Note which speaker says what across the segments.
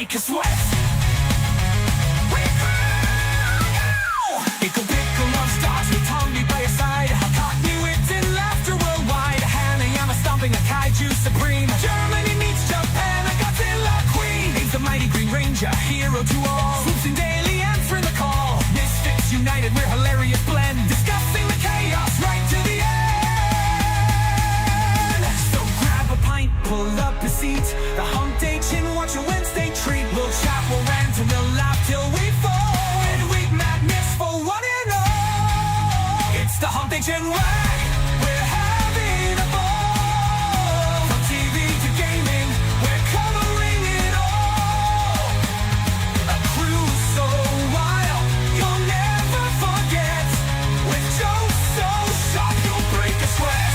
Speaker 1: break a sweat. IcklePickle non-starts with Tombi by your side. Caught new wits in laughter worldwide. Hanayama stomping a kaiju supreme. Germany meets Japan, a Godzilla queen. He's the mighty Green Ranger, hero to all. Swoops in daily, answering the call. Misfits united, we're hilarious blend. Discussing the chaos right to the end. So grab a pint, pull up a seat. The Hump Day Chin, watch a Wednesday treat. We'll chat, we'll rant, and we'll laugh till we fall. Midweek madness for one and all. It's the Hump Day Chin Wag. We're having a ball. From TV to gaming, we're covering it all. A cruise so wild, you'll never forget. With jokes so sharp, you'll break a sweat.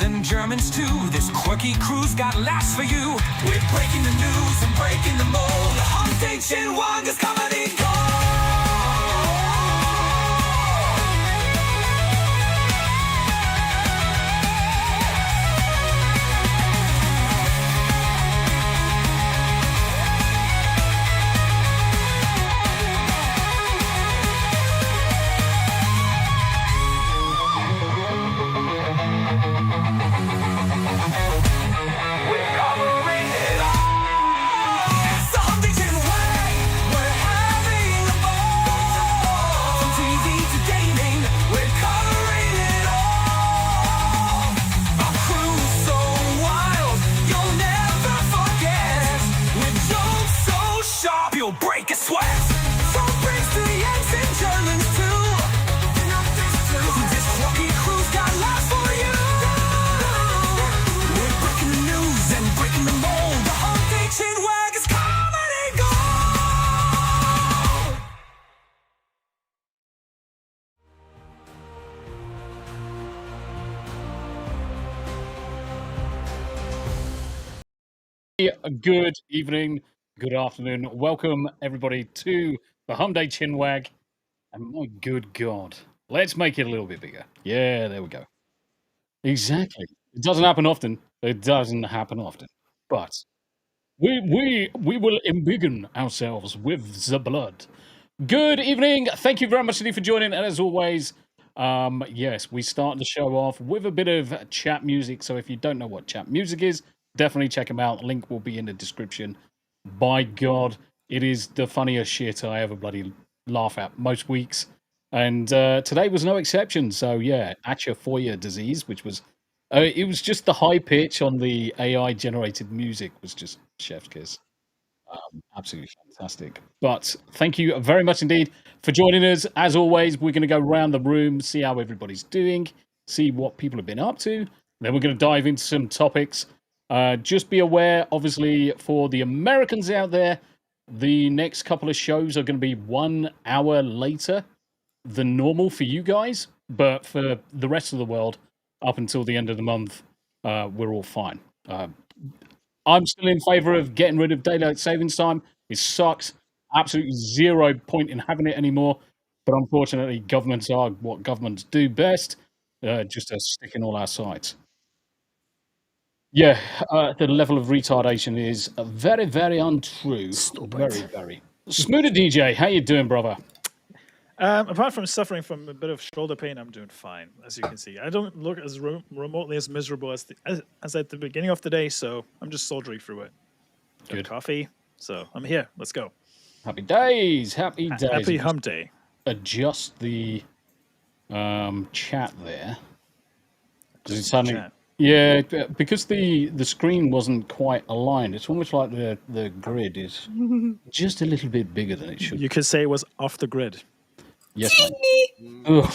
Speaker 1: And Germans too. This quirky crew's got laughs for you. We're breaking the news and breaking the mold. The Hump Day Chin Wag is comedy gold. You'll break a sweat. From Brits to the Yanks and Germans too. This quirky crew's got laughs for you. We're breaking the news and breaking the mold. The Hump Day Chin Wag is comedy
Speaker 2: gold. Good evening. Good afternoon. Welcome, everybody, to the Hump Day Chin Wag. And my good God, let's make it a little bit bigger. Yeah, there we go. Exactly. It doesn't happen often. It doesn't happen often. But we will embiggen ourselves with the blood. Good evening. Thank you very much indeed for joining. And as always, yes, we start the show off with a bit of chat music. So if you don't know what chat music is, definitely check them out. Link will be in the description. By God, it is the funniest shit I ever bloody laugh at most weeks. And today was no exception. So yeah, Foyer disease, which was, it was just the high pitch on the AI generated music was just chef's kiss. Absolutely fantastic. But thank you very much indeed for joining us. As always, we're going to go around the room, see how everybody's doing, see what people have been up to. Then we're going to dive into some topics. Just be aware, obviously, for the Americans out there, the next couple of shows are going to be 1 hour later than normal for you guys. But for the rest of the world, up until the end of the month, we're all fine. I'm still in favor of getting rid of daylight savings time. It sucks. absolutely zero point in having it anymore. But unfortunately, governments are what governments do best, just to stick in all our sides. Yeah, the level of retardation is very, very untrue.
Speaker 3: Stupid.
Speaker 2: Very, very. Smu the DJ, how you doing, brother?
Speaker 3: Apart from suffering from a bit of shoulder pain, I'm doing fine, as you can see. I don't look as remotely as miserable as at the beginning of the day, so I'm just soldiering through it. Got
Speaker 2: Good.
Speaker 3: coffee, so I'm here. Let's go.
Speaker 2: Happy days. Happy days.
Speaker 3: Happy hump day.
Speaker 2: Adjust the chat there. Does it sound
Speaker 3: Chat.
Speaker 2: Yeah, because the screen wasn't quite aligned. It's almost like the grid is just a little bit bigger than it should.
Speaker 3: You could say it was off the grid.
Speaker 2: Yes, mate. Ugh,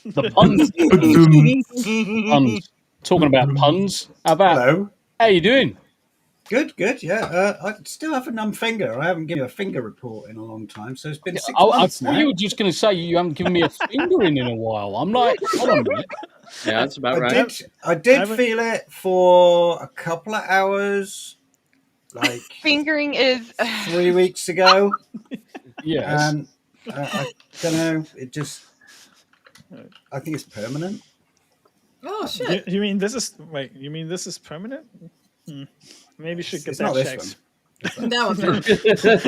Speaker 2: the puns. Puns. Talking about puns.
Speaker 4: Hello.
Speaker 2: How you doing?
Speaker 4: Good. Yeah, I still have a numb finger. I haven't given you a finger report in a long time, so it's been 6
Speaker 2: I
Speaker 4: months
Speaker 2: thought
Speaker 4: now.
Speaker 2: you were just going to say you haven't given me a finger in a while. I'm like, hold on a minute.
Speaker 5: Yeah, that's about right.
Speaker 4: I did feel it for a couple of hours, like
Speaker 6: Fingering is
Speaker 4: 3 weeks ago.
Speaker 2: Yes.
Speaker 4: And I don't know. It just, I think it's permanent.
Speaker 7: Oh shit!
Speaker 3: You mean this is You mean this is permanent? Maybe you should get
Speaker 4: It's
Speaker 3: that
Speaker 4: not this
Speaker 3: checked.
Speaker 7: No, it's not.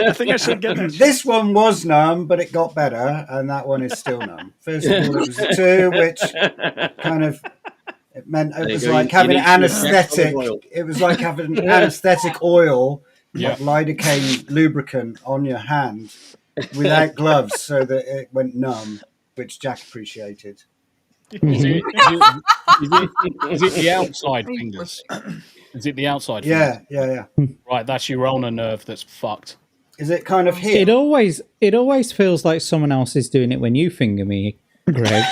Speaker 3: I think I should get that.
Speaker 4: This one was numb, but it got better, and that one is still numb. First of all, it was a 2, which kind of it meant it was like having anesthetic. It was like having anesthetic oil, like lidocaine lubricant on your hand without gloves, so that it went numb, which Jack appreciated.
Speaker 2: Is it the outside fingers? Is it the outside fingers?
Speaker 4: Yeah.
Speaker 2: Right, that's your ulnar nerve that's fucked.
Speaker 4: Is it kind of here?
Speaker 8: It always feels like someone else is doing it when you finger me, Greg.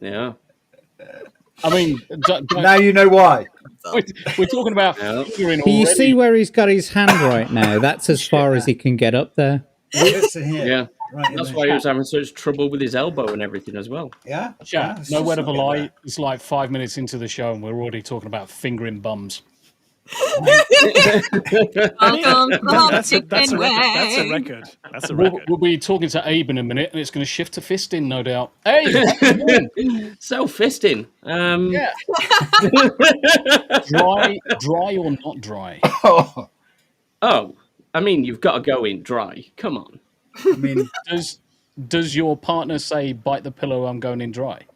Speaker 5: Yeah.
Speaker 2: I mean,
Speaker 4: now you know why.
Speaker 2: we're talking about fingering
Speaker 8: Do you
Speaker 2: already.
Speaker 8: see where he's got his hand right now? That's as far as he can get up there.
Speaker 4: It's in here.
Speaker 5: Yeah.
Speaker 4: Right in
Speaker 5: That's
Speaker 4: there.
Speaker 5: why he was having such trouble with his elbow and everything as well.
Speaker 4: Yeah.
Speaker 2: Chat,
Speaker 4: it's
Speaker 2: no
Speaker 4: just
Speaker 2: word of a
Speaker 4: not
Speaker 2: lie.
Speaker 4: that.
Speaker 2: It's like 5 minutes into the show and we're already talking about fingering bums.
Speaker 7: Welcome to the Hump
Speaker 3: That's a
Speaker 7: Chicken
Speaker 3: record.
Speaker 7: Wag.
Speaker 3: That's a record.
Speaker 2: We'll be talking to Abe in a minute and it's going to shift to fisting, no doubt. Hey!
Speaker 5: Self-fisting.
Speaker 2: Yeah. Dry or not dry?
Speaker 5: Oh, I mean, you've got to go in dry. Come on.
Speaker 4: I mean,
Speaker 2: Does your partner say, bite the pillow, I'm going in dry?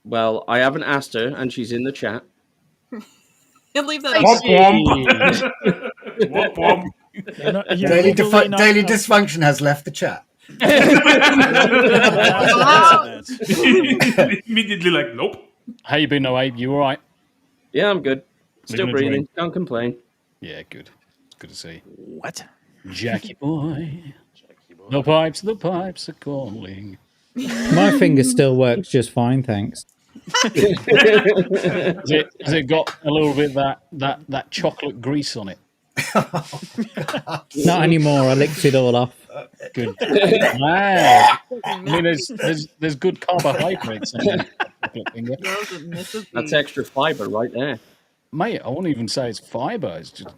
Speaker 5: Well, I haven't asked her, and she's in the chat.
Speaker 7: He'll leave that.
Speaker 4: Daily dysfunction has left the chat.
Speaker 9: Immediately like, nope.
Speaker 2: How you been, Abe? You all right?
Speaker 5: Yeah, I'm good. Still
Speaker 2: Living a
Speaker 5: breathing.
Speaker 2: dream.
Speaker 5: Can't complain.
Speaker 2: Yeah, good. It's good to see.
Speaker 3: What?
Speaker 2: Jackie boy. The pipes are calling.
Speaker 8: My finger still works just fine, thanks.
Speaker 2: Has it got a little bit that chocolate grease on it?
Speaker 8: Not anymore. I licked it all off.
Speaker 2: Good. Wow. I mean, there's good carbohydrates on that chocolate finger.
Speaker 5: That's extra fiber right there.
Speaker 2: Mate, I won't even say it's fiber. It's just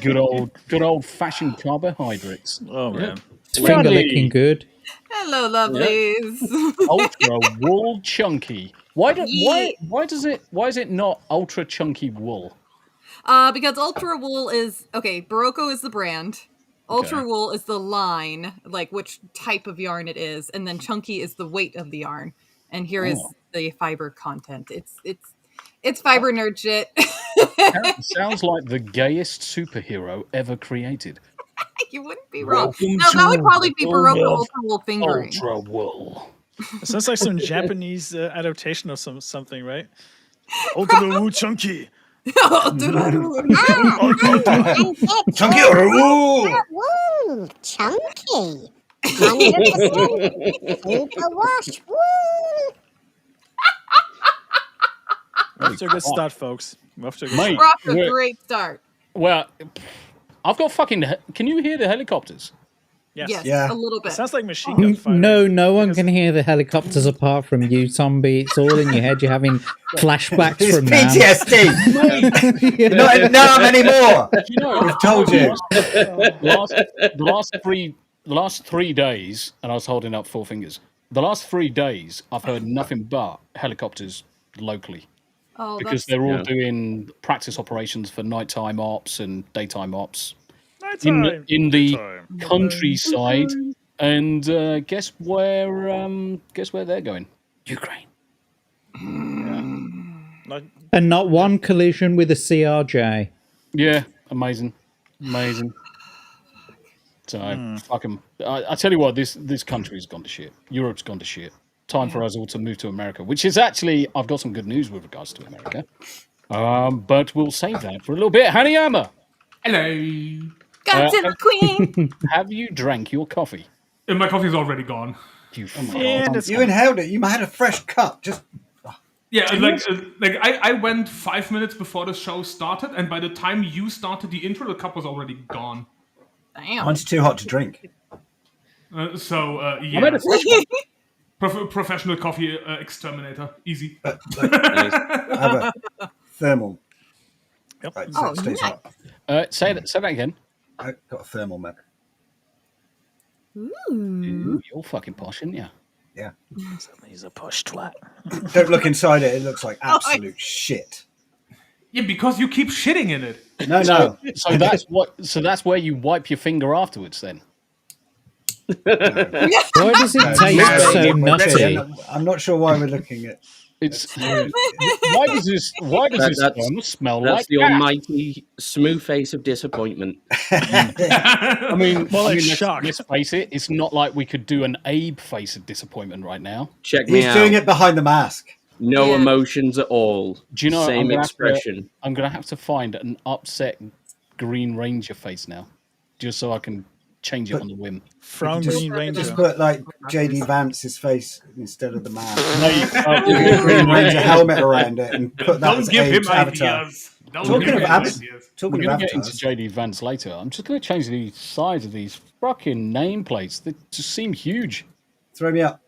Speaker 2: good old fashioned carbohydrates.
Speaker 3: Oh man,
Speaker 8: It's finger licking good.
Speaker 7: Hello, lovelies.
Speaker 2: Ultra wool chunky. Why is it not ultra chunky wool?
Speaker 7: Because Ultra Wool is Barocco is the brand. Ultra Wool is the line, like which type of yarn it is, and then chunky is the weight of the yarn. And here is the fiber content. It's fiber nerd shit.
Speaker 2: Sounds like the gayest superhero ever created.
Speaker 7: You wouldn't be wrong. No, that would probably be Barocco Ultra Wool fingering.
Speaker 2: Ultra wool.
Speaker 3: it sounds like some Japanese adaptation of something, right? Ultra Woo Chunky.
Speaker 4: Chunky or woo!
Speaker 10: Woo, chunky. 100% superwash. Woo.
Speaker 3: Off to a good start, folks. Off to a good
Speaker 2: Mate,
Speaker 7: We're off to a great start.
Speaker 2: Well, I've got fucking. Can you hear the helicopters?
Speaker 7: Yes,
Speaker 4: Yeah.
Speaker 7: a little
Speaker 3: It
Speaker 7: bit.
Speaker 3: sounds like machine gun fire.
Speaker 8: No one can hear the helicopters apart from you, Tombi. It's all in your head. You're having flashbacks
Speaker 4: It's
Speaker 8: from Nam.
Speaker 4: PTSD.
Speaker 8: Yeah.
Speaker 4: Not in Nam anymore.
Speaker 2: You know,
Speaker 4: We've told you.
Speaker 2: the last 3 days, and I was holding up 4 fingers. The last 3 days, I've heard nothing but helicopters locally
Speaker 7: Oh,
Speaker 2: because they're all doing practice operations for nighttime ops and daytime ops
Speaker 3: Nighttime.
Speaker 2: in the
Speaker 3: Nighttime.
Speaker 2: countryside. And guess where they're going? Ukraine.
Speaker 3: Not-
Speaker 8: And not one collision with a CRJ.
Speaker 2: Yeah, amazing. So fuck 'em. I tell you what, this country's gone to shit. Europe's gone to shit. Time for us all to move to America, which is actually, I've got some good news with regards to America. But we'll save that for a little bit. Hanayama,
Speaker 6: Hello.
Speaker 7: Godzilla Queen.
Speaker 2: have you drank your coffee?
Speaker 6: And my coffee's already gone.
Speaker 2: You
Speaker 3: Yeah, that's
Speaker 4: You inhaled it. You had a fresh cup. Just
Speaker 6: Yeah, I went 5 minutes before the show started, and by the time you started the intro, the cup was already gone.
Speaker 7: Damn.
Speaker 4: mine's too hot to drink.
Speaker 6: Yeah.
Speaker 2: made a fresh
Speaker 6: Professional coffee exterminator. Easy.
Speaker 4: I have a thermal.
Speaker 3: Yep.
Speaker 4: Right, so it stays hot.
Speaker 2: Say that again.
Speaker 4: I got a thermal mug.
Speaker 2: Ooh, you're fucking posh, aren't you?
Speaker 4: Yeah.
Speaker 3: He's a push twat.
Speaker 4: Don't look inside it. It looks like absolute shit.
Speaker 6: Yeah, because you keep shitting in it.
Speaker 4: No.
Speaker 2: So that's where you wipe your finger afterwards, then.
Speaker 8: Why does it taste
Speaker 4: No,
Speaker 8: so nutty?
Speaker 4: I'm not sure why we're looking at.
Speaker 2: It's why does this sperm smell
Speaker 5: That's
Speaker 2: like
Speaker 5: the
Speaker 2: that?
Speaker 5: almighty smooth face of disappointment.
Speaker 2: I mean,
Speaker 3: it's shock.
Speaker 2: let's face it, it's not like we could do an Abe face of disappointment right now.
Speaker 5: Check me
Speaker 4: He's
Speaker 5: out.
Speaker 4: doing it behind the mask.
Speaker 5: No
Speaker 7: Yeah.
Speaker 5: emotions at all.
Speaker 2: Do you know?
Speaker 5: Same expression.
Speaker 2: I'm gonna have to find an upset Green Ranger face now, just so I can change it on the whim.
Speaker 3: Frown Green Ranger.
Speaker 4: Just put like JD Vance's face instead of the mask.
Speaker 2: Mate,
Speaker 4: Green Ranger helmet around it and put that
Speaker 6: Don't
Speaker 4: as
Speaker 6: give him
Speaker 4: Abe's avatar.
Speaker 6: ideas. Don't
Speaker 4: Talking
Speaker 6: give
Speaker 4: of
Speaker 6: him
Speaker 4: abs-
Speaker 6: ideas.
Speaker 2: we're
Speaker 4: Talking
Speaker 2: gonna
Speaker 4: of
Speaker 2: get into
Speaker 4: avatars,
Speaker 2: JD Vance later. I'm just gonna change the size of these fucking nameplates. They just seem huge.
Speaker 4: throw me up.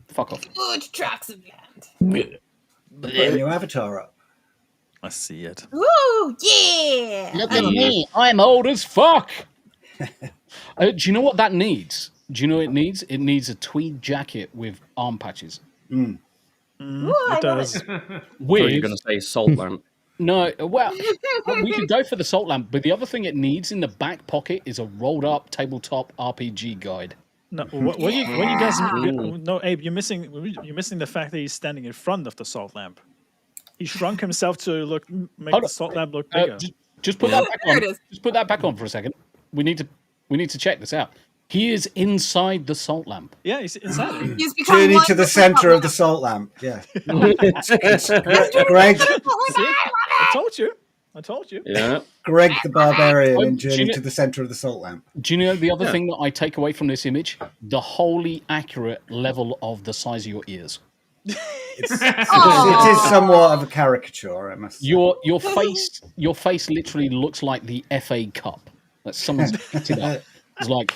Speaker 2: Fuck off.
Speaker 7: Good tracks of land.
Speaker 4: Put a new avatar up.
Speaker 3: I see it.
Speaker 7: Woo! Yeah.
Speaker 2: Look at me. I'm old as fuck. Do you know what that needs? Do you know what it needs? It needs a tweed jacket with arm patches.
Speaker 7: Ooh, I
Speaker 3: It
Speaker 7: love
Speaker 3: does.
Speaker 7: it.
Speaker 5: I thought you
Speaker 2: With
Speaker 5: were going to say salt lamp.
Speaker 2: no, well, we could go for the salt lamp, but the other thing it needs in the back pocket is a rolled up tabletop RPG guide.
Speaker 3: No, what you guys? No, Abe, you're missing the fact that he's standing in front of the salt lamp. He shrunk himself to make
Speaker 2: Hold
Speaker 3: the
Speaker 2: on.
Speaker 3: salt lamp look bigger.
Speaker 2: Just put that back
Speaker 7: There
Speaker 2: on.
Speaker 7: it is.
Speaker 2: Just put that back on for a second. We need to check this out. He is inside the salt lamp.
Speaker 3: Yeah, he's inside it.
Speaker 7: He's become
Speaker 4: Journey
Speaker 7: one
Speaker 4: to the
Speaker 7: with
Speaker 4: center of the
Speaker 7: salt
Speaker 4: salt lamp. Yeah. Greg,
Speaker 3: I told you.
Speaker 5: Yeah.
Speaker 4: Greg the Barbarian
Speaker 2: Oh,
Speaker 4: in
Speaker 2: do you
Speaker 4: Journey
Speaker 2: know-
Speaker 4: to the center of the salt lamp.
Speaker 2: Do you know the other thing that I take away from this image? The wholly accurate level of the size of your ears.
Speaker 4: It is somewhat of a caricature, I must say.
Speaker 2: Your face literally looks like the FA Cup. That someone's picked it up. It's like,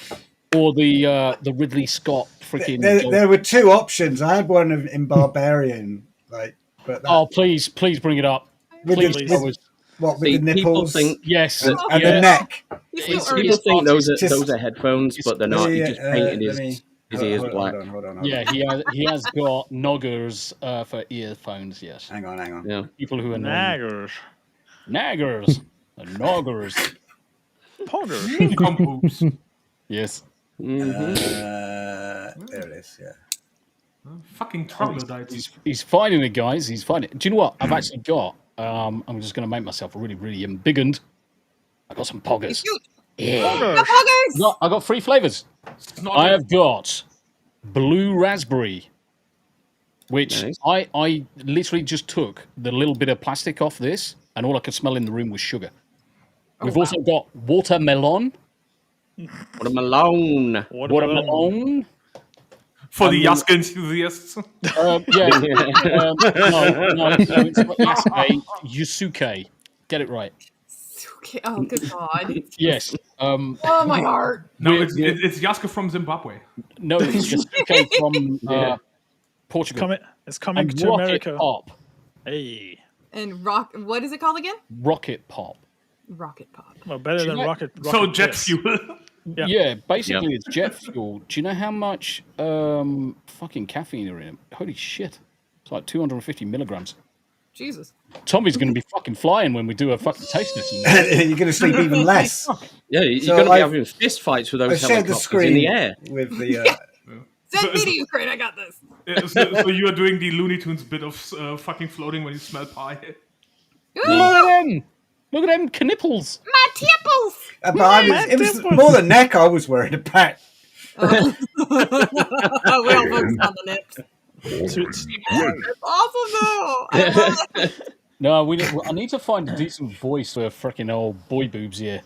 Speaker 2: or the Ridley Scott freaking.
Speaker 4: There were two options. I had one in Barbarian, but that,
Speaker 2: Oh, please bring it up.
Speaker 4: with
Speaker 2: Please,
Speaker 4: the,
Speaker 2: I was-
Speaker 4: what with
Speaker 5: See,
Speaker 4: the
Speaker 5: people
Speaker 4: nipples
Speaker 5: think
Speaker 2: yes,
Speaker 4: and
Speaker 2: yeah.
Speaker 4: the neck.
Speaker 7: He's
Speaker 2: It's-
Speaker 7: so early.
Speaker 5: People think those
Speaker 4: Just-
Speaker 5: are headphones, but they're not. He just painted his ears black.
Speaker 4: Hold on.
Speaker 2: Yeah, he has got noggers for earphones. Yes,
Speaker 4: Hang on.
Speaker 5: Yeah.
Speaker 2: people who are
Speaker 3: Naggers.
Speaker 2: naggers, noggers.
Speaker 3: Pogger.
Speaker 6: Comp hoops.
Speaker 2: Yes.
Speaker 4: There it is. Yeah.
Speaker 6: Fucking troglodytes.
Speaker 2: He's finding it, guys. He's finding it. Do you know what? I've actually got. I'm just going to make myself really, really embiggened. I got some poggers.
Speaker 3: Pogger.
Speaker 2: I got 3 flavors. I have got blue raspberry, which
Speaker 5: Nice.
Speaker 2: I literally just took the little bit of plastic off this, and all I could smell in the room was sugar. We've also got watermelon.
Speaker 5: What a Malone.
Speaker 2: Watermelon.
Speaker 6: For the Yaska enthusiasts.
Speaker 2: Yeah. No, it's Yasuke. Yusuke. Get it right.
Speaker 7: Okay. Oh, good God.
Speaker 2: Yes.
Speaker 7: Oh, my heart.
Speaker 6: No, it's Jaska from Zimbabwe.
Speaker 2: No, it's Yasuke from Portugal.
Speaker 3: It's coming
Speaker 2: And
Speaker 3: to
Speaker 2: Rocket
Speaker 3: America.
Speaker 2: Pop.
Speaker 3: Hey.
Speaker 7: And what is it called again?
Speaker 2: Rocket Pop.
Speaker 7: Rocket Pop.
Speaker 3: Well, better than rocket.
Speaker 6: So jet
Speaker 3: Bliss.
Speaker 6: fuel.
Speaker 2: Yeah, basically it's jet fuel. Do you know how much fucking caffeine are in it? Holy shit. It's like 250 milligrams.
Speaker 7: Jesus.
Speaker 2: Tommy's going to be fucking flying when we do a fucking taste testing.
Speaker 4: You're going to sleep even less.
Speaker 5: Yeah, you're
Speaker 4: So
Speaker 5: going to be
Speaker 4: I've-
Speaker 5: having fist fights with
Speaker 4: I
Speaker 5: those
Speaker 4: shared the
Speaker 5: helicopters
Speaker 4: screen
Speaker 5: in the air.
Speaker 4: with the.
Speaker 7: Send me to Ukraine. I got this.
Speaker 6: Yeah, so you are doing the Looney Tunes bit of fucking floating when you smell pie.
Speaker 2: Look at them! Look at them knipples!
Speaker 7: My tipples.
Speaker 4: But it was more the neck I was worried about.
Speaker 7: We all focused on the nips. It's awesome though. I love it.
Speaker 2: No, I need to find a decent voice for freaking old boy boobs here.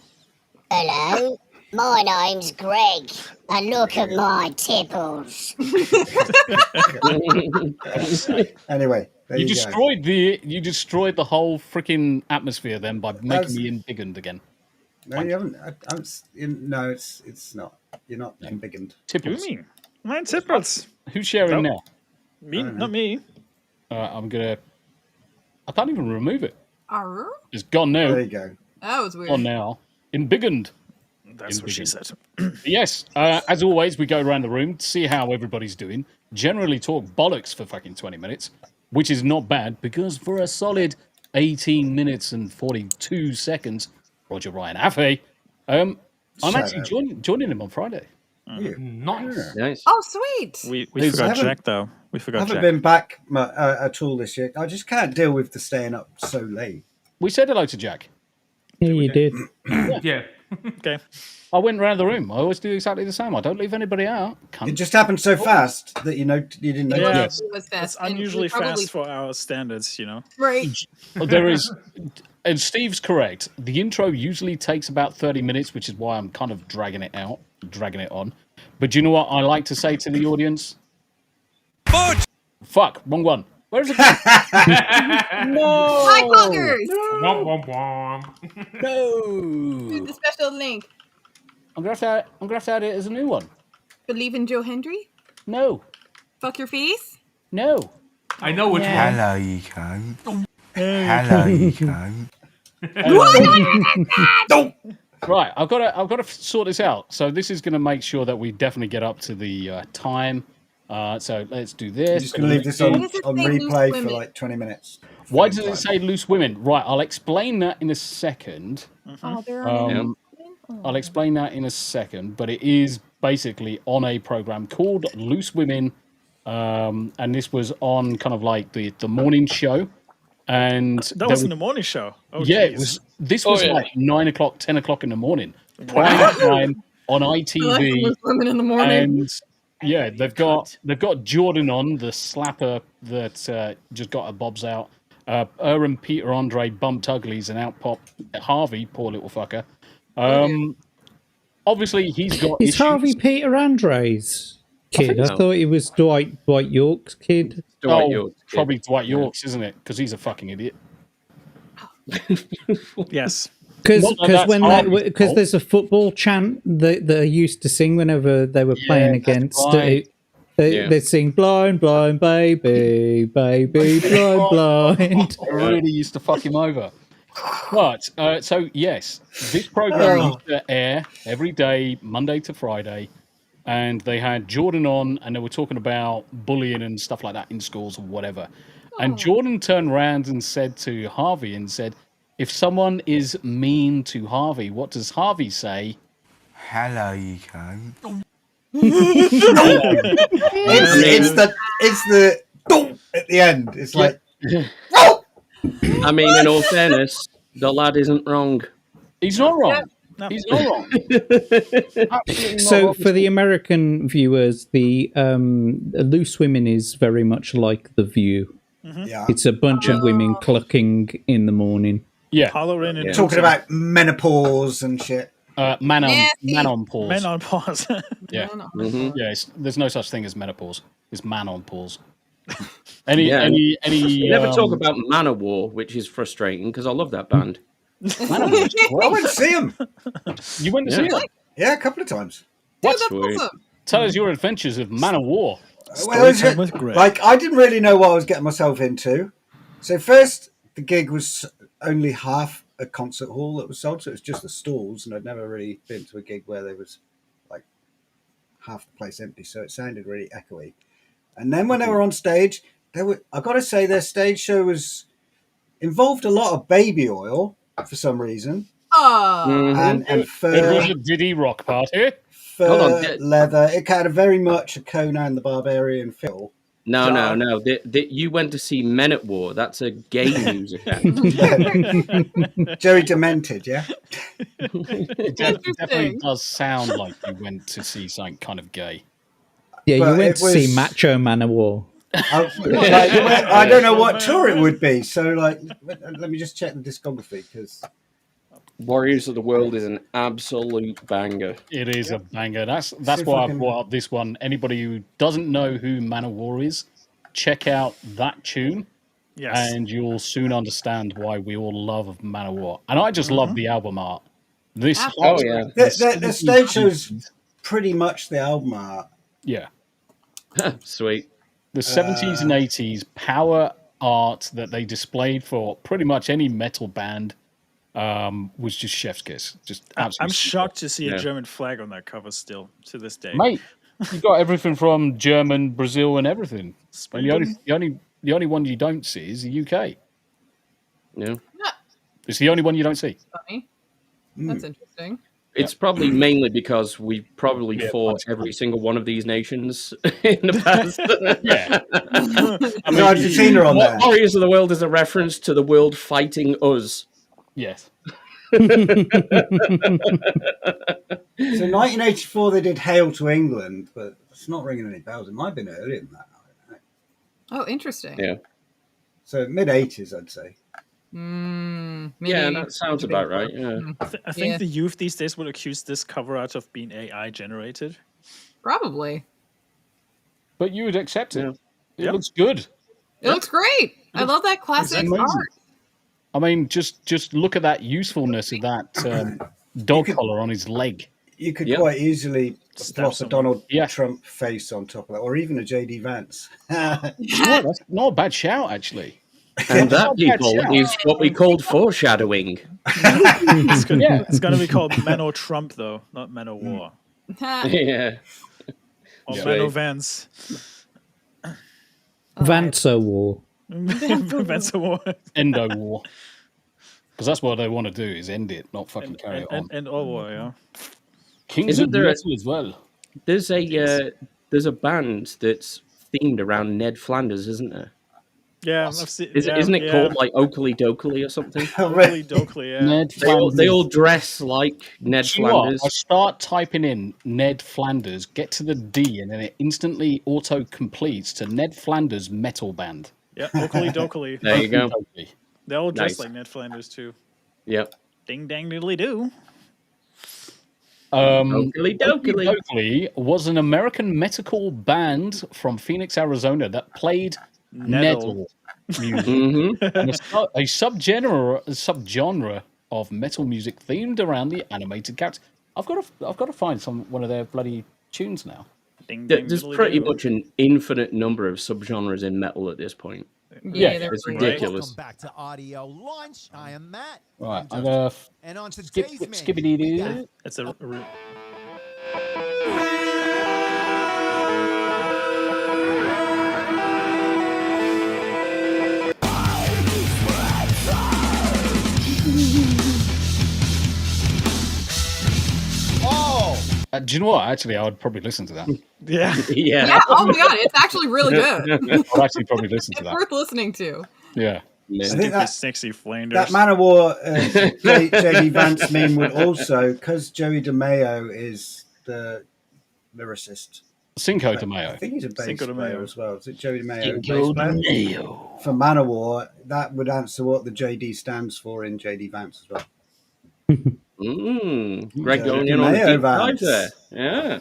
Speaker 10: Hello, my name's Greg, and look at my tipples.
Speaker 4: Anyway, there
Speaker 2: You
Speaker 4: you,
Speaker 2: destroyed the whole freaking atmosphere then by making me embiggened again.
Speaker 4: No, you haven't. No, it's not. You're not embiggened.
Speaker 3: What do
Speaker 2: Tipples.
Speaker 3: you mean? Mine tipples.
Speaker 2: Who's sharing
Speaker 3: No.
Speaker 2: now?
Speaker 3: Me, not me.
Speaker 2: I can't even remove it.
Speaker 7: Arr?
Speaker 2: It's gone now.
Speaker 4: There you go.
Speaker 7: That was weird.
Speaker 2: Gone now. Embiggened.
Speaker 3: That's what she said.
Speaker 2: Yes, as always, we go around the room to see how everybody's doing. Generally talk bollocks for fucking 20 minutes, which is not bad because for a solid 18 minutes and 42 seconds, Roger Ryan Affey, I'm actually joining him on Friday.
Speaker 6: Nice.
Speaker 5: Nice.
Speaker 7: Oh, sweet.
Speaker 3: We
Speaker 4: I
Speaker 3: forgot
Speaker 4: haven't-
Speaker 3: Jack though. We
Speaker 4: I
Speaker 3: forgot
Speaker 4: haven't
Speaker 3: Jack.
Speaker 4: been back at all this year. I just can't deal with the staying up so late.
Speaker 2: We said hello to Jack.
Speaker 8: Yeah, you did.
Speaker 6: Yeah.
Speaker 3: Okay.
Speaker 2: I went around the room. I always do exactly the same. I don't leave anybody out.
Speaker 4: It
Speaker 2: Cunt.
Speaker 4: just happened so fast that you didn't know.
Speaker 3: Yeah.
Speaker 7: It was fast.
Speaker 3: It's
Speaker 7: and we
Speaker 3: unusually
Speaker 7: probably-
Speaker 3: fast for our standards, you know.
Speaker 7: Right.
Speaker 2: There is, and Steve's correct. The intro usually takes about 30 minutes, which is why I'm kind of dragging it on. But do you know what I like to say to the audience? Fuck, wrong one. Where is it? No!
Speaker 7: Hi, Punkers!
Speaker 6: Womp, womp, womp.
Speaker 2: No!
Speaker 7: The special link.
Speaker 2: I'm gonna have to add it as a new one.
Speaker 7: Believe in Joe Hendry?
Speaker 2: No,
Speaker 7: Fuck your face?
Speaker 2: no.
Speaker 6: I know which one.
Speaker 9: Hello, you cunt. Hello, you cunt.
Speaker 2: Right, I've got to sort this out. So this is going to make sure that we definitely get up to the time. So let's do
Speaker 4: I'm
Speaker 2: this.
Speaker 4: just going to leave this on
Speaker 7: Why does it say loose
Speaker 4: replay for
Speaker 7: women?
Speaker 4: like 20 minutes.
Speaker 2: Why does it say loose women? Right, I'll explain that in a second.
Speaker 7: Oh, there are
Speaker 2: Um, I'll explain that in a second, but it is basically on a program called Loose Women, and this was on kind of like the morning show, and
Speaker 3: That was in the morning show. Oh,
Speaker 2: yeah,
Speaker 3: geez.
Speaker 2: it was. This was like 9 o'clock, 10 o'clock in the morning, prime time on
Speaker 7: I like the
Speaker 2: ITV,
Speaker 7: loose women in the morning.
Speaker 2: and yeah, they've got Jordan on, the slapper that just got her bobs out. Her and Peter Andre bumped uglies, and out popped Harvey, poor little fucker. Obviously, he's got
Speaker 8: Is
Speaker 2: issues.
Speaker 8: Harvey Peter Andre's kid? I
Speaker 5: so.
Speaker 8: thought it was Dwight York's kid.
Speaker 5: Dwight York's kid.
Speaker 2: Probably Dwight York's, isn't it? Because he's a fucking idiot.
Speaker 3: Yes.
Speaker 8: Because
Speaker 2: Not that that's Harvey's fault.
Speaker 8: there's a football chant that they used to sing whenever they were playing
Speaker 2: that's
Speaker 8: against.
Speaker 2: right.
Speaker 8: They sing blind, blind baby, baby, blind, blind.
Speaker 2: I really used to fuck him over. But, so yes, this program used to air every day, Monday to Friday, and they had Jordan on, and they were talking about bullying and stuff like that in schools or whatever. And Jordan turned around and said to Harvey, and said, if someone is mean to Harvey, what does Harvey say?
Speaker 9: Hello, you cunt.
Speaker 4: It's the at the end. It's like
Speaker 5: I mean, in all fairness, the lad isn't wrong.
Speaker 2: He's not wrong.
Speaker 3: No.
Speaker 2: He's not wrong. Absolutely not
Speaker 8: So
Speaker 2: wrong.
Speaker 8: for the American viewers, the Loose Women is very much like The View.
Speaker 4: yeah,
Speaker 8: It's a bunch of women clucking in the morning.
Speaker 2: Yeah,
Speaker 3: Hollering and
Speaker 4: talking about menopause and shit.
Speaker 2: man
Speaker 7: Nasty.
Speaker 2: on pause.
Speaker 3: men on pause.
Speaker 2: Yeah,
Speaker 7: No, no.
Speaker 5: Mhm.
Speaker 2: yeah. There's no such thing as menopause. It's man on pause.
Speaker 5: Yeah.
Speaker 2: Any
Speaker 5: You never talk about Manowar, which is frustrating because I love that band.
Speaker 2: Manowar's
Speaker 4: I
Speaker 2: great.
Speaker 4: went to see him.
Speaker 2: You went to see him?
Speaker 4: Yeah, a couple of times.
Speaker 7: Dude,
Speaker 2: What?
Speaker 7: that's
Speaker 5: Sweet.
Speaker 7: awesome.
Speaker 2: Tell us your adventures of Man of War.
Speaker 4: Well, it was
Speaker 3: Storytime with Greg.
Speaker 4: like I didn't really know what I was getting myself into. So first, the gig was only half a concert hall that was sold, so it was just the stalls, and I'd never really been to a gig where there was like half the place empty, so it sounded really echoey. And then when they were on stage, I got to say their stage show involved a lot of baby oil for some reason,
Speaker 7: Oh,
Speaker 4: and
Speaker 2: It
Speaker 4: fur.
Speaker 2: was a Diddy rock party.
Speaker 5: Hold on,
Speaker 4: Leather. It had a very much a Conan the Barbarian feel.
Speaker 5: No. You went to see Men at War. That's a gay music act.
Speaker 4: Joey Demented, yeah.
Speaker 2: It definitely does sound like you went to see something kind of gay.
Speaker 8: Yeah,
Speaker 4: But
Speaker 8: you went
Speaker 4: it
Speaker 8: to see
Speaker 4: was-
Speaker 8: Macho Man of War.
Speaker 4: I don't know what tour it would be, so like, let me just check the discography because
Speaker 5: Warriors of the World is an absolute banger.
Speaker 2: It is a banger. That's
Speaker 4: See
Speaker 2: why
Speaker 4: if
Speaker 2: I
Speaker 4: I can-
Speaker 2: brought up this one. Anybody who doesn't know who Man of War is, check out that tune,
Speaker 3: Yes.
Speaker 2: and you'll soon understand why we all love Man of War. And I just love the album art. This,
Speaker 5: Oh, yeah.
Speaker 4: the stage show's pretty much the album art.
Speaker 2: yeah,
Speaker 5: Sweet.
Speaker 2: the 70s and 80s power art that they displayed for pretty much any metal band was just chef's kiss. Just absolutely.
Speaker 3: I'm shocked to see
Speaker 5: Yeah.
Speaker 3: a German flag on that cover still to this day.
Speaker 2: Mate, you got everything from German, Brazil, and everything. And the only one you don't see is the UK.
Speaker 5: Yeah.
Speaker 2: It's the only one you don't see.
Speaker 7: funny. That's interesting.
Speaker 5: It's probably mainly because we probably fought every single one of these nations in the past.
Speaker 2: Yeah.
Speaker 4: I mean, Argentina on there.
Speaker 5: Warriors of the World is a reference to the world fighting us.
Speaker 2: Yes.
Speaker 4: So 1984 they did Hail to England, but it's not ringing any bells. It might have been earlier than that. I don't know.
Speaker 7: Oh, interesting.
Speaker 5: Yeah.
Speaker 4: So mid 80s, I'd say.
Speaker 7: Maybe.
Speaker 5: Yeah, that sounds about right. Yeah.
Speaker 3: I think
Speaker 7: Yeah.
Speaker 3: the youth these days would accuse this cover art of being AI generated.
Speaker 7: Probably.
Speaker 2: But you would accept it.
Speaker 5: Yeah.
Speaker 2: It
Speaker 3: Yep.
Speaker 2: looks good.
Speaker 7: It looks great. I love that classic
Speaker 2: amazing.
Speaker 7: art.
Speaker 2: I mean, just look at that usefulness of that dog collar on his leg.
Speaker 4: You could
Speaker 5: Yep.
Speaker 4: quite easily
Speaker 3: Stab
Speaker 4: plop a
Speaker 3: someone.
Speaker 4: Donald
Speaker 2: Yeah.
Speaker 4: Trump face on top of that, or even a JD Vance.
Speaker 2: No, that's not a bad shout, actually.
Speaker 5: And that,
Speaker 2: Not a bad
Speaker 5: people,
Speaker 2: shout.
Speaker 5: is what we called foreshadowing.
Speaker 3: It's gonna,
Speaker 2: Yeah.
Speaker 3: it's gonna be called Menno Trump though, not Menno War.
Speaker 5: Yeah.
Speaker 3: Or
Speaker 5: Yeah.
Speaker 3: Menno Vance.
Speaker 8: Vanso War.
Speaker 3: Vance War.
Speaker 2: Endo war. Because that's what they want to do, is end it, not fucking carry it on.
Speaker 3: And all war, yeah.
Speaker 2: Kings
Speaker 5: Isn't
Speaker 2: of
Speaker 5: there a-
Speaker 2: Metal as well.
Speaker 5: There's a band that's themed around Ned Flanders, isn't there?
Speaker 3: Yeah, I've seen,
Speaker 5: Isn't it called like Oakley Dokley or something?
Speaker 3: Oakley Dokley, yeah.
Speaker 2: Ned
Speaker 5: They all,
Speaker 2: Flanders.
Speaker 5: they all dress like Ned
Speaker 2: Do you know what?
Speaker 5: Flanders.
Speaker 2: I start typing in Ned Flanders, get to the D, and then it instantly auto completes to Ned Flanders metal band.
Speaker 3: Yeah, Oakley Dokley.
Speaker 5: There you go.
Speaker 2: Totally.
Speaker 3: They all dress
Speaker 5: Nice.
Speaker 3: like Ned Flanders too.
Speaker 5: Yep.
Speaker 3: Ding dang diddly do.
Speaker 5: Oakley Dokley.
Speaker 2: Oakley was an American metalcore band from Phoenix, Arizona that played
Speaker 3: Nettle.
Speaker 2: metal music.
Speaker 5: Mm-hmm.
Speaker 2: And a subgenre of metal music themed around the animated character. I've got to find one of their bloody tunes now.
Speaker 3: Ding dang
Speaker 5: There's
Speaker 3: diddly
Speaker 5: pretty
Speaker 3: do.
Speaker 5: much an infinite number of subgenres in metal at this point.
Speaker 2: Yeah,
Speaker 7: they're
Speaker 5: it's
Speaker 7: really
Speaker 5: ridiculous.
Speaker 11: Welcome back to Audio Launch. I am Matt.
Speaker 2: Right, I'm gonna
Speaker 11: And on
Speaker 2: skip
Speaker 11: today's menu,
Speaker 2: skibbity
Speaker 11: we
Speaker 2: doo.
Speaker 11: got
Speaker 3: It's a
Speaker 2: do you know what? Actually, I would probably listen to that.
Speaker 3: yeah.
Speaker 5: Yeah.
Speaker 7: Yeah. Oh my god, it's actually really good.
Speaker 2: I'd actually probably listen to
Speaker 7: It's
Speaker 2: that.
Speaker 7: worth listening to.
Speaker 2: Yeah.
Speaker 4: I think
Speaker 3: Stupid
Speaker 4: that,
Speaker 3: sexy Flanders.
Speaker 4: that Man of War JD Vance meme would also, because Joey DeMeo is the lyricist.
Speaker 2: Cinco de
Speaker 4: I
Speaker 2: Mayo.
Speaker 4: think he's a bass
Speaker 3: Cinco de
Speaker 4: player
Speaker 3: Mayo.
Speaker 4: as well. Is it Joey DeMeo?
Speaker 2: Cinco
Speaker 4: bass
Speaker 2: de
Speaker 4: player?
Speaker 2: Mayo.
Speaker 4: For Man of War, that would answer what the JD stands for in JD Vance as well.
Speaker 5: Greg
Speaker 4: Yeah.
Speaker 5: going in on a
Speaker 4: Mayo
Speaker 5: deep dive
Speaker 4: Vance.
Speaker 5: there. Yeah.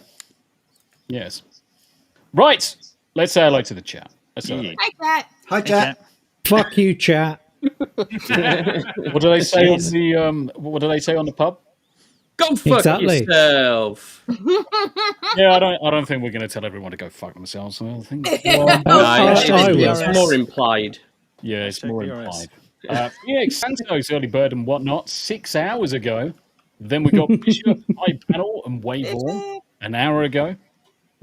Speaker 2: Yes. Right. Let's say hello to the chat. Let's say hello.
Speaker 7: Hi, Cat.
Speaker 4: Hi, Jack.
Speaker 8: Fuck you, chat.
Speaker 2: What do they say on the What do they say on the pub?
Speaker 5: Go fuck yourself.
Speaker 2: Yeah, I don't think we're going to tell everyone to go fuck themselves. I think
Speaker 5: it's more implied.
Speaker 2: Yeah, it's more implied. Santos early bird and whatnot 6 hours ago. Then we got Bishop, High Panel, and Waveborn an hour ago.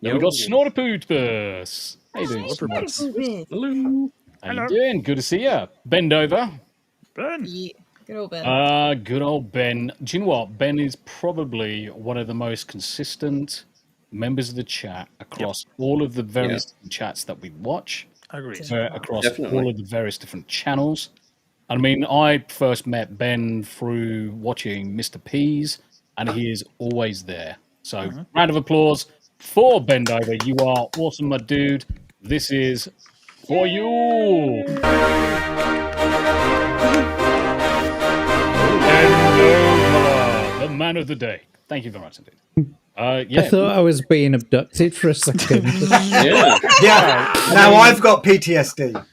Speaker 2: Then we got Snorterpootbus. How you doing, Snorterpootbus?
Speaker 5: Hello.
Speaker 2: How you doing? Good to see you. Bend over.
Speaker 3: Ben.
Speaker 7: Yeah. Good old Ben.
Speaker 2: Good old Ben. Do you know what? Ben is probably one of the most consistent members of the chat across all of the various chats that we watch.
Speaker 3: Agreed.
Speaker 2: Across all of the various different channels. I mean, I first met Ben through watching Mr. P's, and he is always there. So, round of applause for Bend Over. You are awesome, my dude. This is for you. The man of the day. Thank you very much indeed.
Speaker 8: I thought I was being abducted for a second.
Speaker 4: Yeah. Now I've got PTSD.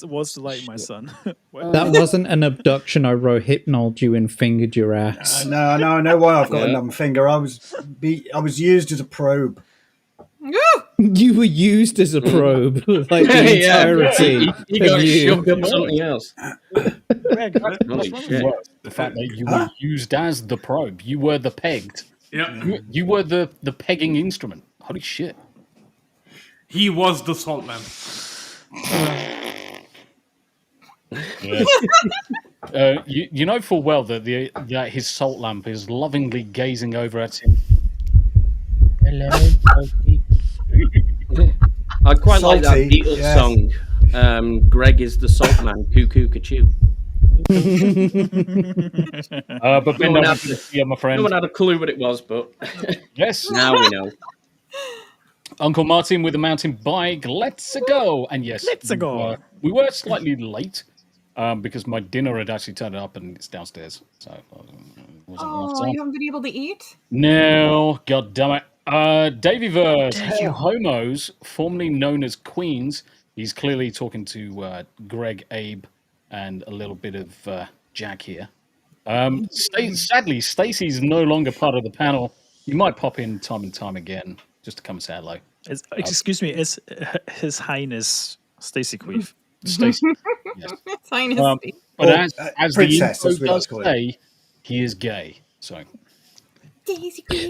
Speaker 3: What's like my son?
Speaker 8: That wasn't an abduction. I rohypnoled you and fingered your ass.
Speaker 4: No, I know why I've got a numb finger. I was used as a probe.
Speaker 8: You were used as a probe, like the entirety.
Speaker 5: He got shoved up something else.
Speaker 2: The fact that you were used as the probe, you were the pegged.
Speaker 6: Yeah,
Speaker 2: you were the pegging instrument. Holy shit!
Speaker 6: He was the salt lamp.
Speaker 2: You know full well that his salt lamp is lovingly gazing over at him. Hello,
Speaker 5: I quite like that Beatles song. Greg is the salt man, cuckoo, cachoo.
Speaker 2: But Ben, my friend.
Speaker 5: No one had a clue what it was, but
Speaker 2: yes,
Speaker 5: now we know.
Speaker 2: Uncle Martin with a mountain bike. Let's go! And yes,
Speaker 3: let's go.
Speaker 2: We were slightly late because my dinner had actually turned up and it's downstairs. So
Speaker 7: you haven't been able to eat?
Speaker 2: No, god damn it. Davyverse, hey homos, formerly known as Queens. He's clearly talking to Greg, Abe, and a little bit of Jack here. Sadly, Stacey's no longer part of the panel. You might pop in time and time again just to come and say hello.
Speaker 3: Excuse me, is His Highness Stacey Queef?
Speaker 2: Stacey, yes.
Speaker 7: His Highness.
Speaker 2: But as
Speaker 4: Princess,
Speaker 2: the
Speaker 4: as
Speaker 2: intro
Speaker 4: we like
Speaker 2: does
Speaker 4: to call it.
Speaker 2: say, he is gay. So.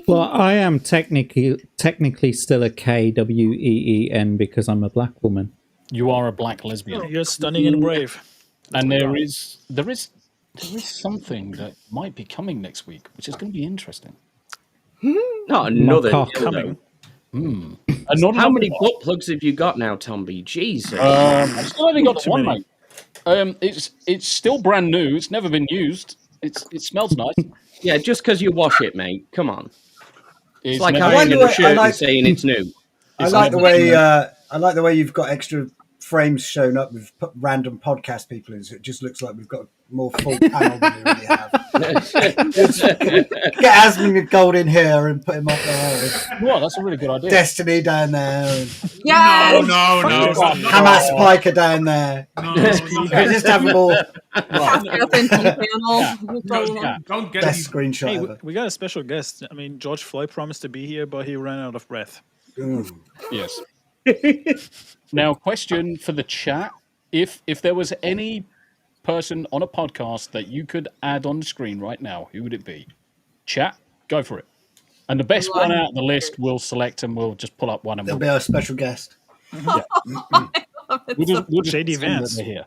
Speaker 8: Well, I am technically still a KWEEN because I'm a black woman.
Speaker 2: You are a black lesbian.
Speaker 3: You're stunning and brave.
Speaker 2: And there is something that might be coming next week, which is going to be interesting.
Speaker 5: Not another
Speaker 3: coming.
Speaker 5: How many butt plugs have you got now, Tombi? Jesus.
Speaker 2: I've still only got one, mate. It's still brand new. It's never been used. It smells nice.
Speaker 5: Yeah, just because you wash it, mate. Come on. It's like
Speaker 2: never-
Speaker 5: having a shirt and saying it's new.
Speaker 4: I like the way you've got extra frames shown up with random podcast people in, so it just looks like we've got a more full panel than we really have. Get Asmund and Gold in here and put him up there.
Speaker 2: Well, that's a really good idea.
Speaker 4: Destiny down there. And
Speaker 7: Yeah.
Speaker 6: No.
Speaker 4: Hamas Piker down there. Just have them all.
Speaker 6: Don't get
Speaker 4: Best
Speaker 6: these.
Speaker 4: screenshot
Speaker 3: Hey,
Speaker 4: ever.
Speaker 3: we got a special guest. I mean, George Floyd promised to be here, but he ran out of breath.
Speaker 2: Yes. Now, question for the chat: if there was any person on a podcast that you could add on the screen right now, who would it be? Chat, go for it. And the best one out of the list, we'll select and we'll just pull up one and
Speaker 4: There'll be our special guest.
Speaker 2: we'll just
Speaker 3: JD
Speaker 2: assume that
Speaker 3: Vance.
Speaker 2: they're here.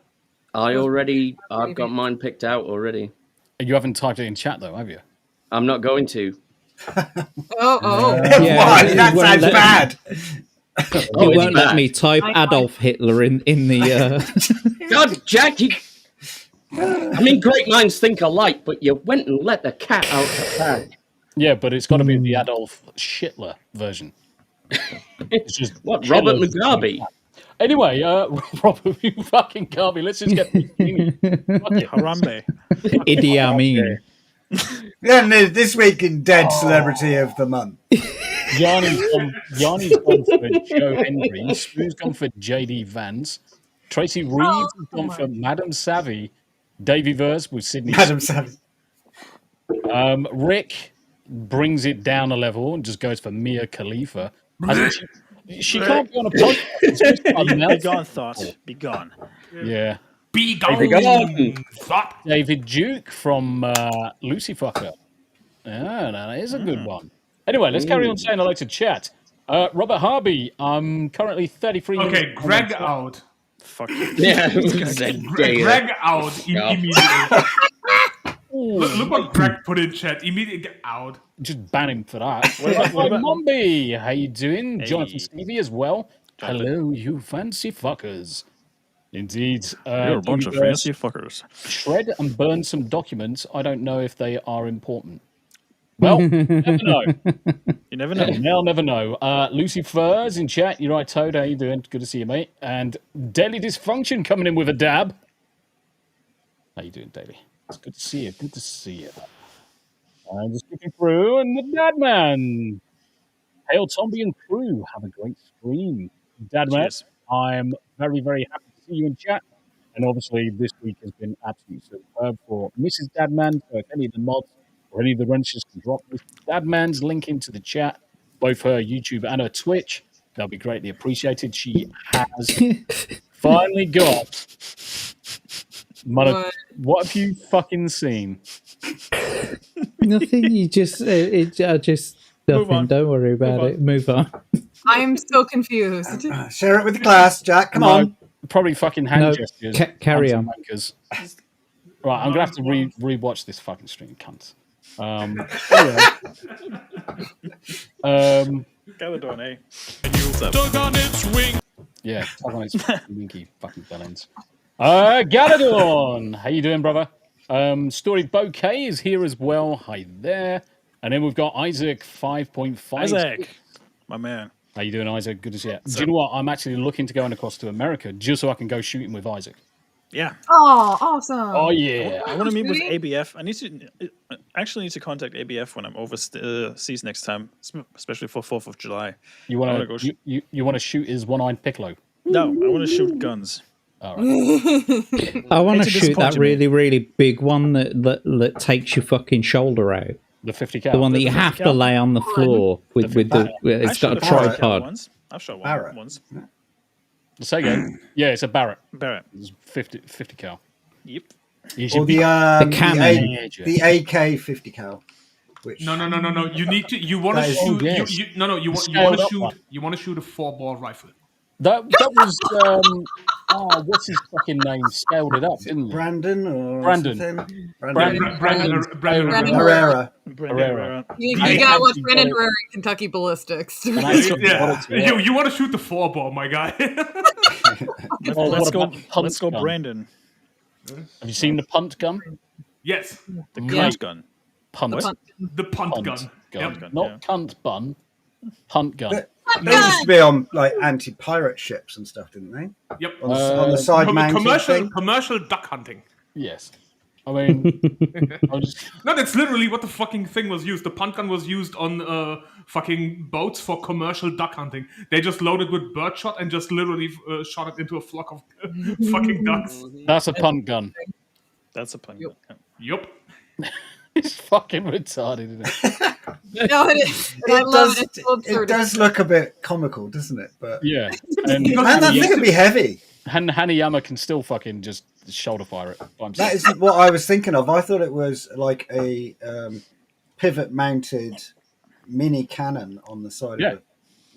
Speaker 5: I've got mine picked out already.
Speaker 2: And you haven't typed it in chat though, have you?
Speaker 5: I'm not going to.
Speaker 8: Yeah,
Speaker 4: Why?
Speaker 8: he
Speaker 4: That
Speaker 8: won't
Speaker 4: sounds
Speaker 8: let-
Speaker 4: bad.
Speaker 8: He won't let me type Adolf Hitler in the.
Speaker 5: God, Jackie. I mean, great minds think alike, but you went and let the cat out the bag.
Speaker 2: Yeah, but it's got to be the Adolf Hitler version. It's just
Speaker 5: What, Robert
Speaker 2: Hitler-
Speaker 5: Mugabe?
Speaker 2: Anyway, Robert fucking Mugabe. Let's just get
Speaker 3: Harambe.
Speaker 8: Idi Amin.
Speaker 4: Then this week in Dead Celebrity of the Month.
Speaker 2: Yanni's gone for Joe Henry. Smu's gone for JD Vance. Tracy Reeves has gone for Madam Savvy. Davey Verse with Sydney.
Speaker 4: Madam Savvy.
Speaker 2: Rick brings it down a level and just goes for Mia Khalifa. She can't be on a podcast.
Speaker 3: Be gone, thought. Be gone.
Speaker 2: Yeah.
Speaker 6: Be gone, thought.
Speaker 2: David Duke from Lucy Fucker. Yeah, that is a good one. Anyway, let's carry on saying hello to chat. Robert Harvey, I'm currently 33 minutes.
Speaker 6: Okay, Greg out.
Speaker 3: Fuck.
Speaker 5: Yeah,
Speaker 6: Greg out immediately. Look what Greg put in chat. Immediately out.
Speaker 2: Just ban him for that. What about Mombi? How you doing? Hey. Jonathan Stevie as well. Jonathan. Hello, you fancy fuckers. Indeed.
Speaker 3: You're a bunch of fancy fuckers.
Speaker 2: Shred and burn some documents. I don't know if they are important. Well, never know.
Speaker 3: You never know.
Speaker 2: I'll never know. Lucy Furs in chat. You're right, Toad. How you doing? Good to see you, mate. And Daily Dysfunction coming in with a dab. How you doing, Daily? It's good to see you. Good to see you. I'm just looking through, and the Dadman. Hail Tombi and crew. Have a great stream. Dadman, I'm very, very happy to see you in chat. And obviously, this week has been absolutely superb for Mrs. Dadman. So if any of the mods or any of the wrenches can drop Mrs. Dadman's link into the chat, both her YouTube and her Twitch, that'll be greatly appreciated. She has finally got... What have you fucking seen?
Speaker 8: Nothing. You just, nothing. Don't worry about it. Move on.
Speaker 7: I'm so confused.
Speaker 4: Share it with the class, Jack. Come on.
Speaker 2: Probably fucking hand gestures.
Speaker 8: Carry on.
Speaker 2: Right, I'm gonna have to re-watch this fucking stream, cunts.
Speaker 3: Galadon, eh?
Speaker 1: Dug on its wing.
Speaker 2: Yeah, tug on its winky fucking bellends. Galadon, how you doing, brother? Story Bouquet is here as well. Hi there. And then we've got Isaac 5.5.
Speaker 3: Isaac, my man.
Speaker 2: How you doing, Isaac? Good to see you. Do you know what? I'm actually looking to go across to America just so I can go shooting with Isaac.
Speaker 3: Yeah.
Speaker 7: Oh, awesome.
Speaker 2: Oh, yeah.
Speaker 3: I want to meet with ABF. I actually need to contact ABF when I'm overseas next time, especially for 4th of July.
Speaker 2: You want to shoot his one-eyed Piccolo?
Speaker 3: No, I want to shoot guns.
Speaker 2: All right.
Speaker 8: I want to shoot that really, really big one that takes your fucking shoulder out.
Speaker 2: The 50 cal.
Speaker 8: The one that you have to lay on the floor with it's got a tripod.
Speaker 3: I've shot one once.
Speaker 2: Say again. Yeah, it's a Barrett. It's 50 cal.
Speaker 3: Yep.
Speaker 4: Or the cannon. The AK 50 cal. Which
Speaker 6: No. You need to. You want to shoot. You want to shoot a 4-bore rifle.
Speaker 2: That was what's his fucking name? Scaled it up, didn't he?
Speaker 4: Brandon
Speaker 2: Herrera.
Speaker 7: You gotta watch Brandon Herrera in Kentucky Ballistics.
Speaker 6: You want to shoot the 4-bore, my guy.
Speaker 3: Let's go, Brandon.
Speaker 2: Have you seen the punt gun?
Speaker 6: Yes.
Speaker 3: The cunt gun.
Speaker 2: Punt.
Speaker 6: The punt gun.
Speaker 2: Yep. Not cunt bun. Punt gun.
Speaker 4: They used to be on like anti-pirate ships and stuff, didn't they?
Speaker 6: Yep.
Speaker 4: On the side
Speaker 6: commercial duck hunting.
Speaker 2: Yes. I mean,
Speaker 6: no, that's literally what the fucking thing was used. The punt gun was used on fucking boats for commercial duck hunting. They just loaded with birdshot and just literally shot it into a flock of fucking ducks.
Speaker 2: That's a punt gun.
Speaker 3: That's a punt gun.
Speaker 6: Yup.
Speaker 2: It's fucking retarded, isn't it?
Speaker 7: No, it is.
Speaker 4: It does look a bit comical, doesn't it? But
Speaker 2: yeah.
Speaker 4: And that thing would be heavy.
Speaker 2: Hanayama can still fucking just shoulder fire it by himself.
Speaker 4: That is what I was thinking of. I thought it was like a pivot mounted mini cannon on the side of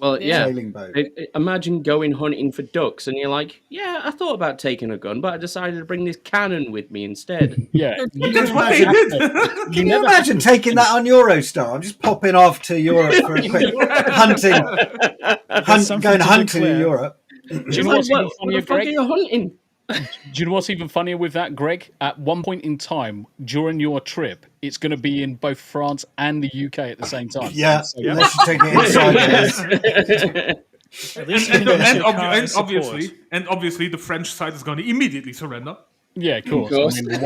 Speaker 4: a sailing boat.
Speaker 5: Imagine going hunting for ducks and you're like, yeah, I thought about taking a gun, but I decided to bring this cannon with me instead.
Speaker 2: Yeah.
Speaker 6: That's what they did.
Speaker 4: Can you imagine taking that on Eurostar? Just popping off to Europe for a quick going hunting in Europe.
Speaker 2: Do you know what's even funnier, Greg?
Speaker 5: Hunting?
Speaker 2: Do you know what's even funnier with that, Greg? At one point in time during your trip, it's going to be in both France and the UK at the same time.
Speaker 4: Yeah,
Speaker 2: so
Speaker 4: unless you take it
Speaker 6: inside. And obviously, the French side is going to immediately surrender.
Speaker 2: Yeah, of course. I mean,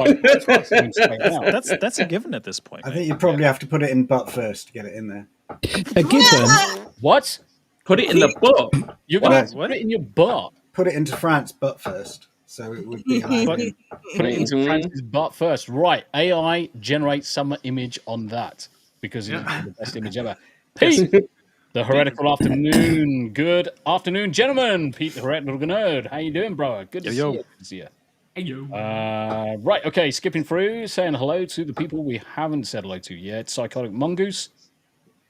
Speaker 3: that's a given at this point.
Speaker 4: I think you probably have to put it in butt first to get it in there.
Speaker 8: A given?
Speaker 2: What?
Speaker 5: Put it in the butt.
Speaker 2: You're going to put it in your butt.
Speaker 4: put it into France butt first. So it would be hiding.
Speaker 2: Put it into Francis' butt first. Right. AI generates some image on that because it's the best image ever. Pete, the heretical afternoon. Good afternoon, gentlemen. Pete, the heretical nerd. How you doing, bro? Good to see you. Good to see you.
Speaker 6: Hey, yo.
Speaker 2: Right. Okay. Skipping through, saying hello to the people we haven't said hello to yet. Psychotic Mongoose.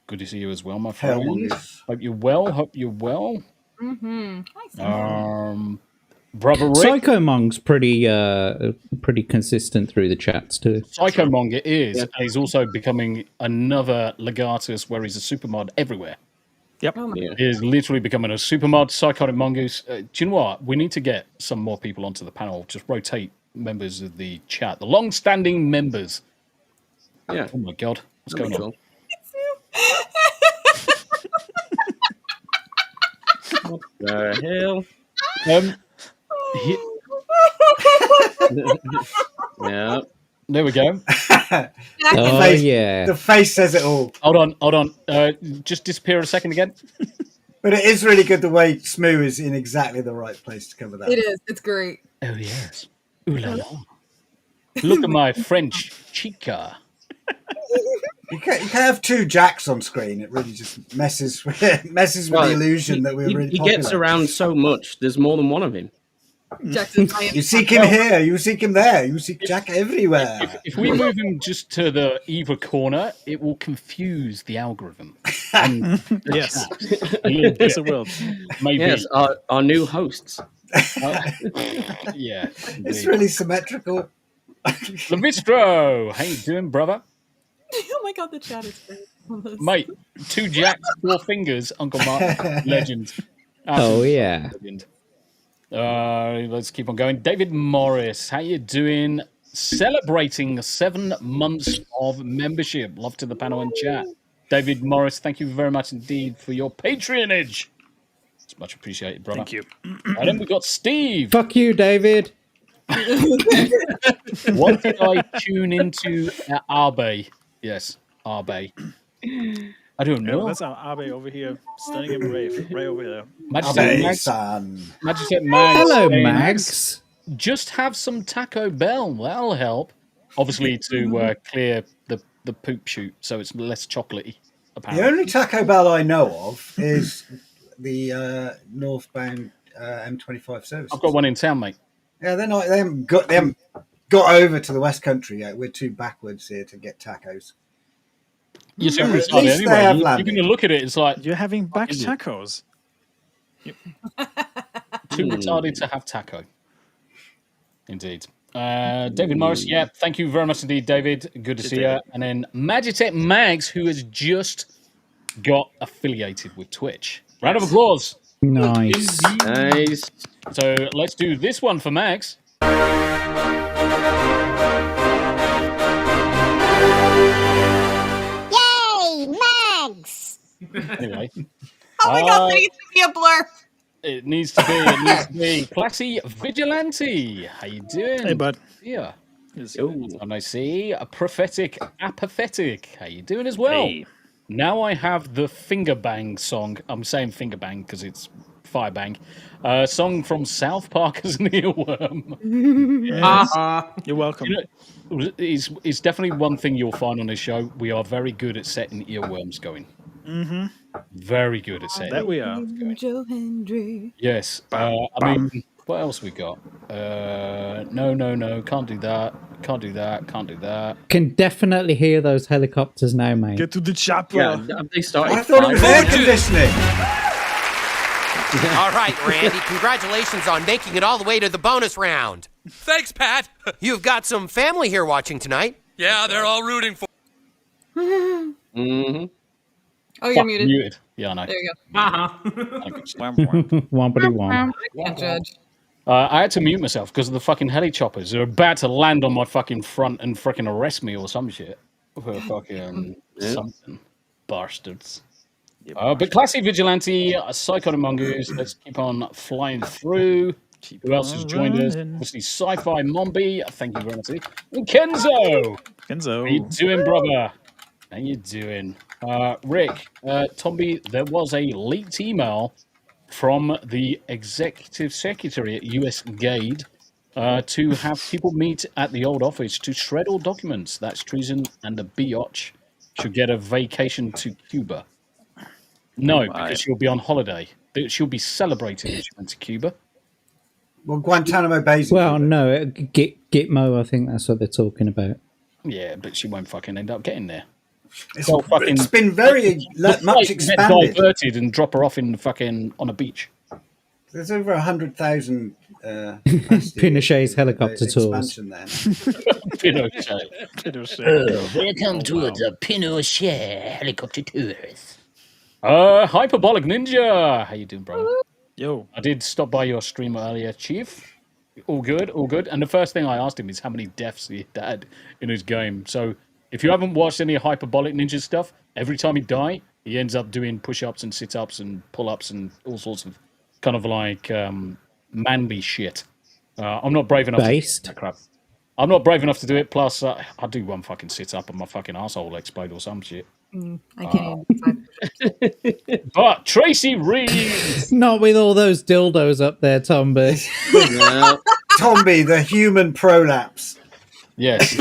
Speaker 2: Good to see you as well, my friend. Hope you're well. Hope you're well.
Speaker 7: Mm-hmm. Hi,
Speaker 2: Brother Rick.
Speaker 8: Psycho Mong's pretty consistent through the chats too.
Speaker 2: Psycho Mong it is. And he's also becoming another Legatus where he's a supermod everywhere.
Speaker 3: Yep.
Speaker 2: He is literally becoming a supermod. Psychotic Mongoose. Do you know what? We need to get some more people onto the panel. Just rotate members of the chat. The long-standing members.
Speaker 5: Yeah.
Speaker 2: Oh my God. What's going on?
Speaker 5: What the hell?
Speaker 2: Yeah. There we go.
Speaker 4: The face says it all.
Speaker 2: Hold on. Just disappear a second again.
Speaker 4: But it is really good the way Smu is in exactly the right place to cover that.
Speaker 7: It is. It's great.
Speaker 2: Oh, yes. Ooh la la. Look at my French chica.
Speaker 4: You can't have two Jacks on screen. It really just messes with the illusion that we're really
Speaker 5: He gets
Speaker 4: popular.
Speaker 5: around so much. There's more than one of him.
Speaker 4: You seek him here, you seek him there, you seek Jack everywhere.
Speaker 2: If we move him just to the either corner, it will confuse the algorithm. And
Speaker 3: Yes.
Speaker 2: a little bit.
Speaker 3: Yes, it will.
Speaker 2: Maybe.
Speaker 5: Yes, our new hosts.
Speaker 2: Yeah.
Speaker 4: It's really symmetrical.
Speaker 2: Levistro, how you doing, brother?
Speaker 7: Oh my God, the chat is great.
Speaker 2: Mate, 2 jacks, 4 fingers, Uncle Mark, legend.
Speaker 8: Oh yeah.
Speaker 2: Legend. Let's keep on going. David Morris, how you doing? Celebrating 7 months of membership. Love to the panel and chat. David Morris, thank you very much indeed for your patronage. It's much appreciated, brother.
Speaker 3: Thank you.
Speaker 2: And then we got Steve.
Speaker 8: Fuck you, David.
Speaker 2: What did I tune into at Arbe? Yes, Arbe. I don't know.
Speaker 3: That's our Abe over here, stunning him right over there.
Speaker 2: Magic Mags.
Speaker 8: Hello, Mags.
Speaker 2: Just have some Taco Bell. That'll help. Obviously, to clear the poop chute, so it's less chocolatey. Apparently.
Speaker 4: The only Taco Bell I know of is the northbound M25 service.
Speaker 2: I've got one in town, mate.
Speaker 4: Yeah, they haven't got over to the West Country yet. We're too backwards here to get tacos.
Speaker 2: You're super
Speaker 4: At least
Speaker 2: retarded
Speaker 4: they
Speaker 2: anyway.
Speaker 4: have
Speaker 2: You're
Speaker 4: landed.
Speaker 2: going to look at it. It's like
Speaker 3: You're having back tacos.
Speaker 2: too retarded to have taco. Indeed. David Morris, yeah, thank you very much indeed, David. Good to see you. And then Magitech Mags, who has just got affiliated with Twitch. Round of applause.
Speaker 8: Nice.
Speaker 5: Nice.
Speaker 2: So let's do this one for Mags.
Speaker 10: Yay, Mags!
Speaker 2: Anyway.
Speaker 7: Oh my God, that needs to be a blur.
Speaker 2: It needs to be. Classy Vigilante. How you doing?
Speaker 3: Hey, bud.
Speaker 2: Yeah. And I see a prophetic apathetic. How you doing as well?
Speaker 3: Hey.
Speaker 2: Now I have the Finger Bang song. I'm saying Finger Bang because it's Fire Bang. Song from South Park as an earworm.
Speaker 3: Yes. You're welcome.
Speaker 2: You know, it's definitely one thing you'll find on this show. We are very good at setting earworms going.
Speaker 3: Mm-hmm.
Speaker 2: Very good at setting.
Speaker 3: That we are.
Speaker 7: Joe Hendry.
Speaker 2: Yes. I mean, what else we got? No. Can't do that. Can't do that.
Speaker 8: Can definitely hear those helicopters now, mate.
Speaker 3: Get to the chopper.
Speaker 5: Yeah, they started.
Speaker 4: I thought it was air conditioning.
Speaker 12: All right, Randy, congratulations on making it all the way to the bonus round.
Speaker 13: Thanks, Pat.
Speaker 12: You've got some family here watching tonight.
Speaker 13: Yeah, they're all rooting for.
Speaker 5: Mm-hmm.
Speaker 7: Oh, you're muted.
Speaker 2: Yeah, I know.
Speaker 7: There you go.
Speaker 8: Wompity womp.
Speaker 7: I can't judge.
Speaker 2: I had to mute myself because of the fucking heli choppers. They're about to land on my fucking front and freaking arrest me or some shit. For fucking something. Bastards. But Classy Vigilante, Psychotic Mongoose, let's keep on flying through. Who else has joined us? Obviously, Sci-Fi Mombi, thank you very much. And Kenzo! How you doing, brother? How you doing? Rick, Tombi, there was a leaked email from the executive secretary at US GAID to have people meet at the old office to shred all documents. That's treason, and the biatch should get a vacation to Cuba. No, because she'll be on holiday. She'll be celebrating if she went to Cuba.
Speaker 4: Well, Guantanamo Bay's.
Speaker 8: Well, no, Gitmo. I think that's what they're talking about.
Speaker 2: Yeah, but she won't fucking end up getting there.
Speaker 4: It's been very much expanded.
Speaker 2: Get diverted and drop her off in fucking on a beach.
Speaker 4: There's over 100,000
Speaker 8: Pinochet's helicopter tours.
Speaker 2: Pinochet.
Speaker 14: Welcome to the Pinochet helicopter tours.
Speaker 2: Hyperbolic Ninja, how you doing, bro?
Speaker 3: Yo,
Speaker 2: I did stop by your stream earlier, Chief. All good, all good. And the first thing I asked him is how many deaths he had in his game. So if you haven't watched any Hyperbolic Ninja stuff, every time he dies, he ends up doing push-ups and sit-ups and pull-ups and all sorts of kind of like manly shit. I'm not brave enough to do that crap. I'm not brave enough to do it. Plus, I do one fucking sit-up and my fucking asshole will explode or some shit.
Speaker 7: I can't even.
Speaker 2: But Tracy Reed,
Speaker 8: not with all those dildos up there, Tombi.
Speaker 4: Tombi, the human prolapse.
Speaker 2: Yes,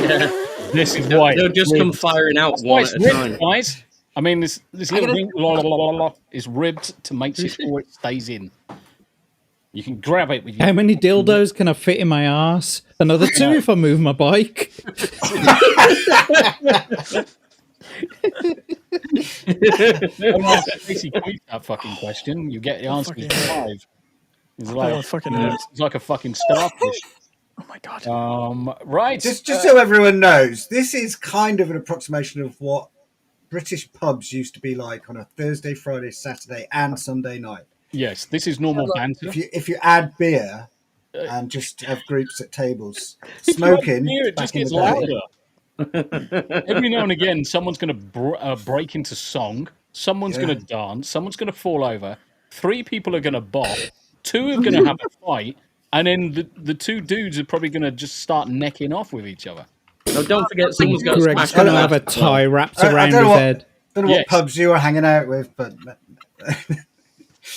Speaker 2: this is why
Speaker 5: they'll just come firing out one at a time,
Speaker 2: guys. I mean, this little thing is ribbed to make sure it stays in. You can grab it with your...
Speaker 8: How many dildos can I fit in my ass? Another 2 if I move my bike.
Speaker 2: Basically, that fucking question. You get the answer is 5. It's like a fucking starfish.
Speaker 3: Oh my god!
Speaker 2: Right.
Speaker 4: Just so everyone knows, this is kind of an approximation of what British pubs used to be like on a Thursday, Friday, Saturday, and Sunday night.
Speaker 2: Yes, this is normal banter.
Speaker 4: If you add beer and just have groups at tables smoking,
Speaker 2: beer, it just gets louder. Every now and again, someone's going to break into song. Someone's going to dance. Someone's going to fall over. 3 people are going to bop. 2 are going to have a fight. And then the 2 dudes are probably going to just start necking off with each other.
Speaker 5: No, don't forget, someone's got
Speaker 8: Greg's going to have a tie wrapped around his head.
Speaker 4: I don't know what pubs you were hanging out with, but...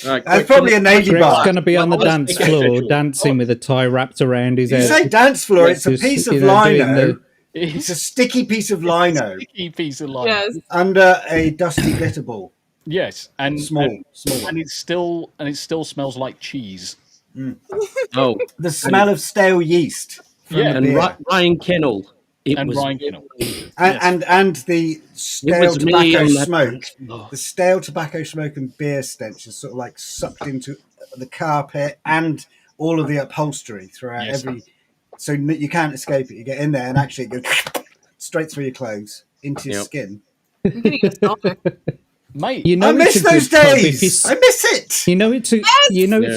Speaker 5: Right,
Speaker 4: that's probably a navy
Speaker 8: Greg's
Speaker 4: bar.
Speaker 8: going to be on the dance floor dancing with a tie wrapped around his head.
Speaker 4: You say dance floor, it's a piece of lino. It's a sticky piece of lino.
Speaker 7: Yes.
Speaker 4: Under a dusty glitter ball.
Speaker 2: Yes, and
Speaker 4: small,
Speaker 2: and it still smells like cheese.
Speaker 4: Mm. Oh, the smell of stale yeast.
Speaker 2: Yeah,
Speaker 5: and Ryan Kinnell.
Speaker 2: Ryan Kinnell.
Speaker 4: And the stale tobacco smoke. The stale tobacco smoke and beer stench is sort of like sucked into the carpet and all of the upholstery throughout every. So you can't escape it. You get in there and actually it goes straight through your clothes into your skin.
Speaker 2: Mate,
Speaker 8: you know
Speaker 4: I miss those days. I miss it.
Speaker 8: You know it's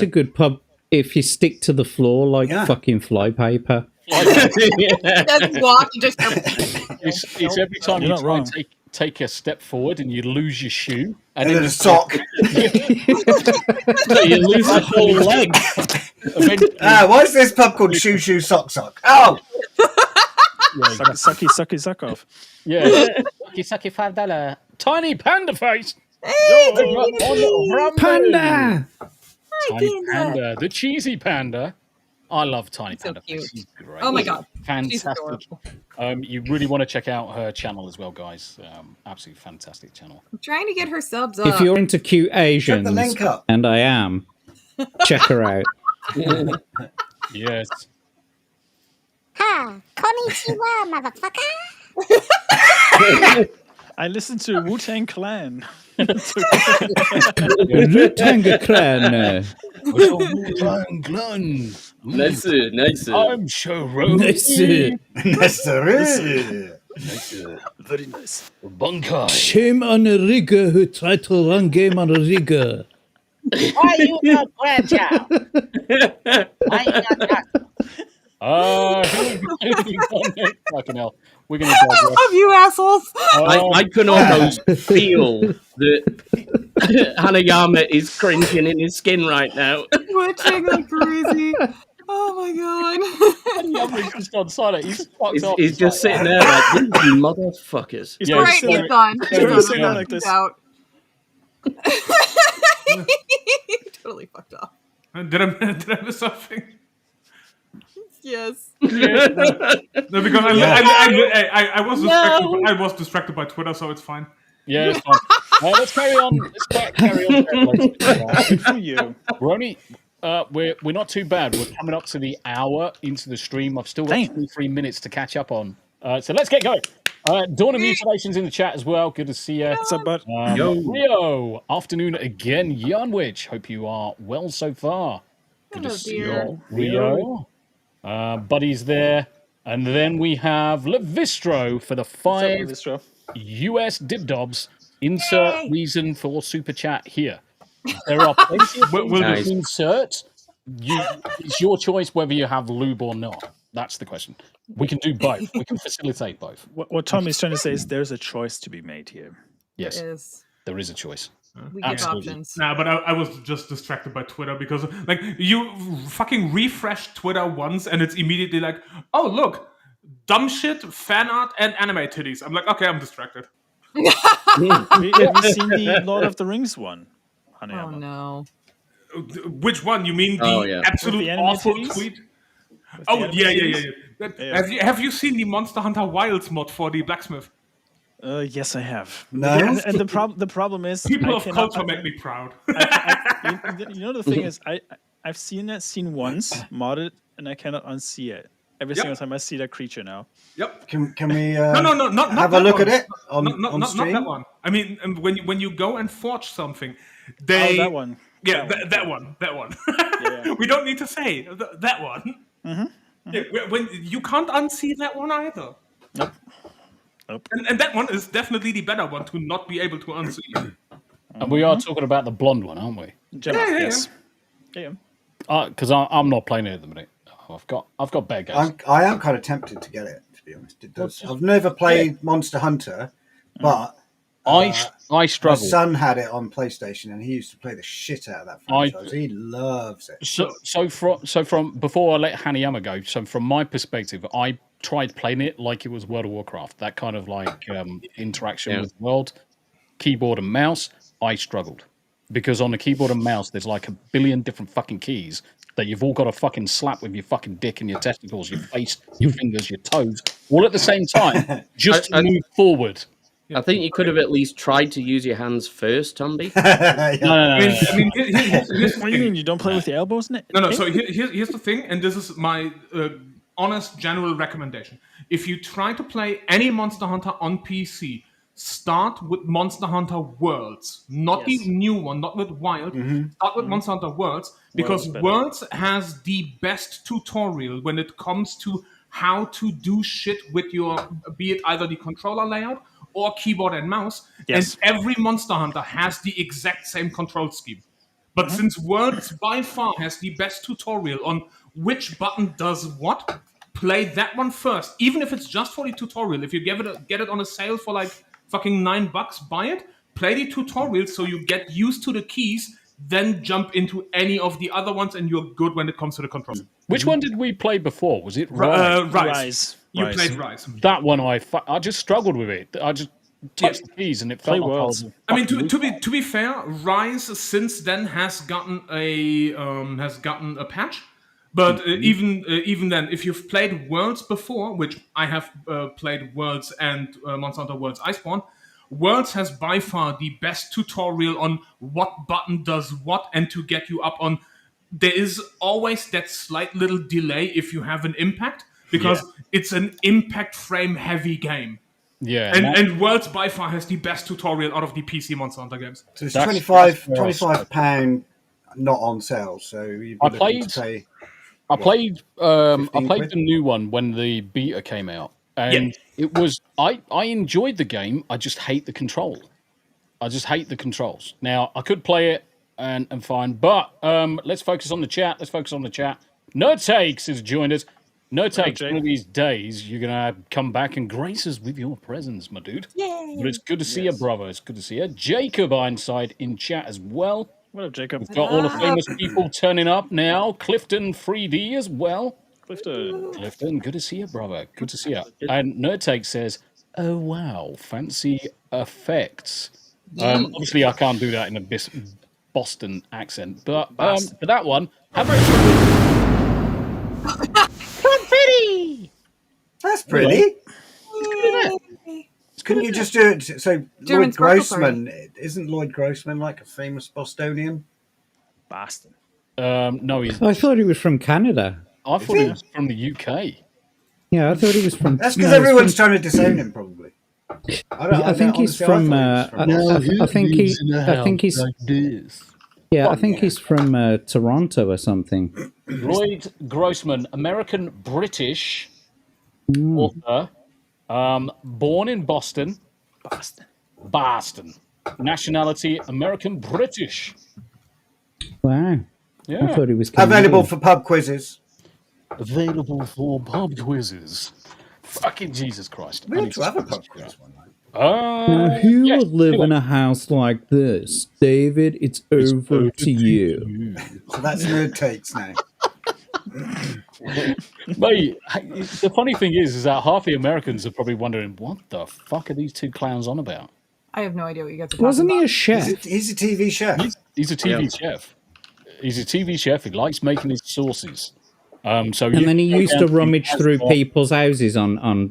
Speaker 8: a good pub if you stick to the floor like fucking flypaper.
Speaker 7: Just walk, just
Speaker 2: it's every time you try and take a step forward and you lose your shoe
Speaker 4: and then a sock.
Speaker 5: You lose the whole leg.
Speaker 4: Why is this pub called Shoo Sock? Oh!
Speaker 3: Sucky off.
Speaker 2: Yeah. Sucky $5. Tiny panda face.
Speaker 8: Panda.
Speaker 2: Tiny panda. The cheesy panda. I love Tiny Panda.
Speaker 7: So cute.
Speaker 2: She's great.
Speaker 7: Oh my god.
Speaker 2: Fantastic. You really want to check out her channel as well, guys. Absolutely fantastic channel.
Speaker 7: I'm trying to get her subs up.
Speaker 8: If you're into cute Asians, and I am, check her out.
Speaker 2: Yes.
Speaker 10: Ha! Konnichiwa, motherfucker!
Speaker 3: I listened to Wu-Tang Clan.
Speaker 8: Wu-Tang Clan.
Speaker 5: Nice.
Speaker 2: I'm Sharon.
Speaker 8: Nice.
Speaker 3: Very nice.
Speaker 2: Bunkai.
Speaker 8: Shame on a rigger who tried to run game on a rigger.
Speaker 14: Why you not grandchild? Why you not
Speaker 2: fucking hell. We're going to
Speaker 7: I love you assholes.
Speaker 5: I can almost feel that Hanayama is cringing in his skin right now.
Speaker 7: Twitching like crazy. Oh my god.
Speaker 2: Hanayama's just on silent. He's fucked up.
Speaker 5: He's just sitting there like, these motherfuckers.
Speaker 7: Right, he's done.
Speaker 3: He's sitting there like this.
Speaker 7: Out. Totally fucked up.
Speaker 6: Did I miss something?
Speaker 7: Yes.
Speaker 6: No, because I was distracted.
Speaker 7: No.
Speaker 6: I was distracted by Twitter, so it's fine.
Speaker 2: Yeah, it's fine. Let's carry on. Carry on.
Speaker 3: Good for you.
Speaker 2: We're only we're not too bad. We're coming up to the hour into the stream. I've still got 23 minutes to catch up on. So let's get going. Dawn of Mutilations in the chat as well. Good to see you.
Speaker 3: What's up, bud?
Speaker 2: Rio, afternoon again. Yarnwich, hope you are well so far. Good to see you, Rio. Buddy's there. And then we have Levistro for the 5 US Dibdobs. Insert reason for super chat here. There are plenty of things to insert. It's your choice whether you have lube or not. That's the question. We can do both. We can facilitate both.
Speaker 3: What Tom is trying to say is there's a choice to be made here.
Speaker 2: Yes, there is a choice.
Speaker 7: We give options.
Speaker 6: Nah, but I was just distracted by Twitter because, like, you fucking refresh Twitter once and it's immediately like, oh, look, dumb shit, fan art, and anime titties. I'm like, okay, I'm distracted.
Speaker 3: Have you seen the Lord of the Rings one?
Speaker 7: Oh, no.
Speaker 6: Which one? You mean the absolute awful tweet? Oh, yeah. Have you seen the Monster Hunter Wilds mod for the blacksmith?
Speaker 3: Yes, I have.
Speaker 4: No.
Speaker 3: And the problem is
Speaker 6: people of culture make me proud.
Speaker 3: You know, the thing is, I've seen that scene once modded, and I cannot unsee it. Every single time I see that creature now.
Speaker 6: Yep.
Speaker 4: Can we
Speaker 6: not
Speaker 4: have a look
Speaker 6: one.
Speaker 4: at it on
Speaker 6: not
Speaker 4: stream?
Speaker 6: Not that one. I mean, when you go and forge something, they
Speaker 3: that one.
Speaker 6: Yeah, that one. Yeah. We don't need to say that one.
Speaker 3: Mm-hmm.
Speaker 6: Yeah, when you can't unsee that one either.
Speaker 3: Nope.
Speaker 6: And that one is definitely the better one to not be able to unsee.
Speaker 2: And we are talking about the blonde one, aren't we?
Speaker 3: Yes.
Speaker 2: Because I'm not playing it at the minute. I've got bad guys.
Speaker 4: I am kind of tempted to get it, to be honest. It does. I've never played Monster Hunter, but
Speaker 2: I struggle.
Speaker 4: My son had it on PlayStation, and he used to play the shit out of that franchise. He loves it.
Speaker 2: So from before I let Hanayama go. So from my perspective, I tried playing it like it was World of Warcraft. That kind of like interaction with the world, keyboard and mouse. I struggled because on the keyboard and mouse, there's like a billion different fucking keys that you've all got to fucking slap with your fucking dick and your testicles, your face, your fingers, your toes, all at the same time, just to move forward.
Speaker 5: I think you could have at least tried to use your hands first, Tombi.
Speaker 2: No.
Speaker 6: I mean,
Speaker 3: what do you mean? You don't play with the elbows?
Speaker 6: No. So here's the thing, and this is my honest general recommendation. If you try to play any Monster Hunter on PC, start with Monster Hunter Worlds, not the new one, not with Wild. Start with Monster Hunter Worlds, because Worlds has the best tutorial when it comes to how to do shit with your, be it either the controller layout or keyboard and mouse.
Speaker 3: Yes.
Speaker 6: And every Monster Hunter has the exact same control scheme. But since Worlds by far has the best tutorial on which button does what, play that one first. Even if it's just for the tutorial. If you get it on a sale for like fucking $9, buy it. Play the tutorial so you get used to the keys. Then jump into any of the other ones, and you're good when it comes to the control.
Speaker 2: Which one did we play before? Was it
Speaker 6: Rise? You played Rise.
Speaker 2: That one I just struggled with it. I just touched the keys and it felt like I was.
Speaker 6: I mean, to be fair, Rise since then has gotten a patch. But even then, if you've played Worlds before, which I have played Worlds and Monster Hunter Worlds Iceborne, Worlds has by far the best tutorial on what button does what and to get you up on. There is always that slight little delay if you have an impact, because it's an impact frame heavy game.
Speaker 2: Yeah.
Speaker 6: And Worlds by far has the best tutorial out of the PC Monster Hunter games.
Speaker 4: So it's £25 not on sale. So
Speaker 2: I played the new one when the beta came out. And it was I enjoyed the game. I just hate the control. I just hate the controls. Now I could play it and fine, but let's focus on the chat. No Takes has joined us. No Takes. One of these days you're gonna come back and grace us with your presence, my dude.
Speaker 7: Yay!
Speaker 2: But it's good to see you, brother. It's good to see you. Jacob Ironside in chat as well.
Speaker 3: What up, Jacob?
Speaker 2: We've got all the famous people turning up now. Clifton 3D as well. Clifton, good to see you, brother. Good to see you. And Nerdtake says, "Oh wow, fancy effects." Obviously, I can't do that in Boston accent. But for that one, how about
Speaker 14: Confetti!
Speaker 4: That's pretty.
Speaker 7: Yay.
Speaker 4: Couldn't you just do it? So
Speaker 7: German
Speaker 4: Lloyd
Speaker 7: sparkle
Speaker 4: Grossman, isn't Lloyd Grossman like a famous Bostonian?
Speaker 3: Boston.
Speaker 2: no, he's.
Speaker 8: I thought he was from Canada.
Speaker 2: I thought he was from the UK.
Speaker 8: Yeah, I thought he was from.
Speaker 4: That's because everyone's trying to disown him, probably.
Speaker 8: I think he's from. I think he's.
Speaker 2: Like this.
Speaker 8: Yeah, I think he's from Toronto or something.
Speaker 2: Lloyd Grossman, American British author, born in Boston. Boston. Nationality American British.
Speaker 8: Wow.
Speaker 2: Yeah.
Speaker 8: I thought he was
Speaker 4: Available for pub quizzes.
Speaker 2: Available for pub quizzes. Fucking Jesus Christ.
Speaker 4: We ought to have a pub quiz one night.
Speaker 8: Now, who would live in a house like this? David, it's over to you.
Speaker 4: So that's nerd takes now.
Speaker 2: Mate, the funny thing is that half the Americans are probably wondering, what the fuck are these two clowns on about?
Speaker 7: I have no idea what you guys are talking
Speaker 8: Wasn't
Speaker 7: about.
Speaker 8: he a chef?
Speaker 4: He's a TV chef.
Speaker 2: He's a TV chef. He's a TV chef. He likes making his sauces. And
Speaker 8: then he used to rummage through people's houses on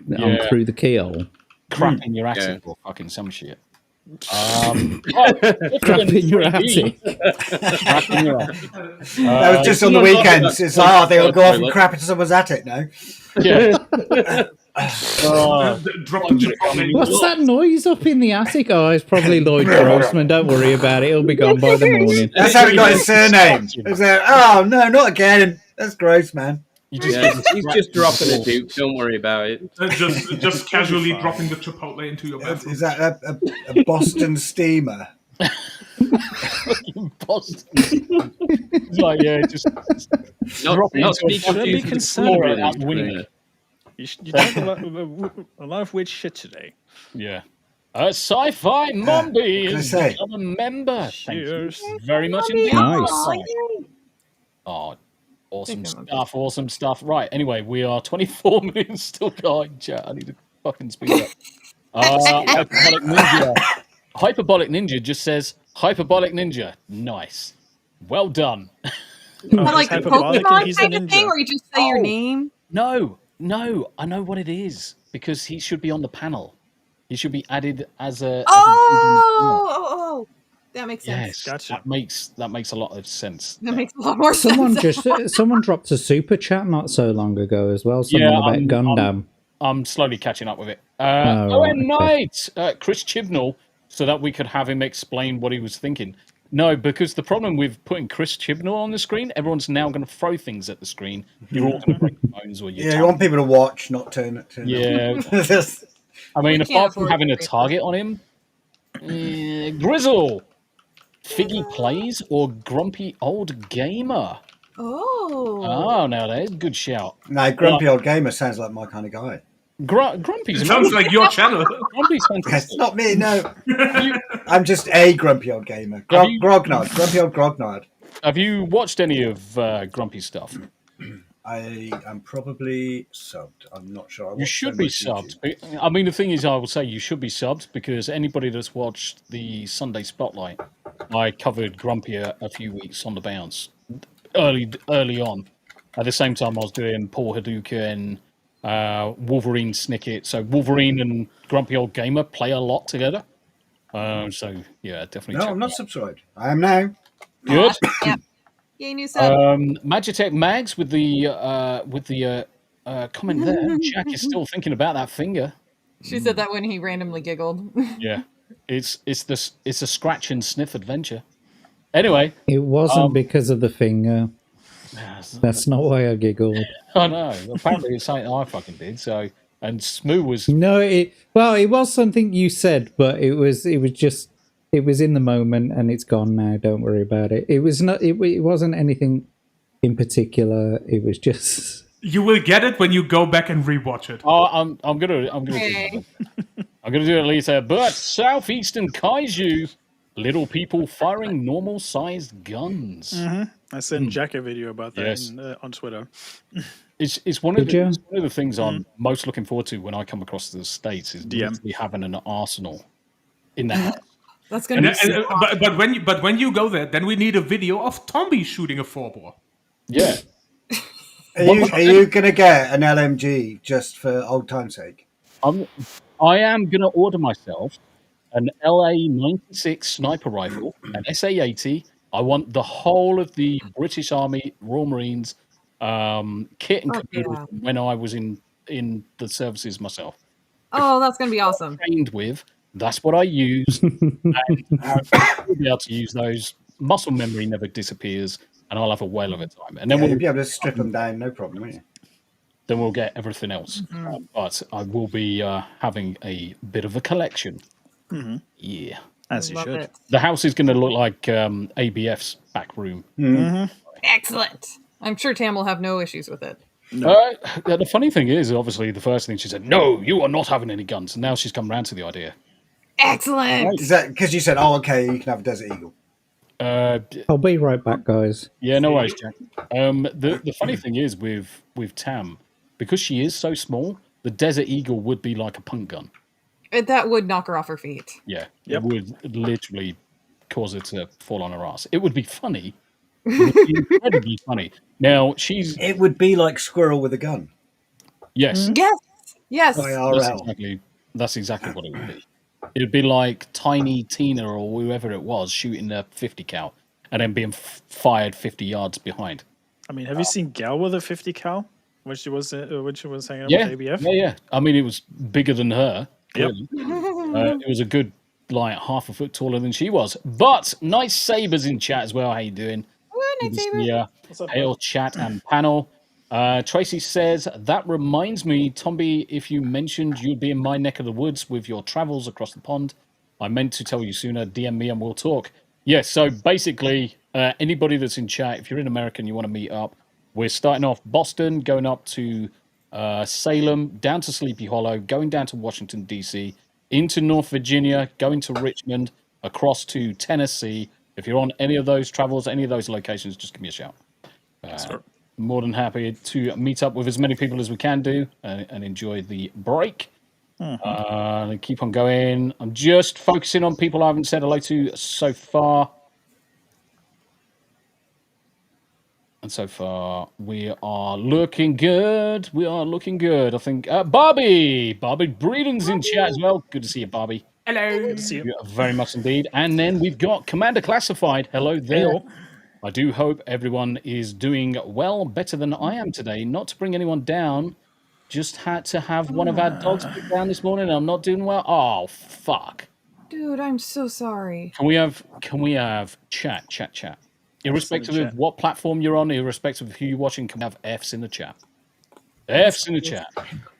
Speaker 8: through the keel.
Speaker 2: Crap in your attic or fucking some shit.
Speaker 8: Crap in your attic.
Speaker 2: Crap in your attic.
Speaker 4: That was just on the weekends. It's like, they will go off and crap into someone's attic now.
Speaker 2: Yeah.
Speaker 8: What's that noise up in the attic? Oh, it's probably Lloyd Grossman. Don't worry about it. It'll be gone by the morning.
Speaker 4: That's how he got his surname. It's like, oh, no, not again. That's gross, man.
Speaker 5: He's just dropping it, Duke. Don't worry about it.
Speaker 6: Just casually dropping the Chipotle into your bathroom.
Speaker 4: Is that a Boston steamer?
Speaker 2: Boston. It's like, yeah, just drop it into a floor at that window.
Speaker 3: You talk a lot of weird shit today.
Speaker 2: Yeah. Sci-fi Mombi
Speaker 4: can I
Speaker 2: is
Speaker 4: say?
Speaker 2: become a member.
Speaker 3: Cheers.
Speaker 2: Thank you very much indeed.
Speaker 8: Nice.
Speaker 2: Oh, awesome stuff. Right, anyway, we are 24 minutes still going, chat. I need to fucking speed up. Hyperbolic Ninja just says, Hyperbolic Ninja. Nice. Well done.
Speaker 7: Like a
Speaker 3: hyperbolic
Speaker 7: Pokemon
Speaker 3: and he's a
Speaker 7: kind of thing
Speaker 3: ninja.
Speaker 7: where you just say your name?
Speaker 2: No, I know what it is. Because he should be on the panel. He should be added as a...
Speaker 7: Oh, that makes sense.
Speaker 2: Yes,
Speaker 3: Gotcha.
Speaker 2: that makes a lot of sense.
Speaker 7: That makes a lot more sense.
Speaker 8: Someone dropped a super chat not so long ago as well. Something about Gundam.
Speaker 2: I'm slowly catching up with it.
Speaker 8: Right,
Speaker 2: Knight, Chris Chibnall, so that we could have him explain what he was thinking. No, because the problem with putting Chris Chibnall on the screen, everyone's now going to throw things at the screen. You're all going to break your bones or
Speaker 4: you want people to watch, not turn it.
Speaker 2: Yeah. I mean, apart from having a target on him, Grizzle, Figgy Plays, or Grumpy Old Gamer. Oh, now there's a good shout.
Speaker 4: No, Grumpy Old Gamer sounds like my kind of guy.
Speaker 2: Grumpy's
Speaker 6: Sounds like your channel.
Speaker 2: Grumpy's fantastic.
Speaker 4: It's not me, no. I'm just a Grumpy Old Gamer. Grognard. Grumpy Old Grognard.
Speaker 2: Have you watched any of Grumpy's stuff?
Speaker 4: I am probably subbed. I'm not sure.
Speaker 2: You should be subbed. I mean, the thing is, I will say you should be subbed because anybody that's watched the Sunday Spotlight, I covered Grumpy a few weeks on the bounce, early on. At the same time, I was doing Paul Hadouken and Wolverine Snicket. So Wolverine and Grumpy Old Gamer play a lot together. So yeah, definitely.
Speaker 4: No, I'm not subscribed. I am now.
Speaker 2: Good.
Speaker 7: Yeah. Yay, new sub.
Speaker 2: Magitech Mags with the comment there. Jack is still thinking about that finger.
Speaker 7: She said that when he randomly giggled.
Speaker 2: Yeah, it's a scratch and sniff adventure. Anyway,
Speaker 8: it wasn't because of the finger. That's not why I giggled.
Speaker 2: I know. Apparently, it's something I fucking did. So, and Smu was
Speaker 8: no. It was something you said, but it was in the moment and it's gone now. Don't worry about it. It was not. It wasn't anything in particular. It was just.
Speaker 6: You will get it when you go back and rewatch it.
Speaker 2: Oh, I'm gonna do it. I'm gonna do it later. But Southeastern Kaiju, little people firing normal-sized guns.
Speaker 3: Mm-hmm. I sent Jack a video about that on Twitter.
Speaker 2: It's one of the things I'm most looking forward to when I come across the States is literally having an arsenal in the house
Speaker 7: That's gonna be. So
Speaker 6: but when you go there, then we need a video of Tombi shooting a 4-bore.
Speaker 2: Yeah.
Speaker 4: Are you going to get an LMG just for old time's sake?
Speaker 2: I am going to order myself an LA-96 sniper rifle, an SA-80. I want the whole of the British Army, Royal Marines kit and caboodle from when I was in the services myself.
Speaker 7: Oh, that's going to be awesome.
Speaker 2: Trained with. That's what I use. And I'll be able to use those. Muscle memory never disappears, and I'll have a whale of a time. And then
Speaker 4: we'll be able to strip them down, no problem, won't you?
Speaker 2: Then we'll get everything else. But I will be having a bit of a collection.
Speaker 3: Mm-hmm.
Speaker 2: Yeah.
Speaker 3: As you should.
Speaker 2: The house is going to look like ABF's back room.
Speaker 3: Mm-hmm.
Speaker 7: Excellent. I'm sure Tam will have no issues with it.
Speaker 2: No. The funny thing is, obviously, the first thing she said, no, you are not having any guns. And now she's come around to the idea.
Speaker 7: Excellent.
Speaker 4: Is that because you said, oh, okay, you can have a Desert Eagle?
Speaker 8: I'll be right back, guys.
Speaker 2: Yeah, no worries, Jack. The funny thing is with Tam, because she is so small, the Desert Eagle would be like a punt gun.
Speaker 7: That would knock her off her feet.
Speaker 2: Yeah, it would literally cause her to fall on her ass. It would be funny. It would be incredibly funny. Now,
Speaker 4: It would be like Squirrel with a gun.
Speaker 2: Yes.
Speaker 7: Yes.
Speaker 2: That's exactly what it would be. It would be like Tiny Tina or whoever it was shooting a 50 cal and then being fired 50 yards behind.
Speaker 3: I mean, have you seen Gal with a 50 cal when she was hanging out with ABF?
Speaker 2: Yeah. I mean, it was bigger than her.
Speaker 3: Yep.
Speaker 2: It was a good, like, half a foot taller than she was. But nice Sabers in chat as well. How you doing?
Speaker 7: Nice
Speaker 2: Saber. Hail chat and panel. Tracy says, that reminds me, Tombi, if you mentioned you'd be in my neck of the woods with your travels across the pond, I meant to tell you sooner. DM me and we'll talk. Yes, so basically, anybody that's in chat, if you're in America and you want to meet up, we're starting off Boston, going up to Salem, down to Sleepy Hollow, going down to Washington, D.C., into North Virginia, going to Richmond, across to Tennessee. If you're on any of those travels, any of those locations, just give me a shout. More than happy to meet up with as many people as we can do and enjoy the break. Keep on going. I'm just focusing on people I haven't said hello to so far. And so far, we are looking good. I think Barbie Breeden's in chat as well. Good to see you, Barbie.
Speaker 6: Hello.
Speaker 3: Good to see you.
Speaker 2: Very much indeed. And then we've got Commander Classified. Hello there.
Speaker 3: Hello.
Speaker 2: I do hope everyone is doing well, better than I am today. Not to bring anyone down, just had to have one of our dogs put down this morning. And I'm not doing well. Oh, fuck.
Speaker 7: Dude, I'm so sorry.
Speaker 2: Can we have chat? Irrespective of what platform you're on, irrespective of who you're watching, can we have Fs in the chat? Fs in the chat.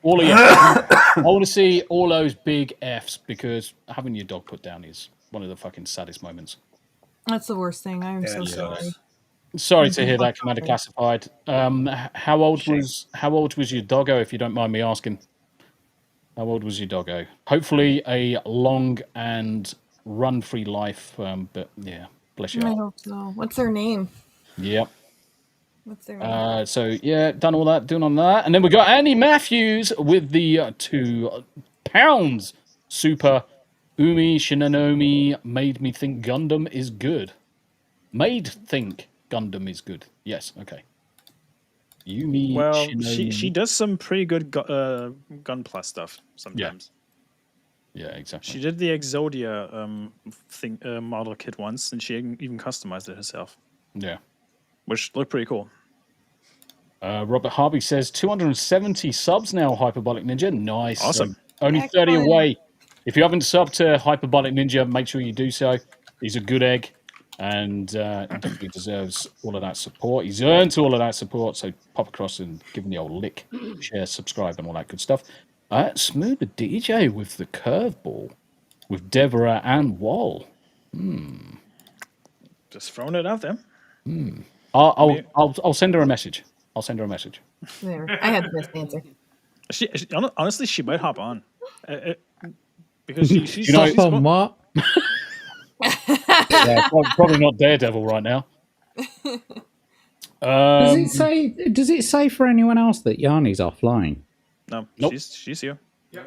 Speaker 2: All of you. I want to see all those big Fs because having your dog put down is one of the fucking saddest moments.
Speaker 7: That's the worst thing. I'm so sorry.
Speaker 2: Sorry to hear that, Commander Classified. How old was your doggo, if you don't mind me asking? How old was your doggo? Hopefully a long and run-free life, but yeah, bless you.
Speaker 7: I hope so. What's their name?
Speaker 2: Yep.
Speaker 7: What's their name?
Speaker 2: So yeah, doing on that. And then we got Andy Matthews with the 2 pounds super. Umi Shinanomi made me think Gundam is good. Made think Gundam is good. Yes, okay. Umi Shinanomi.
Speaker 3: she does some pretty good gunpla stuff sometimes.
Speaker 2: Yeah, exactly.
Speaker 3: She did the Exodia model kit once, and she even customized it herself.
Speaker 2: Yeah.
Speaker 3: Which looked pretty cool.
Speaker 2: Robert Harvey says 270 subs now, Hyperbolic Ninja. Nice.
Speaker 3: Awesome.
Speaker 2: Only 30 away. If you haven't subbed to Hyperbolic Ninja, make sure you do so. He's a good egg and definitely deserves all of that support. He's earned all of that support, so pop across and give him the old lick, share, subscribe, and all that good stuff. Smu the DJ with the curveball with Deborah and Wall.
Speaker 3: Just throwing it out there.
Speaker 2: I'll send her a message.
Speaker 7: There. I had the best answer.
Speaker 3: Honestly, she might hop on. Because she's
Speaker 8: on what?
Speaker 2: Yeah, probably not Daredevil right now.
Speaker 8: Does it say for anyone else that Yanni's offline?
Speaker 3: No,
Speaker 2: nope.
Speaker 3: she's here.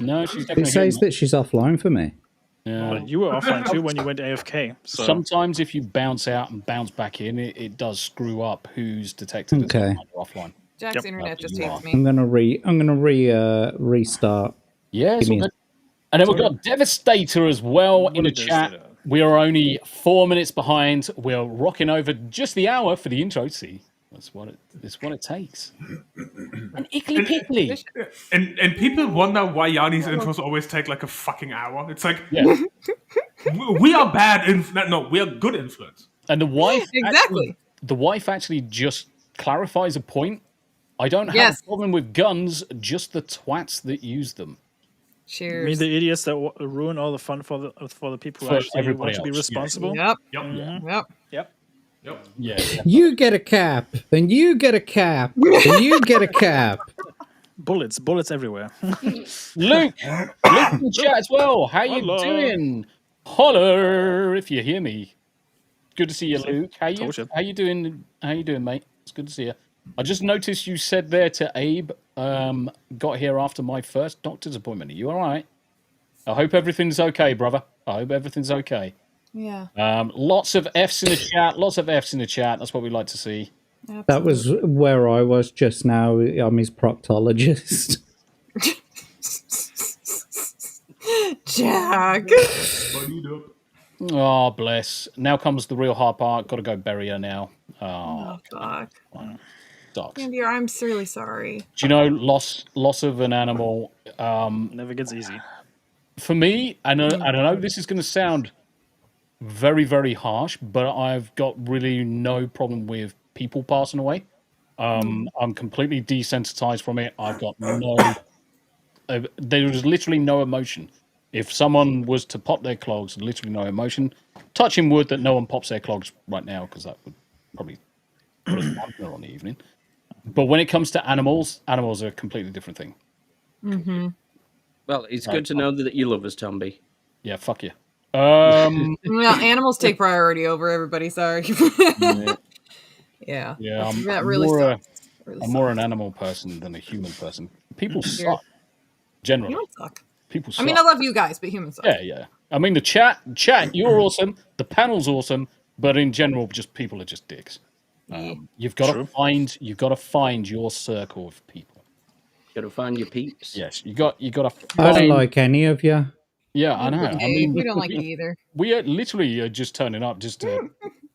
Speaker 2: No, she's
Speaker 8: It
Speaker 2: definitely
Speaker 8: says
Speaker 2: here,
Speaker 8: that she's offline for me.
Speaker 2: Yeah.
Speaker 3: But you were offline too when you went AFK. So
Speaker 2: Sometimes if you bounce out and bounce back in, it does screw up who's detected as
Speaker 8: Okay.
Speaker 2: offline.
Speaker 7: Jack's internet just
Speaker 2: You
Speaker 7: hates
Speaker 2: are.
Speaker 7: me.
Speaker 8: I'm gonna restart.
Speaker 2: Yeah, it's
Speaker 8: Give
Speaker 2: all
Speaker 8: me a-
Speaker 2: good. And then we've got Devastator as well in the chat. We are only 4 minutes behind. We're rocking over just the hour for the intro. See, that's what it takes. An IcklePickle.
Speaker 6: And people wonder why Yanni's intros always take like a fucking hour. It's like,
Speaker 2: Yeah.
Speaker 6: we are bad no, we are good influence.
Speaker 2: And the wife
Speaker 7: Exactly.
Speaker 2: actually just clarifies a point. I don't have
Speaker 7: Yes.
Speaker 2: a problem with guns, just the twats that use them.
Speaker 3: you mean
Speaker 7: Cheers.
Speaker 3: the idiots that ruin all the fun for the people who
Speaker 2: For
Speaker 3: actually
Speaker 2: everybody
Speaker 3: want to be
Speaker 2: else, yes.
Speaker 3: responsible?
Speaker 7: Yep.
Speaker 6: Yep.
Speaker 7: Yep.
Speaker 2: Yeah.
Speaker 8: You get a cap, and you get a cap, and you get a cap.
Speaker 3: Bullets everywhere.
Speaker 2: Luke in the chat as well. How you
Speaker 3: Hello.
Speaker 2: doing? Holler if you hear me. Good to see you, Luke. How you doing? How you doing, mate? It's good to see you. I just noticed you said there to Abe, got here after my first doctor's appointment. Are you all right? I hope everything's okay, brother. I hope everything's okay.
Speaker 7: Yeah.
Speaker 2: Lots of F's in the chat. Lots of F's in the chat. That's what we like to see.
Speaker 8: That was where I was just now. I'm his proctologist.
Speaker 7: Jack.
Speaker 2: Oh, bless. Now comes the real hard part. Got to go bury her now.
Speaker 7: Oh, fuck.
Speaker 2: Sucks.
Speaker 7: Andy, I'm really sorry.
Speaker 2: Do you know loss of an animal?
Speaker 3: Never gets easy.
Speaker 2: For me, I don't know. This is going to sound very, very harsh, but I've got really no problem with people passing away. I'm completely desensitized from it. I've got there is literally no emotion. If someone was to pop their clogs, literally no emotion. Touching wood that no one pops their clogs right now, because that would probably put a dampener on the evening. But when it comes to animals are a completely different thing.
Speaker 7: Mm-hmm.
Speaker 5: Well, it's good to know that you love us, Tombi.
Speaker 2: Yeah, fuck you.
Speaker 7: Well, animals take priority over everybody. Sorry. Yeah.
Speaker 2: Yeah,
Speaker 7: that really sucks.
Speaker 2: I'm more an animal person than a human person. People suck. Generally.
Speaker 7: Humans suck.
Speaker 2: People suck.
Speaker 7: I mean, I love you guys, but humans suck.
Speaker 2: Yeah. I mean, the chat, you're awesome. The panel's awesome, but in general, just people are just dicks. You've got to find your circle of people.
Speaker 5: Got to find your peeps.
Speaker 2: Yes, you got to.
Speaker 8: I don't like any of you.
Speaker 2: Yeah, I know. I mean,
Speaker 7: we don't like you either.
Speaker 2: We are literally just turning up just to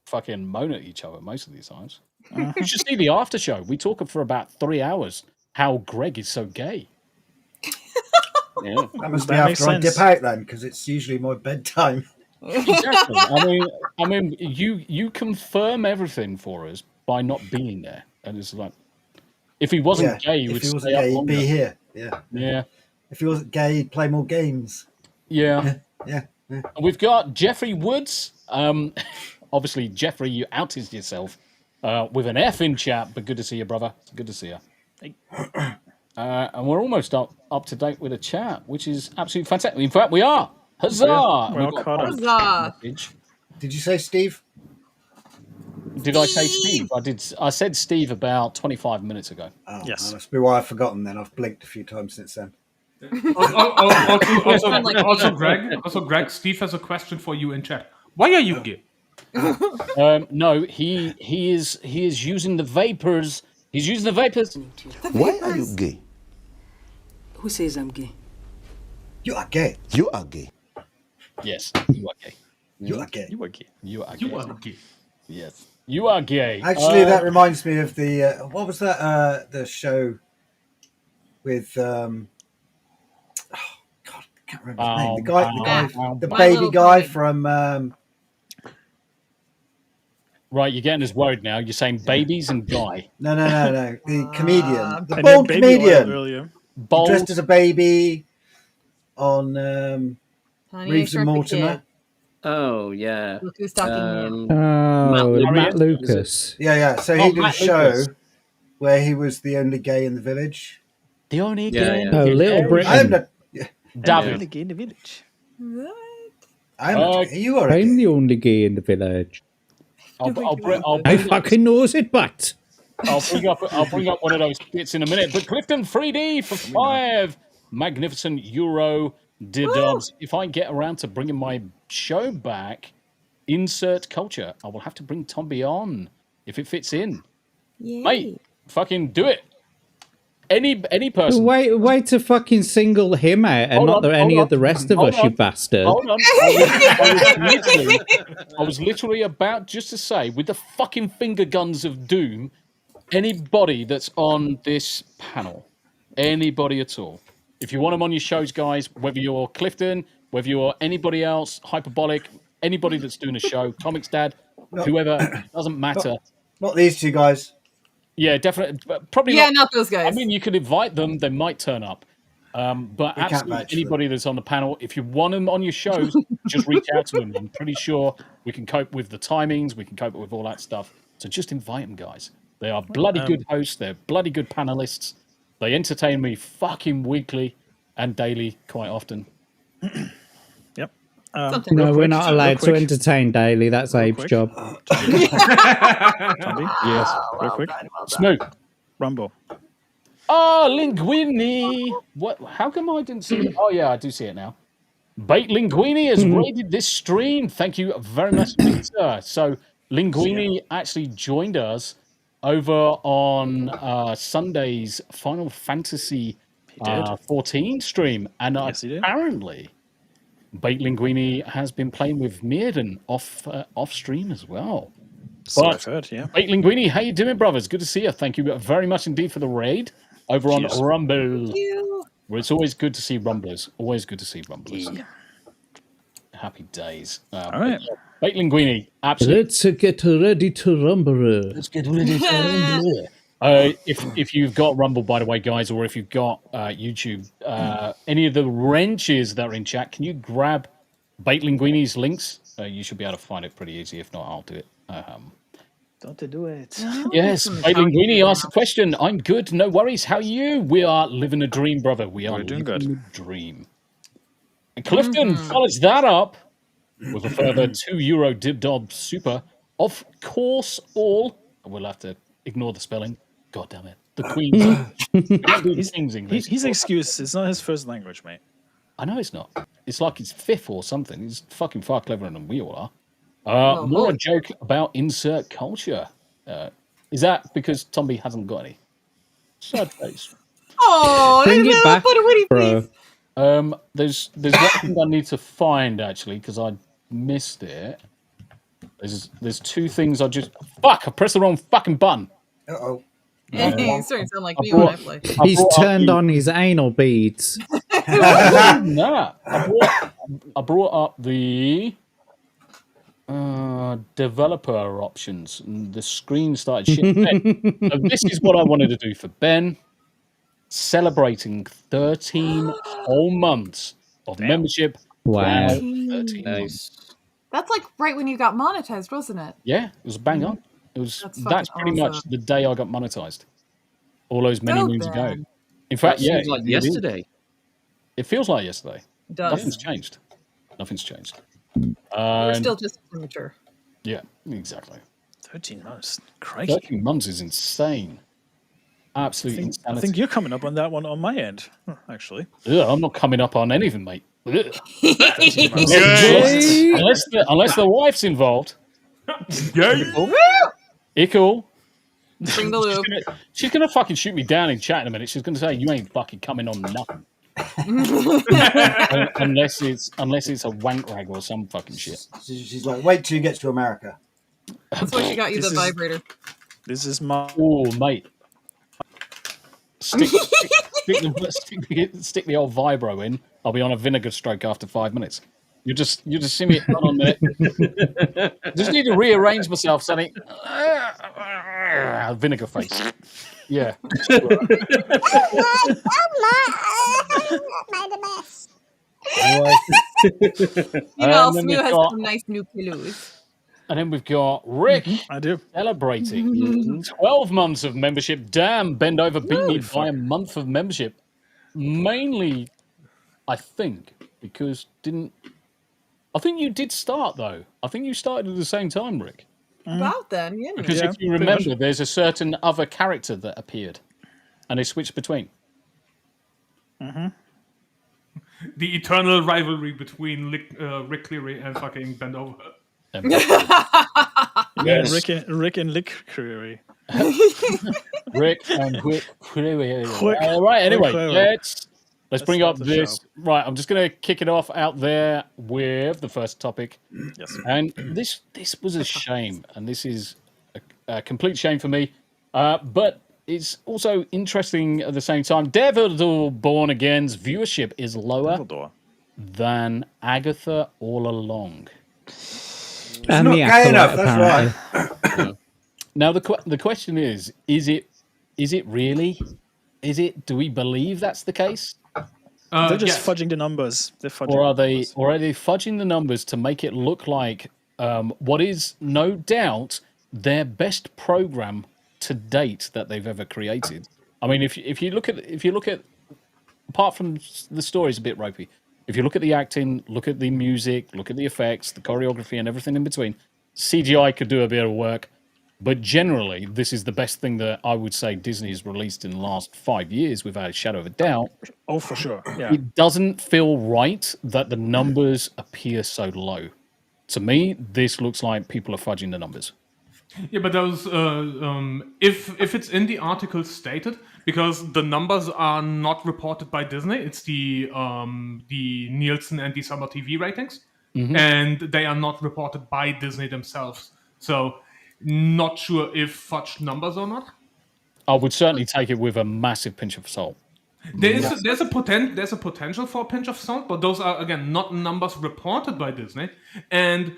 Speaker 2: fucking moan at each other most of these times. You should see the after show. We talk for about 3 hours. How Greg is so gay. Yeah,
Speaker 4: that must be after I dip out then, because it's usually my bedtime.
Speaker 2: Exactly. I mean, you confirm everything for us by not being there, and it's like, if he wasn't gay, he would stay up longer.
Speaker 4: He'd be here. Yeah. If he wasn't gay, he'd play more games.
Speaker 2: Yeah.
Speaker 4: Yeah.
Speaker 2: We've got Jeffrey Woods. Obviously, Jeffrey, you outed yourself with an F in chat, but good to see you, brother. It's good to see you. And we're almost up to date with a chat, which is absolutely fantastic. In fact, we are. Huzzah!
Speaker 3: We're all caught up.
Speaker 7: Huzzah!
Speaker 4: Did you say Steve?
Speaker 2: Did I say Steve? I did. I said Steve about 25 minutes ago.
Speaker 4: Oh,
Speaker 3: yes.
Speaker 4: That must be why I've forgotten then. I've blinked a few times since then.
Speaker 6: Also, Greg, Steve has a question for you in chat. Why are you gay?
Speaker 2: No, he is using the vapors. He's using the vapors.
Speaker 9: Why are you gay?
Speaker 15: Who says I'm gay?
Speaker 4: You are gay.
Speaker 9: You are gay.
Speaker 2: Yes, you are gay.
Speaker 4: You are gay.
Speaker 2: You are gay. You are gay.
Speaker 6: You are gay.
Speaker 2: Yes, you are gay.
Speaker 4: Actually, that reminds me of the what was that? The show with God, I can't remember his name. The baby guy from.
Speaker 2: Right, you're getting us worried now. You're saying babies and guy.
Speaker 4: No. The comedian, the bald comedian, dressed as a baby on Reeves and Mortimer.
Speaker 5: Oh yeah.
Speaker 7: Look who's talking
Speaker 8: Matt Lucas.
Speaker 4: Yeah. So he did a show where he was the only gay in the village.
Speaker 2: The only gay.
Speaker 8: Oh, Little Britain.
Speaker 2: David.
Speaker 3: The gay in the village.
Speaker 4: I'm you are.
Speaker 8: I'm the only gay in the village. I fucking knows it, but
Speaker 2: I'll bring up one of those bits in a minute. But Clifton 3D for 5 magnificent euro Dibs, if I get around to bringing my show back, Insert Culture, I will have to bring Tombi on if it fits in.
Speaker 7: Yay.
Speaker 2: Mate, fucking do it. Any person.
Speaker 8: Way to fucking single him out and not any of the rest of us, you bastard.
Speaker 2: Hold on. I was literally about just to say, with the fucking finger guns of doom, anybody that's on this panel, anybody at all, if you want them on your shows, guys, whether you're Clifton, whether you're anybody else, Hyperbolic, anybody that's doing a show, Comics Dad, whoever, doesn't matter.
Speaker 4: Not these two guys.
Speaker 2: Yeah, definitely. Probably
Speaker 7: not those guys.
Speaker 2: I mean, you could invite them; they might turn up. But
Speaker 4: We can't
Speaker 2: absolutely
Speaker 4: match
Speaker 2: anybody that's on the panel, if you want them on your shows, just reach out to them. I'm pretty sure we can cope with the timings. We can cope with all that stuff. So just invite them, guys. They are bloody good hosts. They're bloody good panelists. They entertain me fucking weekly and daily quite often.
Speaker 3: Yep.
Speaker 8: No, we're not allowed to entertain daily. That's Abe's job.
Speaker 3: Tombi?
Speaker 2: Yes.
Speaker 3: Real quick.
Speaker 2: Smooth.
Speaker 3: Rumble.
Speaker 2: Oh, Linguini. What? How come I didn't see it? Oh, yeah, I do see it now. Bait Linguini has raided this stream. Thank you very much, sir. So Linguini actually joined us over on Sunday's Final Fantasy 14 stream. And apparently, Bait Linguini has been playing with Mearden off stream as well.
Speaker 3: So I've heard, yeah.
Speaker 2: Bait Linguini, how you doing, brothers? Good to see you. Thank you very much indeed for the raid over on Rumble.
Speaker 7: Thank you.
Speaker 2: Well, it's always good to see Rumblers. Always good to see Rumblers.
Speaker 3: Yeah.
Speaker 2: Happy days.
Speaker 3: All right.
Speaker 2: Bait Linguini, absolutely.
Speaker 8: Let's get ready to rumble.
Speaker 2: Let's get ready to rumble. If you've got Rumble, by the way, guys, or if you've got YouTube, any of the wrenches that are in chat, can you grab Bait Linguini's links? You should be able to find it pretty easy. If not, I'll do it.
Speaker 3: Don't do it.
Speaker 2: Yes, Bait Linguini asked the question. I'm good, no worries. How are you? We are living a dream, brother. We're
Speaker 3: doing
Speaker 2: living
Speaker 3: good.
Speaker 2: a dream. And Clifton follows that up with a further €2 Dibdob super. Of course, all. We'll have to ignore the spelling. God damn it. The Queen's English.
Speaker 3: His excuse is not his first language, mate.
Speaker 2: I know it's not. It's like it's fifth or something. He's fucking far cleverer than we all are. More a joke about insert culture. Is that because Tombi hasn't got any? Sad face.
Speaker 7: Oh,
Speaker 8: Bring it back,
Speaker 7: put a witty
Speaker 8: bro.
Speaker 2: There's one thing I need to find actually because I missed it. There's two things I pressed the wrong fucking button.
Speaker 4: Uh-oh.
Speaker 7: He's starting to sound like me when I play.
Speaker 8: He's turned on his anal beads.
Speaker 2: No, I brought up the developer options, and the screen started shit. So this is what I wanted to do for Ben, celebrating 13 whole months of membership.
Speaker 8: Wow,
Speaker 2: 13 months.
Speaker 7: That's like right when you got monetized, wasn't it?
Speaker 2: Yeah, it was bang on. It was. That's pretty much
Speaker 7: awesome.
Speaker 2: the day I got monetized. All those many moons ago.
Speaker 7: Ben.
Speaker 2: In fact,
Speaker 5: That seems like yesterday.
Speaker 2: It feels like yesterday.
Speaker 7: It does.
Speaker 2: Nothing's changed. Nothing's changed.
Speaker 7: We're still just immature.
Speaker 2: Yeah, exactly.
Speaker 3: 13 months. Crikey.
Speaker 2: 13 months is insane. Absolute insanity.
Speaker 3: I think you're coming up on that one on my end, actually.
Speaker 2: Ugh, I'm not coming up on anything, mate. Ugh.
Speaker 3: 13 months.
Speaker 2: unless the wife's involved. Ickle.
Speaker 7: Bring the loop.
Speaker 2: She's gonna fucking shoot me down in chat in a minute. She's gonna say you ain't fucking coming on nothing. unless it's a wank rag or some fucking shit.
Speaker 4: She's like, wait till you get to America.
Speaker 7: That's why she got you the vibrator.
Speaker 3: This is my...
Speaker 2: Oh, mate. Stick the old vibro in. I'll be on a vinegar stroke after 5 minutes. You just see me on a minute. Just need to rearrange myself, Sonny. Vinegar face. Yeah.
Speaker 7: You know, Smu has some nice new pillows.
Speaker 2: And then we've got Rick
Speaker 3: I do.
Speaker 2: celebrating 12 months of membership. Damn, bend over, beat me by a month of membership. Mainly, I think, because I think you did start, though. I think you started at the same time, Rick.
Speaker 7: About then, yeah.
Speaker 2: Because if you remember, there's a certain other character that appeared, and they switched between.
Speaker 6: The eternal rivalry between Rick Cleary and fucking Bend Over.
Speaker 3: Yes. Rick and Lick Cleary.
Speaker 2: Rick and Rick Cleary. Right, anyway, let's bring up this. Right, I'm just going to kick it off out there with the first topic.
Speaker 3: Yes.
Speaker 2: And this was a shame, and this is a complete shame for me. But it's also interesting at the same time. Daredevil Born Again's viewership is lower than Agatha All Along.
Speaker 4: It's not gay enough, that's right.
Speaker 2: Now the question is it really? Do we believe that's the case?
Speaker 3: They're just fudging the numbers.
Speaker 2: Or are they fudging the numbers to make it look like what is no doubt their best program to date that they've ever created? I mean, if you look at apart from the story's a bit ropey, if you look at the acting, look at the music, look at the effects, the choreography, and everything in between, CGI could do a bit of work. But generally, this is the best thing that I would say Disney has released in the last 5 years, without a shadow of a doubt.
Speaker 3: Oh, for sure. Yeah.
Speaker 2: It doesn't feel right that the numbers appear so low. To me, this looks like people are fudging the numbers.
Speaker 6: Yeah, but those if it's in the article stated, because the numbers are not reported by Disney, it's the Nielsen and the Summer TV ratings, and they are not reported by Disney themselves. So, not sure if fudged numbers or not.
Speaker 2: I would certainly take it with a massive pinch of salt.
Speaker 6: There's a potential for a pinch of salt, but those are again not numbers reported by Disney. And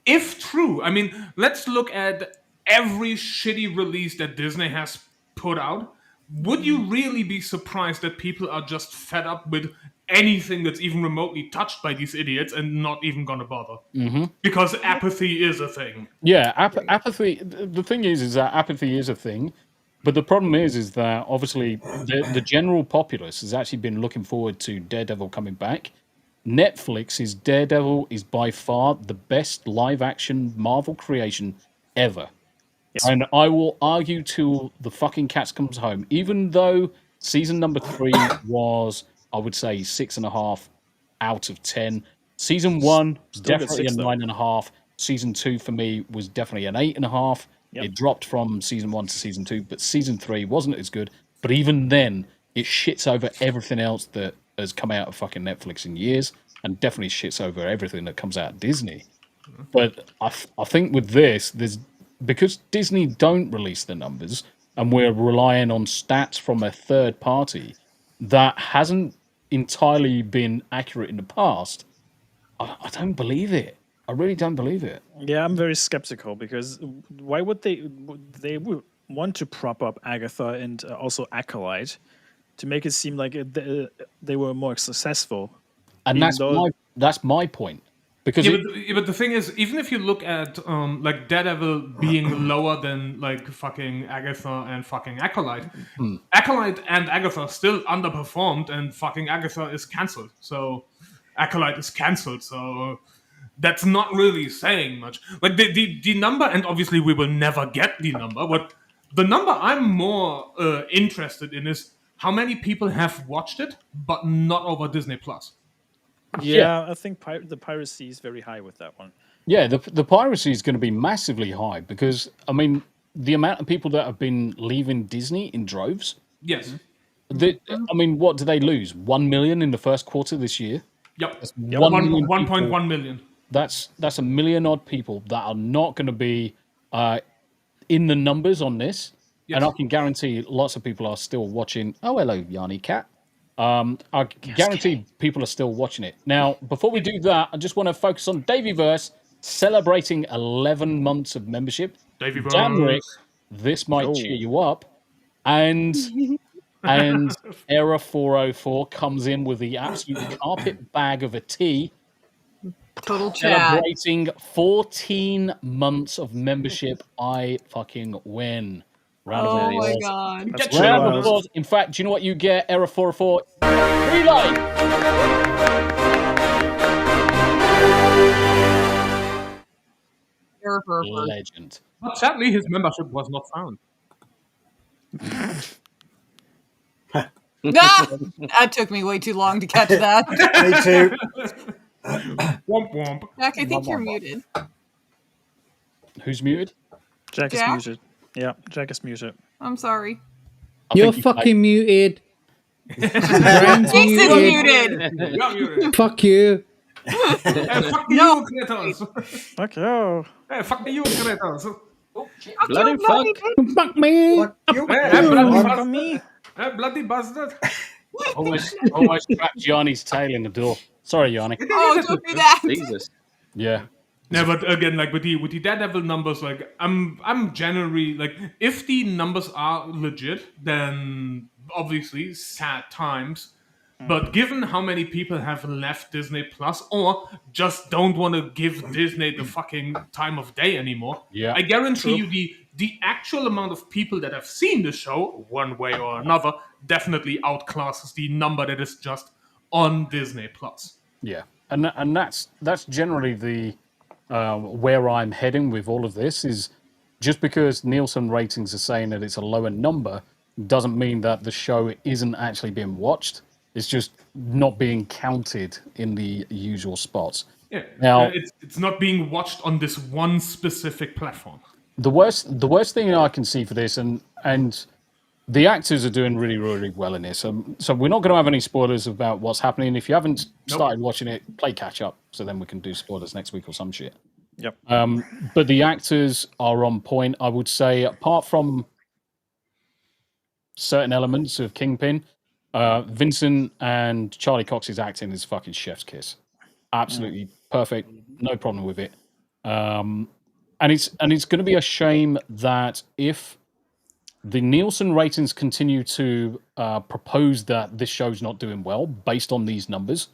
Speaker 6: if true, I mean, let's look at every shitty release that Disney has put out. Would you really be surprised that people are just fed up with anything that's even remotely touched by these idiots and not even gonna bother? Because apathy is a thing.
Speaker 2: Yeah, apathy. The thing is that apathy is a thing, but the problem is that obviously the general populace has actually been looking forward to Daredevil coming back. Netflix's Daredevil is by far the best live-action Marvel creation ever. Yes. And I will argue till the fucking cats comes home, even though season number 3 was, I would say, 6.5 out of 10. Season 1 was definitely a 9.5. Season 2 for me was definitely an 8.5. Yep. It dropped from season 1 to season 2, but season 3 wasn't as good. But even then, it shits over everything else that has come out of fucking Netflix in years, and definitely shits over everything that comes out of Disney. But I think with this, because Disney don't release the numbers, and we're relying on stats from a third party that hasn't entirely been accurate in the past, I don't believe it. I really don't believe it.
Speaker 3: Yeah, I'm very skeptical, because why would they would want to prop up Agatha and also Acolyte to make it seem like they were more successful?
Speaker 2: And that's my point. Because
Speaker 6: but the thing is, even if you look at like Daredevil being lower than like fucking Agatha and fucking Acolyte, Acolyte and Agatha still underperformed, and fucking Agatha is cancelled. So Acolyte is cancelled. So that's not really saying much. Like the number, and obviously we will never get the number. But the number I'm more interested in is how many people have watched it, but not over Disney Plus.
Speaker 3: Yeah, I think the piracy is very high with that one.
Speaker 2: Yeah, the piracy is going to be massively high, because, I mean, the amount of people that have been leaving Disney in droves.
Speaker 6: Yes.
Speaker 2: I mean, what do they lose? 1 million in the first quarter this year?
Speaker 6: Yep.
Speaker 2: That's
Speaker 6: 1.1 million.
Speaker 2: That's a million odd people that are not going to be in the numbers on this. Yes. And I can guarantee lots of people are still watching. Oh, hello, Yanni Cat. I guarantee people are still watching it. Now, before we do that, I just want to focus on Davyverse celebrating 11 months of membership.
Speaker 6: Davyverse.
Speaker 2: Damn, Rick, this might cheer you up. And Era 404 comes in with the absolute carpet bag of a tea.
Speaker 7: Total chat.
Speaker 2: Celebrating 14 months of membership. I fucking win. Round of applause.
Speaker 7: My god.
Speaker 2: Round of applause. In fact, do you know what you get, Era 404? Relay! Legend.
Speaker 6: But sadly, his membership was not found.
Speaker 7: That took me way too long to catch that.
Speaker 4: Me too.
Speaker 6: Womp womp.
Speaker 7: Jack, I think you're muted.
Speaker 2: Who's muted?
Speaker 3: Jack is
Speaker 7: Jack?
Speaker 3: muted. Yeah, Jack is muted.
Speaker 7: I'm sorry.
Speaker 8: You're fucking muted. Brand's
Speaker 7: Jason's muted.
Speaker 6: You're muted.
Speaker 8: Fuck you.
Speaker 6: Hey, fuck you, Kratos.
Speaker 3: Fuck you.
Speaker 6: Hey, fuck you, Kratos.
Speaker 5: Bloody fuck.
Speaker 8: Fuck me.
Speaker 6: Hey, bloody
Speaker 3: Fuck
Speaker 6: bastard.
Speaker 3: me.
Speaker 6: Hey, bloody bastard.
Speaker 2: Almost trapped Yanni's tail in the door. Sorry, Yanni.
Speaker 7: Oh, don't do that.
Speaker 5: Jesus.
Speaker 2: Yeah.
Speaker 6: No, but again, like with the Daredevil numbers, like I'm generally like, if the numbers are legit, then obviously sad times. But given how many people have left Disney Plus or just don't want to give Disney the fucking time of day anymore,
Speaker 2: Yeah.
Speaker 6: I guarantee you the actual amount of people that have seen the show one way or another definitely outclasses the number that is just on Disney Plus.
Speaker 2: Yeah, and that's generally the where I'm heading with all of this is just because Nielsen ratings are saying that it's a lower number doesn't mean that the show isn't actually being watched. It's just not being counted in the usual spots.
Speaker 6: Yeah,
Speaker 2: Now
Speaker 6: it's not being watched on this one specific platform.
Speaker 2: the worst thing I can see for this, and the actors are doing really, really well in this. So we're not going to have any spoilers about what's happening. If you haven't started watching it, play catch up, so then we can do spoilers next week or some shit.
Speaker 3: Yep.
Speaker 2: But the actors are on point, I would say, apart from certain elements of Kingpin. Vincent and Charlie Cox's acting is fucking chef's kiss. Absolutely perfect. No problem with it. And it's going to be a shame that if the Nielsen ratings continue to propose that this show's not doing well based on these numbers,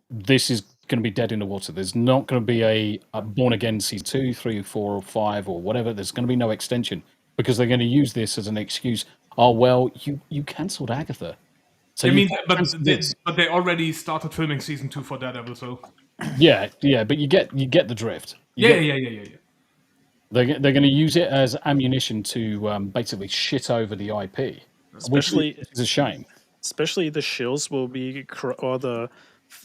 Speaker 2: this is going to be dead in the water. There's not going to be a Born Again season 2, 3, 4, or 5 or whatever. There's going to be no extension because they're going to use this as an excuse. Oh, well, you cancelled Agatha. So
Speaker 6: I mean, but they already started filming season 2 for Daredevil, so
Speaker 2: yeah, but you get the drift.
Speaker 6: Yeah.
Speaker 2: They're going to use it as ammunition to basically shit over the IP.
Speaker 3: Especially,
Speaker 2: it's a shame.
Speaker 3: Especially the shills will be, or the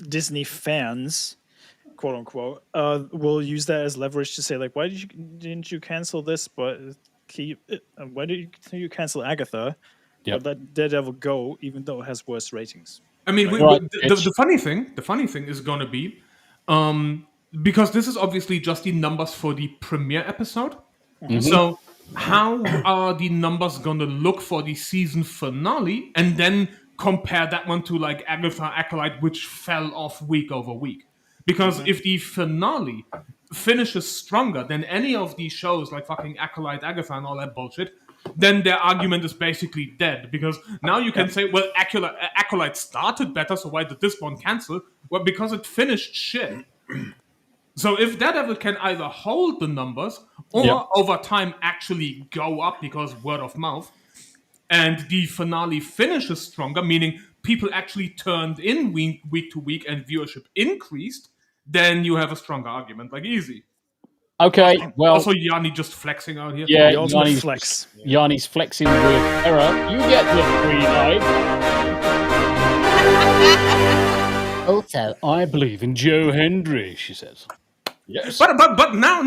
Speaker 3: Disney fans, quote unquote, will use that as leverage to say like, why didn't you cancel this? But why did you cancel Agatha?
Speaker 2: Yep.
Speaker 3: But let Daredevil go, even though it has worse ratings.
Speaker 6: I mean, the funny thing is going to be, because this is obviously just the numbers for the premiere episode.
Speaker 2: Mm-hmm.
Speaker 6: So how are the numbers going to look for the season finale, and then compare that one to like Agatha Acolyte, which fell off week over week? Because if the finale finishes stronger than any of these shows like fucking Acolyte, Agatha, and all that bullshit, then their argument is basically dead. Because now you can say, well, Acolyte started better, so why did this one cancel? Well, because it finished shit. So if Daredevil can either hold the numbers or over time actually go up because word of mouth, and the finale finishes stronger, meaning people actually turned in week to week and viewership increased, then you have a stronger argument, like easy.
Speaker 2: Okay, well...
Speaker 6: Also, Yanni just flexing out here.
Speaker 2: Yeah,
Speaker 3: Yanni's flex.
Speaker 2: Yanni's flexing with error. You get the free night. Also, I believe in Joe Hendry, she says. Yes.
Speaker 6: But now,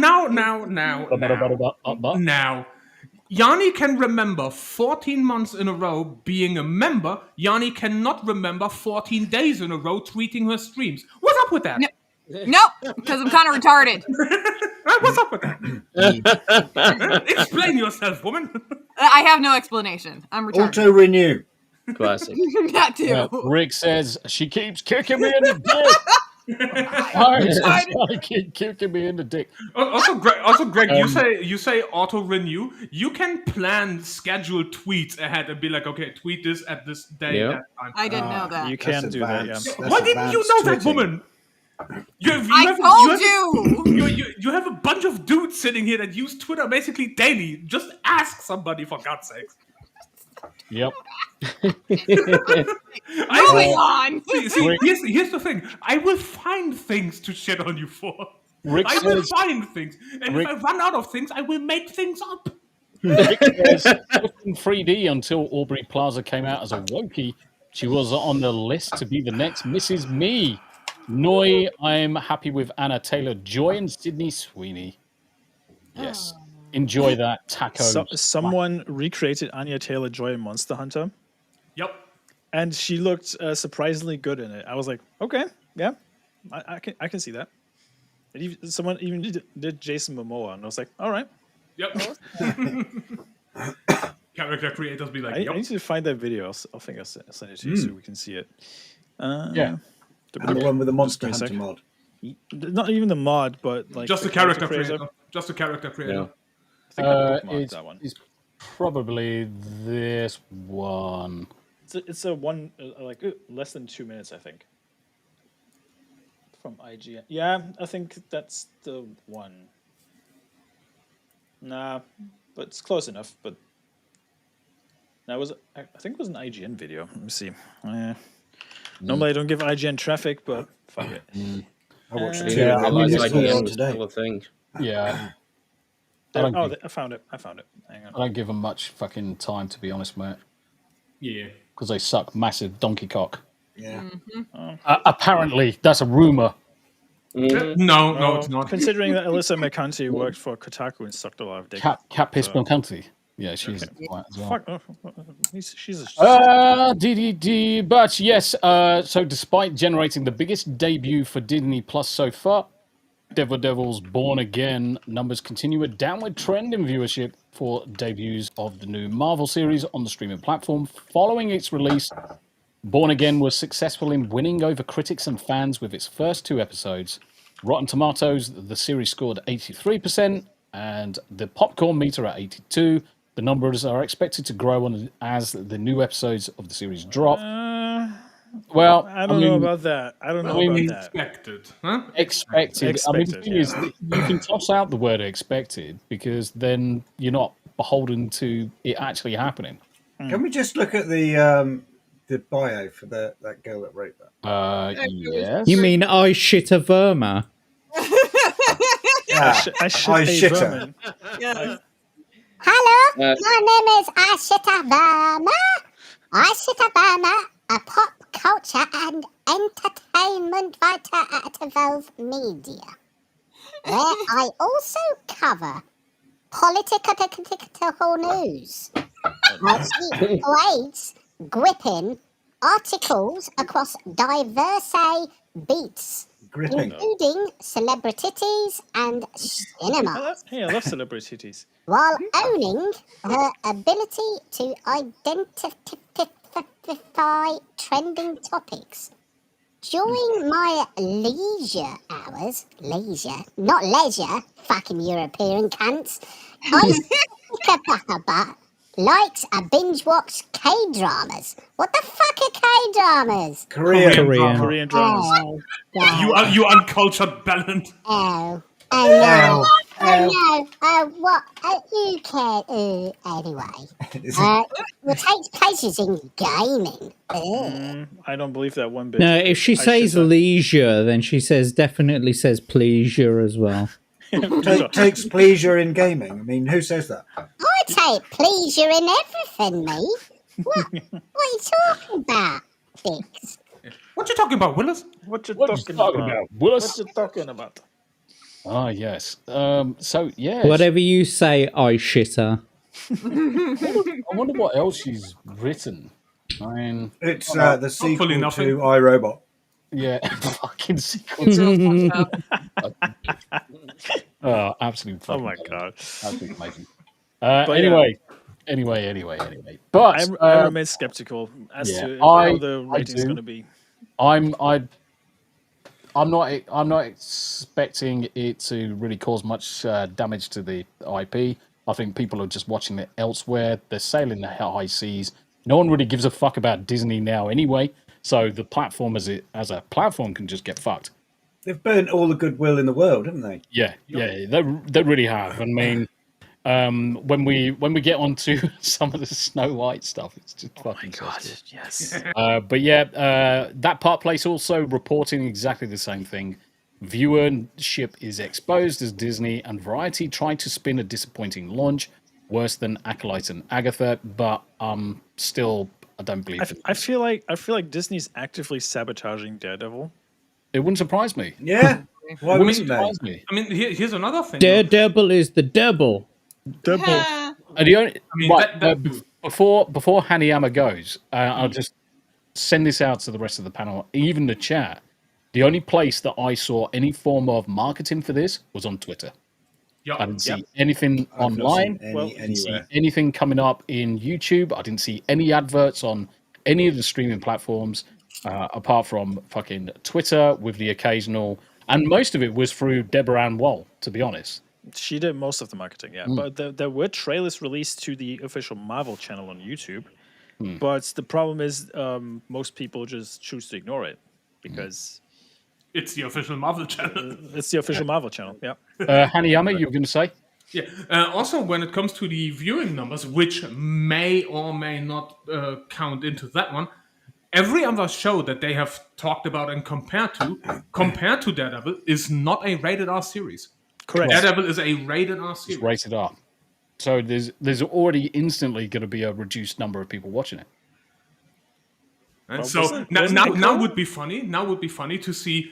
Speaker 6: Yanni can remember 14 months in a row being a member. Yanni cannot remember 14 days in a row tweeting her streams. What's up with that?
Speaker 7: Nope, because I'm kind of retarded.
Speaker 6: What's up with that? Explain yourself, woman.
Speaker 7: I have no explanation. I'm retarded.
Speaker 4: Auto renew.
Speaker 5: Classic.
Speaker 7: That too.
Speaker 2: Rick says she keeps kicking me in the dick. I keep kicking me in the dick.
Speaker 6: Also, Greg, you say auto renew. You can plan scheduled tweets ahead and be like, okay, tweet this at this day. That time.
Speaker 7: I didn't know that.
Speaker 3: You can do that. Yeah.
Speaker 6: Why didn't you know that, woman?
Speaker 7: I told you.
Speaker 6: You have a bunch of dudes sitting here that use Twitter basically daily. Just ask somebody, for God's sakes.
Speaker 2: Yep.
Speaker 7: Moving on.
Speaker 6: See, here's the thing. I will find things to shit on you for. I will find things. And if I run out of things, I will make things up.
Speaker 2: It was in 3D until Aubrey Plaza came out as a Wokey. She was on the list to be the next Mrs. Me. Noi, I'm happy with Anna Taylor-Joy and Sydney Sweeney. Yes. Enjoy that taco.
Speaker 3: Someone recreated Anya Taylor-Joy in Monster Hunter.
Speaker 6: Yep.
Speaker 3: And she looked surprisingly good in it. I was like, okay, yeah, I can see that. Someone even did Jason Momoa, and I was like, all right.
Speaker 6: Yep. Character creators be like,
Speaker 3: I need to find that video. I'll send it to you so we can see it.
Speaker 2: Yeah.
Speaker 4: And the one with the Monster Hunter mod.
Speaker 3: Not even the mod, but like
Speaker 6: just the character creator. Just the character creator.
Speaker 3: I think I bookmarked that one.
Speaker 2: It's probably this one.
Speaker 3: It's a one less than 2 minutes, I think. From IGN. Yeah, I think that's the one. Nah, but it's close enough. But that was I think it was an IGN video. Let me see. Normally I don't give IGN traffic, but fuck it.
Speaker 4: I watched
Speaker 5: it. Yeah, I like IGN today.
Speaker 2: Yeah.
Speaker 3: I found it. Hang on.
Speaker 2: I don't give them much fucking time, to be honest, mate.
Speaker 6: Yeah.
Speaker 2: Because they suck massive donkey cock.
Speaker 4: Yeah.
Speaker 2: Apparently, that's a rumor.
Speaker 6: No, it's not.
Speaker 3: Considering that Alyssa McConty worked for Kotaku and sucked a lot of dick.
Speaker 2: Cat Piss McConty. Yeah, she's quite as well.
Speaker 3: She's
Speaker 2: DDD, but yes, so despite generating the biggest debut for Disney Plus so far, Devil's Born Again numbers continue a downward trend in viewership for debuts of the new Marvel series on the streaming platform. Following its release, Born Again was successful in winning over critics and fans with its first 2 episodes. Rotten Tomatoes, the series scored 83%, and the popcorn meter at 82%. The numbers are expected to grow as the new episodes of the series drop. Well,
Speaker 3: I don't know about that.
Speaker 6: Expected, huh?
Speaker 2: Expected. I mean, the thing is, you can toss out the word expected because then you're not beholden to it actually happening.
Speaker 4: Can we just look at the bio for that girl that wrote that?
Speaker 2: Yes.
Speaker 8: You mean I shit a verma?
Speaker 4: Yeah,
Speaker 3: I shit a vermin.
Speaker 7: Yeah.
Speaker 10: Hello, my name is Ashita Verma. Ashita Verma, a pop culture and entertainment writer at Evolve Media, where I also cover political news. She writes gripping articles across diverse beats, including celebrities and cinema.
Speaker 3: Hey, I love celebrities.
Speaker 10: While owning her ability to identify trending topics. During my leisure hours, not leisure, fucking European cunts, I likes a binge watch K-dramas. What the fuck are K-dramas?
Speaker 3: Korean dramas.
Speaker 10: Oh,
Speaker 6: You uncultured ballant.
Speaker 10: Oh no! What? You care? Anyway, it takes places in gaming.
Speaker 3: I don't believe that one bit.
Speaker 8: No, if she says leisure, then she definitely says pleasure as well.
Speaker 4: Takes pleasure in gaming. I mean, who says that?
Speaker 10: I take pleasure in everything, me. What are you talking about, Bix?
Speaker 6: What you talking about, Willis?
Speaker 3: What you talking about,
Speaker 2: Willis?
Speaker 3: What you talking about?
Speaker 2: Ah, yes. So, yeah.
Speaker 8: Whatever you say, I shitter.
Speaker 2: I wonder what else she's written. I mean,
Speaker 4: it's the sequel to iRobot.
Speaker 2: Yeah, fucking sequel. Oh, absolutely.
Speaker 3: Oh my god,
Speaker 2: absolutely amazing. Anyway. But
Speaker 3: I remain skeptical as to how the rating's going to be.
Speaker 2: I'm not expecting it to really cause much damage to the IP. I think people are just watching it elsewhere. They're sailing the high seas. No one really gives a fuck about Disney now anyway. So the platform as a platform can just get fucked.
Speaker 4: They've burnt all the goodwill in the world, haven't they?
Speaker 2: Yeah, they really have. I mean, when we get onto some of the Snow White stuff, it's just fucking god,
Speaker 3: yes.
Speaker 2: But yeah, that Park Place also reporting exactly the same thing. Viewership is exposed as Disney and Variety tried to spin a disappointing launch. worse than Acolyte and Agatha, but still, I don't believe it.
Speaker 3: I feel like Disney's actively sabotaging Daredevil.
Speaker 2: It wouldn't surprise me.
Speaker 4: Yeah. Why
Speaker 2: It wouldn't
Speaker 4: wouldn't they?
Speaker 2: surprise me.
Speaker 6: I mean, here's another thing.
Speaker 8: Daredevil is the devil.
Speaker 2: And the only,
Speaker 6: mean,
Speaker 2: right, before Hanayama goes, I'll just send this out to the rest of the panel, even the chat. The only place that I saw any form of marketing for this was on Twitter.
Speaker 6: Yep.
Speaker 2: I didn't see anything online.
Speaker 4: I
Speaker 2: didn't see anything coming up in YouTube. I didn't see any adverts on any of the streaming platforms, apart from fucking Twitter with the occasional. And most of it was through Deborah Ann Wall, to be honest.
Speaker 3: She did most of the marketing, yeah. But there were trailers released to the official Marvel channel on YouTube. But the problem is most people just choose to ignore it because
Speaker 6: it's the official Marvel channel.
Speaker 3: It's the official Marvel channel, yeah.
Speaker 2: Hanayama, you were going to say?
Speaker 6: Yeah. Also, when it comes to the viewing numbers, which may or may not count into that one, every other show that they have talked about and compared to Daredevil is not a rated R series.
Speaker 3: Correct.
Speaker 6: Daredevil is a rated R series.
Speaker 2: It's rated R. So there's already instantly going to be a reduced number of people watching it.
Speaker 6: And so now would be funny. Now would be funny to see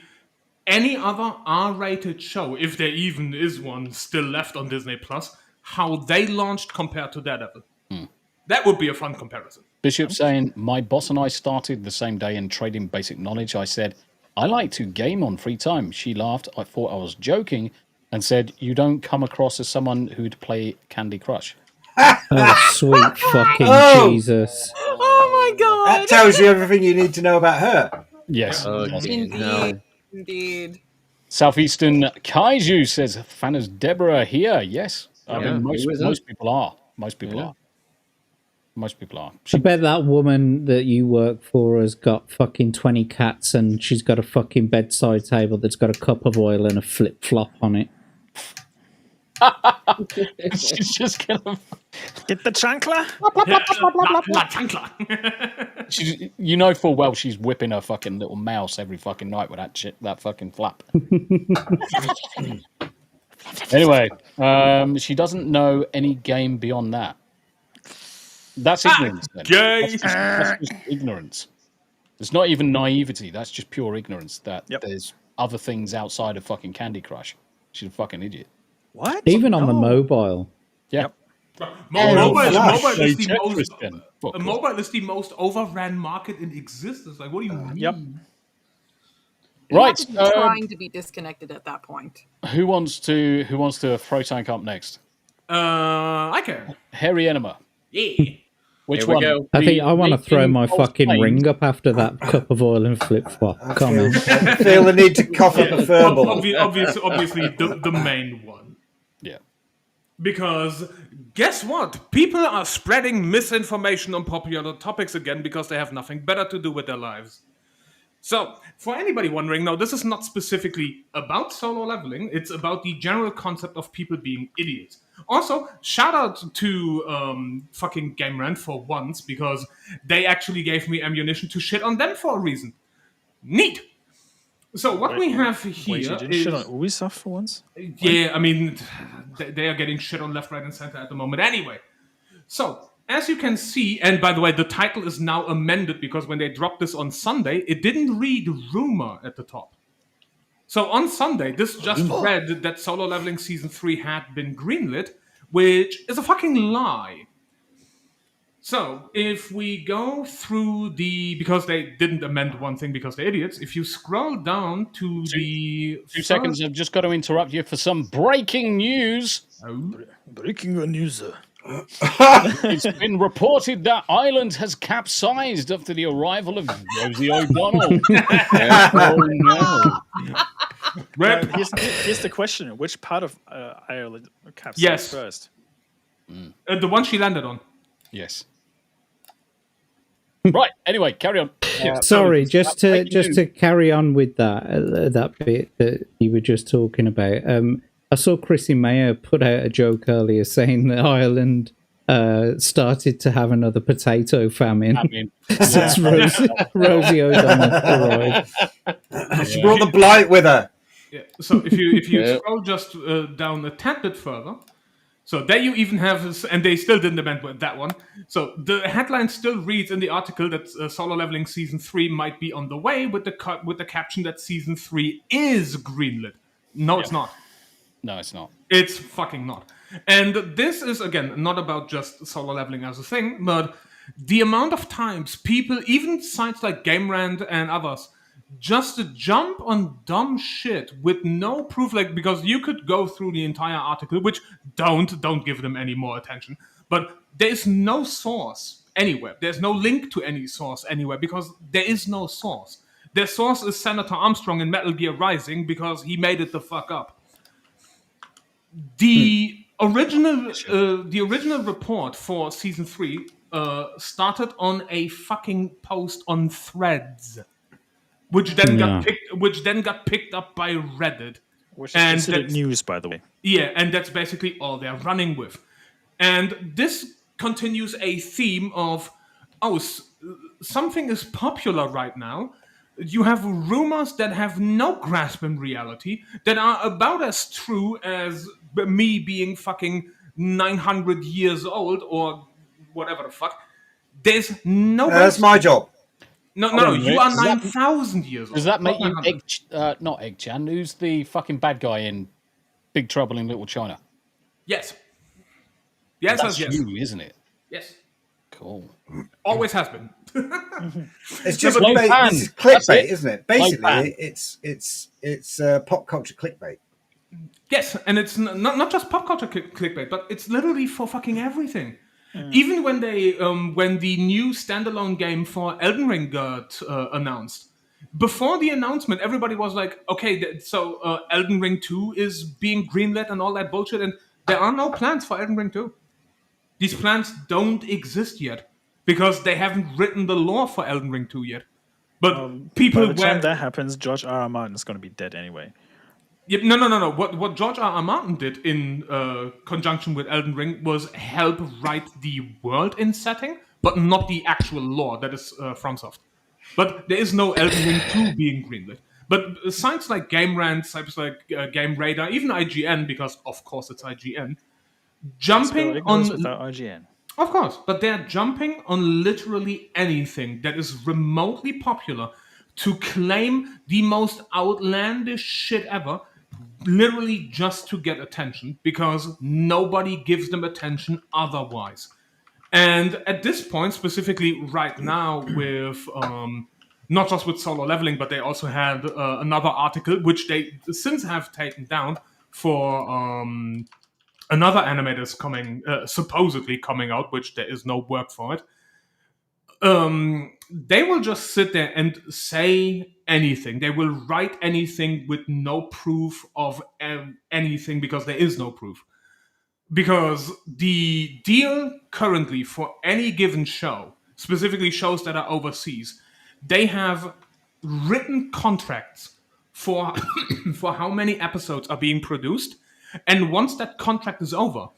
Speaker 6: any other R-rated show, if there even is one still left on Disney Plus, how they launched compared to Daredevil. That would be a fun comparison.
Speaker 2: Bishop saying, my boss and I started the same day in trading basic knowledge. I said, I like to game on free time. She laughed. I thought I was joking and said, you don't come across as someone who'd play Candy Crush.
Speaker 8: Oh, sweet fucking Jesus.
Speaker 7: Oh my god.
Speaker 4: That tells you everything you need to know about her.
Speaker 2: Yes.
Speaker 7: Indeed.
Speaker 2: Southeastern Kaiju says, fan is Deborah here. Yes. I mean, most people are. Most people are. Most people are.
Speaker 8: I bet that woman that you work for has got fucking 20 cats and she's got a fucking bedside table that's got a cup of oil and a flip-flop on it.
Speaker 2: She's just gonna
Speaker 3: get the chancla.
Speaker 2: She's, you know full well she's whipping her fucking little mouse every fucking night with that fucking flap. Anyway, she doesn't know any game beyond that. That's ignorance. Then. That's just ignorance. It's not even naivety. That's just pure ignorance that there's other things outside of fucking Candy Crush. She's a fucking idiot.
Speaker 3: What?
Speaker 8: Even on the mobile.
Speaker 2: Yeah.
Speaker 6: Mobile is the most overran market in existence. Like, what do you mean?
Speaker 3: Yep.
Speaker 2: Right.
Speaker 7: Trying to be disconnected at that point.
Speaker 2: Who wants to throw tank up next?
Speaker 6: I can.
Speaker 2: Hairy Enema.
Speaker 6: Yeah.
Speaker 2: Which
Speaker 5: Here we
Speaker 2: one?
Speaker 5: go.
Speaker 8: I think I want to throw my fucking
Speaker 2: plane.
Speaker 8: ring up after that cup of oil and flip-flop. Come on.
Speaker 4: I feel the need to cough up a furball.
Speaker 6: Obviously the main one.
Speaker 2: Yeah.
Speaker 6: Because guess what? People are spreading misinformation on popular topics again because they have nothing better to do with their lives. So, for anybody wondering, no, this is not specifically about solo leveling. It's about the general concept of people being idiots. Also, shout out to fucking Game Rant for once, because they actually gave me ammunition to shit on them for a reason. Neat! So what we have here
Speaker 3: Wait, you didn't shit on Ubisoft for once?
Speaker 6: Yeah, I mean, they are getting shit on left, right, and center at the moment anyway. So, as you can see, and by the way, the title is now amended because when they dropped this on Sunday, it didn't read rumor at the top. So on Sunday, this just read that Solo Leveling Season 3 had been greenlit, which is a fucking lie. So, if we go through because they didn't amend one thing because they're idiots, if you scroll down to the...
Speaker 2: 2 seconds, I've just got to interrupt you for some breaking news.
Speaker 3: Breaking news.
Speaker 2: It's been reported that Ireland has capsized after the arrival of Rosie O'Donnell. Oh no.
Speaker 3: Here's the question. Which part of Ireland capsized first?
Speaker 6: The one she landed on.
Speaker 2: Yes. Right. Anyway, carry on.
Speaker 8: Sorry, just to carry on with that bit that you were just talking about. I saw Chrissy Mayer put out a joke earlier saying that Ireland started to have another potato famine since Rosie O'Donnell arrived.
Speaker 4: She brought the blight with her.
Speaker 6: Yeah. So if you scroll just down a tad bit further, So there you even have, and they still didn't amend that one. So the headline still reads in the article that Solo Leveling Season 3 might be on the way, with the caption that Season 3 is greenlit. No, it's not.
Speaker 2: No, it's not.
Speaker 6: It's fucking not. And this is, again, not about just Solo Leveling as a thing, but the amount of times people, even sites like GameRant and others, just to jump on dumb shit with no proof, like, because you could go through the entire article, which don't give them any more attention, but there's no source anywhere. There's no link to any source anywhere because there is no source. Their source is Senator Armstrong in Metal Gear Rising because he made it the fuck up. The original report for Season 3 started on a fucking post on Threads, which then got picked up by Reddit,
Speaker 3: which is considered news, by the way.
Speaker 6: Yeah, and that's basically all they're running with. And this continues a theme of, something is popular right now. You have rumors that have no grasp in reality, that are about as true as me being fucking 900 years old or whatever the fuck. There's no...
Speaker 4: That's my job.
Speaker 6: No, you are 9,000 years old.
Speaker 2: Does that make you not Egg Chan? Who's the fucking bad guy in Big Trouble in Little China?
Speaker 6: Yes. Yes,
Speaker 2: that's
Speaker 6: yes.
Speaker 2: you, isn't it?
Speaker 6: Yes.
Speaker 2: Cool.
Speaker 6: Always has been.
Speaker 4: It's just this is clickbait, isn't it? Basically, it's pop culture clickbait.
Speaker 6: Yes, and it's not just pop culture clickbait, but it's literally for fucking everything. Even when when the new standalone game for Elden Ring got announced, before the announcement, everybody was like, okay, so Elden Ring 2 is being greenlit and all that bullshit, and there are no plans for Elden Ring 2. These plans don't exist yet because they haven't written the lore for Elden Ring 2 yet. But people...
Speaker 3: By the time that happens, George R. R. Martin is going to be dead anyway.
Speaker 6: Yeah, no. What George R. R. Martin did in conjunction with Elden Ring was help write the world in setting, but not the actual lore that is FromSoft. But there is no Elden Ring 2 being greenlit. But sites like GameRant, sites like Game Radar, even IGN, because of course it's IGN, jumping on...
Speaker 3: without IGN.
Speaker 6: Of course, but they're jumping on literally anything that is remotely popular to claim the most outlandish shit ever, literally just to get attention, because nobody gives them attention otherwise. And at this point, specifically right now with, not just with Solo Leveling, but they also had another article, which they since have taken down for another anime that's supposedly coming out, which there is no work for it. They will just sit there and say anything. They will write anything with no proof of anything because there is no proof. Because the deal currently for any given show, specifically shows that are overseas, they have written contracts for for how many episodes are being produced, and once that contract is over,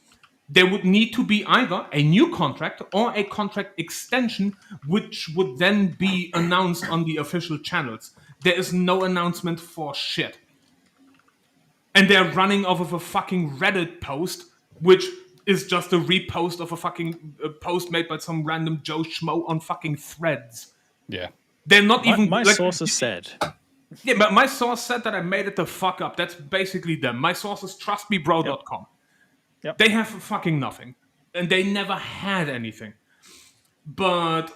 Speaker 6: there would need to be either a new contract or a contract extension, which would then be announced on the official channels. There is no announcement for shit. And they're running off of a fucking Reddit post, which is just a repost of a fucking post made by some random Joe Schmo on fucking Threads.
Speaker 2: Yeah.
Speaker 6: They're not even...
Speaker 3: My sources said...
Speaker 6: Yeah, but my source said that I made it the fuck up. That's basically them. My source is trustmebro.com.
Speaker 3: Yep.
Speaker 6: They have fucking nothing. And they never had anything. But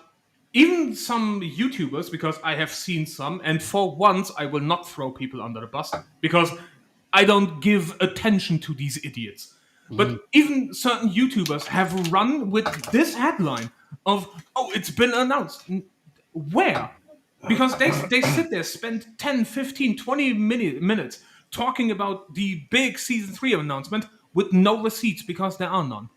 Speaker 6: even some YouTubers, because I have seen some, and for once I will not throw people under the bus, because I don't give attention to these idiots. But even certain YouTubers have run with this headline of, it's been announced. Where? Because they sit there, spend 10, 15, 20 minutes talking about the big Season 3 announcement with no receipts because there are none.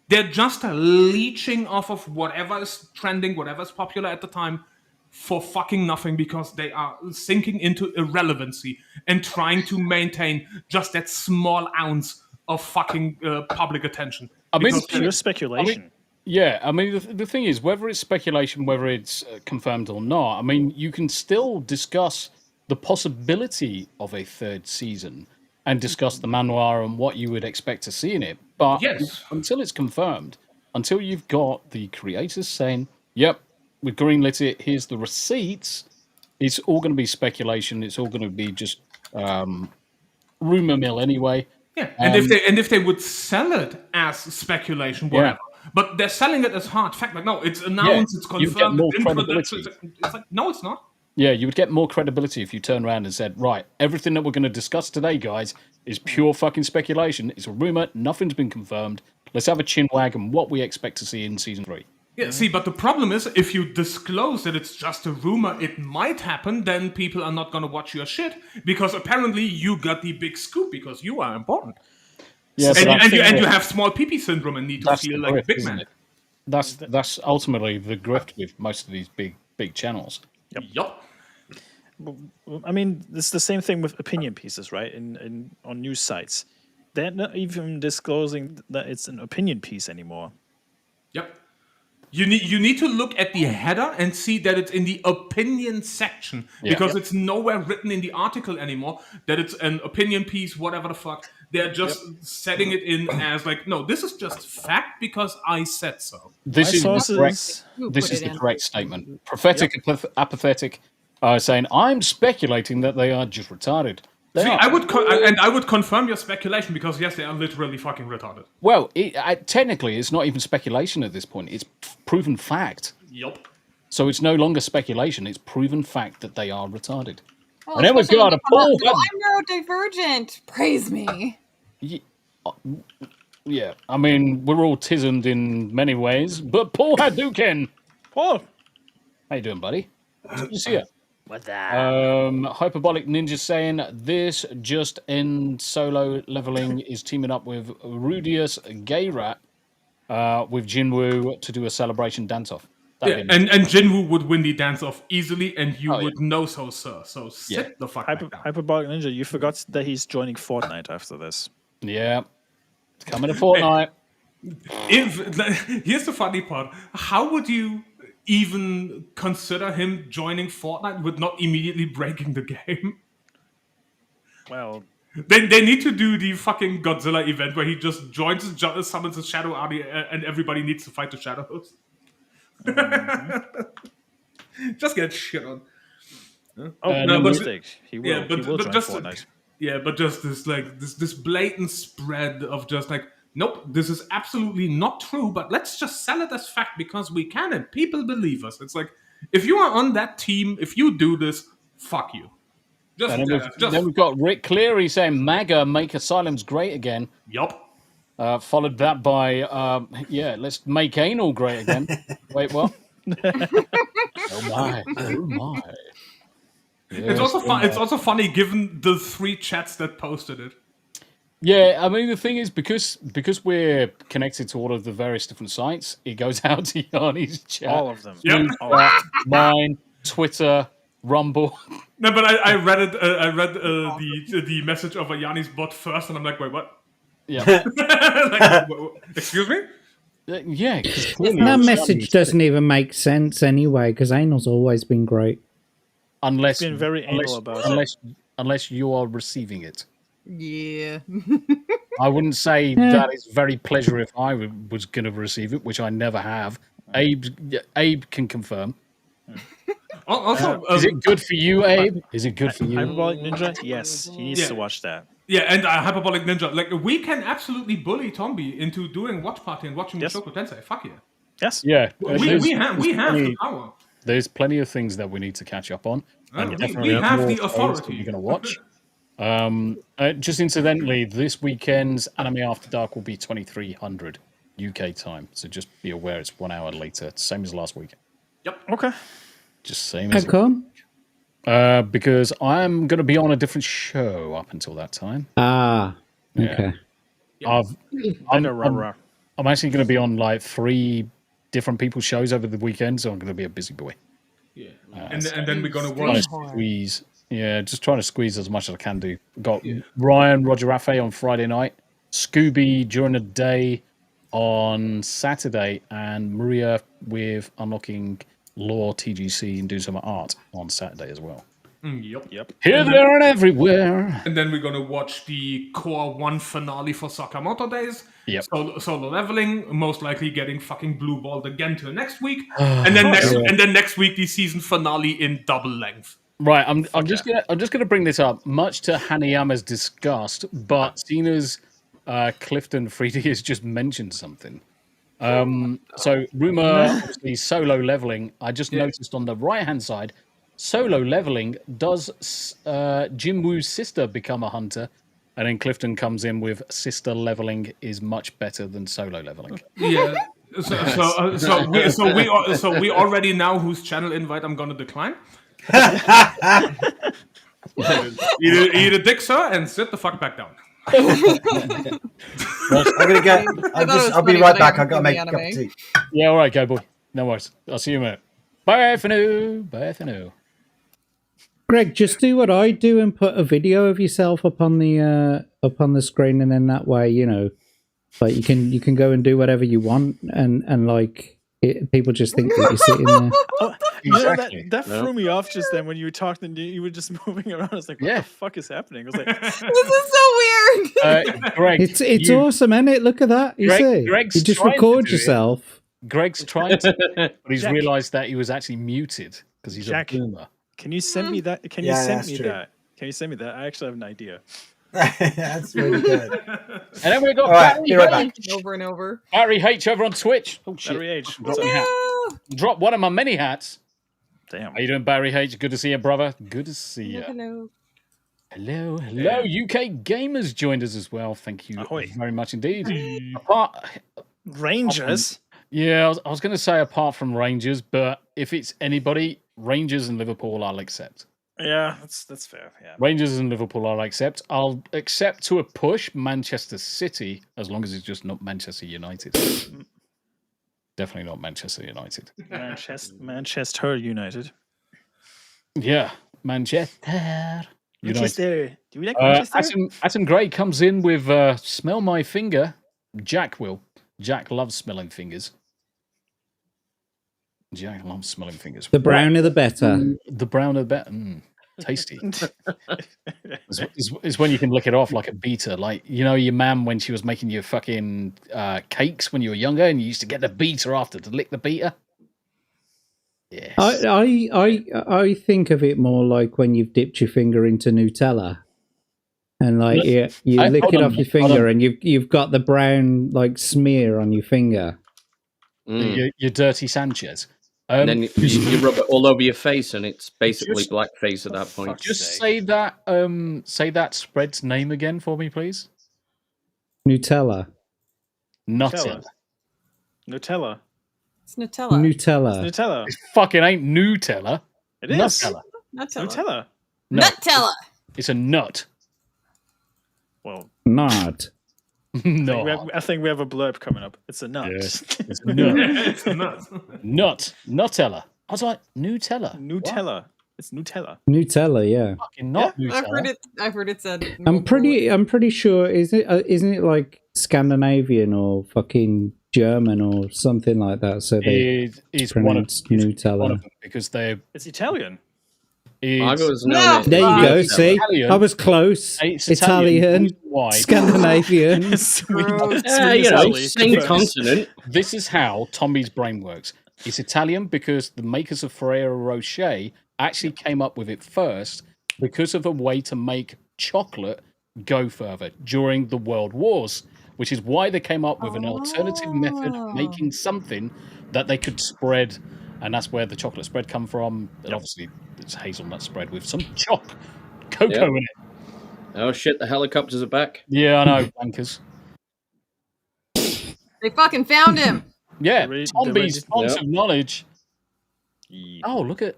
Speaker 6: They're just leeching off of whatever is trending, whatever is popular at the time for fucking nothing because they are sinking into irrelevancy and trying to maintain just that small ounce of fucking public attention.
Speaker 2: I mean,
Speaker 3: it's pure speculation.
Speaker 2: I mean, the thing is, whether it's speculation, whether it's confirmed or not, I mean, you can still discuss the possibility of a third season and discuss the manhwa and what you would expect to see in it. But until it's confirmed, until you've got the creators saying, "Yep, we've greenlit it. Here's the receipts," it's all going to be speculation. It's all going to be just rumor mill anyway.
Speaker 6: Yeah, and if they would sell it as speculation, whatever, but they're selling it as hard fact. Like, no, it's announced, it's confirmed. It's like, no, it's not.
Speaker 2: Yeah, you would get more credibility if you turn around and said, right, everything that we're going to discuss today, guys, is pure fucking speculation. It's a rumor. Nothing's been confirmed. Let's have a chin wag on what we expect to see in season 3.
Speaker 6: Yeah, see, but the problem is, if you disclose that it's just a rumor, it might happen, then people are not going to watch your shit, because apparently you got the big scoop because you are important.
Speaker 2: Yeah,
Speaker 6: and you have small pee-pee syndrome and need to feel like a big man.
Speaker 2: That's ultimately the grift with most of these big channels.
Speaker 6: Yup.
Speaker 3: I mean, it's the same thing with opinion pieces, right? On news sites, they're not even disclosing that it's an opinion piece anymore.
Speaker 6: Yep. You need to look at the header and see that it's in the opinion section, because it's nowhere written in the article anymore that it's an opinion piece, whatever the fuck. They're just setting it in as like, no, this is just fact because I said so.
Speaker 2: This is the correct statement. Prophetic, apathetic, saying, I'm speculating that they are just retarded.
Speaker 6: I would confirm your speculation, because yes, they are literally fucking retarded.
Speaker 2: Well, technically, it's not even speculation at this point. It's proven fact.
Speaker 6: Yup.
Speaker 2: So it's no longer speculation. It's proven fact that they are retarded.
Speaker 7: Oh,
Speaker 2: and then we've got a Paul.
Speaker 7: I'm neurodivergent. Praise me.
Speaker 2: Yeah, I mean, we're all tismed in many ways, but Paul Hadouken.
Speaker 3: Paul,
Speaker 2: how you doing, buddy? Good to see you.
Speaker 14: What's that?
Speaker 2: Hyperbolic Ninja saying this just in solo leveling is teaming up with Rudius Gayrat with Jinwoo to do a celebration dance-off.
Speaker 6: Yeah, and Jinwoo would win the dance-off easily, and you would know so, sir. So sit the fuck down.
Speaker 3: Hyperbolic Ninja, you forgot that he's joining Fortnite after this.
Speaker 2: Yeah. It's coming to Fortnite.
Speaker 6: Here's the funny part. How would you even consider him joining Fortnite with not immediately breaking the game?
Speaker 3: Well,
Speaker 6: they need to do the fucking Godzilla event where he just summons his shadow army, and everybody needs to fight the shadows. Just get shit on.
Speaker 3: No mistake. He will. He will join
Speaker 6: just,
Speaker 3: Fortnite.
Speaker 6: Yeah, but just this blatant spread of just like, nope, this is absolutely not true, but let's just sell it as fact because we can and people believe us. It's like, if you are on that team, if you do this, fuck you.
Speaker 2: Then we've got Rick Cleary saying MAGA make asylums great again.
Speaker 6: Yup.
Speaker 2: Followed that by, let's make anal great again. Wait, what? Oh my. Yes,
Speaker 6: it's also funny given the 3 chats that posted it.
Speaker 2: Yeah, I mean, the thing is, because we're connected to all of the various different sites, it goes out to Yanni's chat.
Speaker 3: All of them.
Speaker 6: Yep.
Speaker 2: Mine, Twitter, Rumble.
Speaker 6: No, but I read it. I read the message of Yanni's bot first, and I'm like, wait, what?
Speaker 2: Yeah.
Speaker 6: Excuse me?
Speaker 2: Yeah.
Speaker 8: That message doesn't even make sense anyway, because anal's always been great.
Speaker 2: Unless
Speaker 3: been very anal about it.
Speaker 2: Unless you are receiving it.
Speaker 7: Yeah.
Speaker 2: I wouldn't say that is very pleasure if I was going to receive it, which I never have. Abe can confirm.
Speaker 6: Also,
Speaker 2: is it good for you, Abe? Is it good for you?
Speaker 3: Hyperbolic Ninja? Yes, he needs to watch that.
Speaker 6: Yeah, and Hyperbolic Ninja, like, we can absolutely bully Tombi into doing Watch Party and watching Mushoku Tensei. Fuck yeah.
Speaker 3: Yes.
Speaker 2: Yeah.
Speaker 6: We have the power.
Speaker 2: There's plenty of things that we need to catch up on. And
Speaker 6: we have the authority.
Speaker 2: You're going to watch. Just incidentally, this weekend's Anime After Dark will be 2300 UK time. So just be aware it's 1 hour later, same as last week.
Speaker 6: Yep.
Speaker 3: Okay.
Speaker 2: Just same as.
Speaker 8: How come?
Speaker 2: Because I'm going to be on a different show up until that time.
Speaker 8: Ah. Okay.
Speaker 2: Yeah. I'm actually going to be on like 3 different people's shows over the weekend, so I'm going to be a busy boy.
Speaker 6: Yeah. And then we're going to watch.
Speaker 2: Squeeze. Yeah, just trying to squeeze as much as I can do. Got Ryan, Roger Raffe on Friday night, Scooby during the day on Saturday, and Maria with Unlocking Law TGC and do some art on Saturday as well.
Speaker 6: Yep.
Speaker 2: Here, there, and everywhere.
Speaker 6: And then we're gonna watch the Core 1 finale for Sakamoto Days.
Speaker 2: Yep.
Speaker 6: Solo leveling, most likely getting fucking blue balled again till next week. and then next week the season finale in double length.
Speaker 2: Right, I'm just gonna bring this up, much to Hanayama's disgust, but seeing as Clifton 3D has just mentioned something. So rumor, obviously solo leveling. I just noticed on the right hand side, solo leveling does Jinwoo's sister become a hunter, and then Clifton comes in with sister leveling is much better than solo leveling.
Speaker 6: Yeah. So we already know whose channel invite I'm gonna decline. Eat a dick, sir, and sit the fuck back down.
Speaker 4: I'll be right back. I've got to make a cup of tea.
Speaker 2: Yeah, all right, go boy. No worries. I'll see you in a minute. Bye for now. Bye for now.
Speaker 8: Greg, just do what I do and put a video of yourself up on the screen, and then that way, you know, like you can go and do whatever you want, and like people just think that you're sitting there.
Speaker 3: Exactly. That threw me off just then when you were talking. You were just moving around. I was like, "What the fuck is happening?" I was like,
Speaker 7: "This is so weird."
Speaker 2: Greg,
Speaker 8: it's awesome, isn't it? Look at that. You see,
Speaker 2: Greg's
Speaker 8: you just
Speaker 2: trying to
Speaker 8: record
Speaker 2: do
Speaker 8: yourself.
Speaker 2: Greg's trying to, but he's
Speaker 3: Jack.
Speaker 2: realised that he was actually muted because he's
Speaker 3: Jack,
Speaker 2: a boomer.
Speaker 3: Can you send me that? Can you send me that? Can you send me that? I actually have an idea.
Speaker 4: That's really good.
Speaker 2: And then we got
Speaker 4: Barry
Speaker 2: H
Speaker 7: over and over.
Speaker 2: Barry H over on Twitch. Oh shit!
Speaker 3: Barry H.
Speaker 2: Drop one of my many hats.
Speaker 3: Damn.
Speaker 2: How you doing, Barry H? Good to see you, brother. Good to see you.
Speaker 7: Hello.
Speaker 2: Hello. UK Gamers joined us as well. Thank you very much indeed.
Speaker 3: Rangers.
Speaker 2: I was going to say apart from Rangers, but if it's anybody, Rangers and Liverpool, I'll accept.
Speaker 3: Yeah, that's fair. Yeah.
Speaker 2: Rangers and Liverpool, I'll accept. I'll accept to a push Manchester City, as long as it's just not Manchester United. Definitely not Manchester United.
Speaker 3: Manchester United.
Speaker 2: Yeah, Manchester.
Speaker 3: Manchester. Do we like Manchester?
Speaker 2: Atom Gray comes in with smell my finger. Jack will. Jack loves smelling fingers. Jack loves smelling fingers.
Speaker 8: The browner the better.
Speaker 2: The browner the better. Tasty. It's when you can lick it off like a beater. Like, you know, your mum when she was making your fucking cakes when you were younger and you used to get the beater after to lick the beater. Yes.
Speaker 8: I think of it more like when you've dipped your finger into Nutella. And like you lick it off your finger and you've got the brown like smear on your finger.
Speaker 2: Your dirty Sanchez.
Speaker 5: And then you rub it all over your face, and it's basically blackface at that point.
Speaker 2: Just say that spread's name again for me, please.
Speaker 8: Nutella.
Speaker 2: Nutella.
Speaker 3: Nutella.
Speaker 7: It's Nutella.
Speaker 8: Nutella.
Speaker 3: It's Nutella.
Speaker 2: It fucking ain't Nutella.
Speaker 3: It is.
Speaker 2: Nutella.
Speaker 3: Nutella.
Speaker 2: No,
Speaker 7: Nutella.
Speaker 2: It's a nut.
Speaker 3: Well,
Speaker 8: not.
Speaker 2: No.
Speaker 3: I think we have a blurb coming up. It's a nut.
Speaker 2: Yes, it's a nut.
Speaker 6: It's a nut.
Speaker 2: Nutella. I was like, Nutella.
Speaker 3: Nutella. What? It's Nutella.
Speaker 8: Nutella, yeah.
Speaker 2: Fucking not Nutella.
Speaker 7: I've heard it said.
Speaker 8: I'm pretty sure. Isn't it like Scandinavian or fucking German or something like that? So they pronounce Nutella.
Speaker 2: One of them because
Speaker 3: it's Italian.
Speaker 8: There you go. See,
Speaker 2: Italian.
Speaker 8: I was close.
Speaker 2: It's
Speaker 8: Italian, Scandinavian.
Speaker 5: Same continent.
Speaker 2: This is how Tombi's brain works. It's Italian because the makers of Ferrero Rocher actually came up with it first because of a way to make chocolate go further during the World Wars, which is why they came up with an alternative method of making something that they could spread, and that's where the chocolate spread come from. And obviously it's hazelnut spread with some cocoa in it.
Speaker 5: Oh shit, the helicopters are back.
Speaker 2: Yeah, I know, bankers.
Speaker 7: They fucking found him.
Speaker 2: Yeah, Tombi's fonts of knowledge. Oh, look at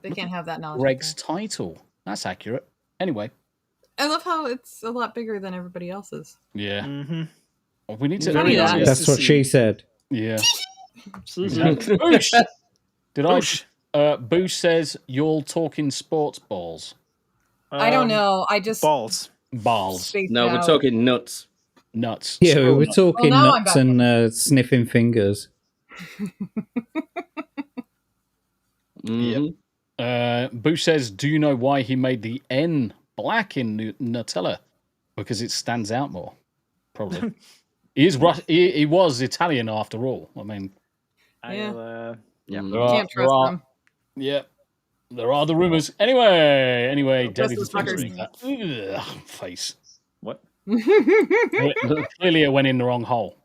Speaker 7: They can't have that knowledge.
Speaker 2: Greg's title. That's accurate. Anyway.
Speaker 7: I love how it's a lot bigger than everybody else's.
Speaker 2: Yeah.
Speaker 3: Mm-hmm.
Speaker 2: Well, we need to.
Speaker 8: That's what she said.
Speaker 2: Yeah. Boosh. Boosh says you're all talking sports balls.
Speaker 7: I don't know. I just
Speaker 3: balls.
Speaker 5: No, we're talking nuts.
Speaker 2: Nuts.
Speaker 8: Yeah, we're talking
Speaker 7: now I'm
Speaker 8: nuts
Speaker 7: back.
Speaker 8: and sniffing fingers.
Speaker 2: Yep. Boo says, do you know why he made the N black in Nutella? Because it stands out more. Probably. He was Italian after all. I mean,
Speaker 3: yeah.
Speaker 7: Can't trust them.
Speaker 2: Yeah. There are the rumors. Anyway,
Speaker 7: Don't trust
Speaker 2: Daddy
Speaker 7: those fuckers.
Speaker 2: that face.
Speaker 3: What?
Speaker 2: Clearly it went in the wrong hole.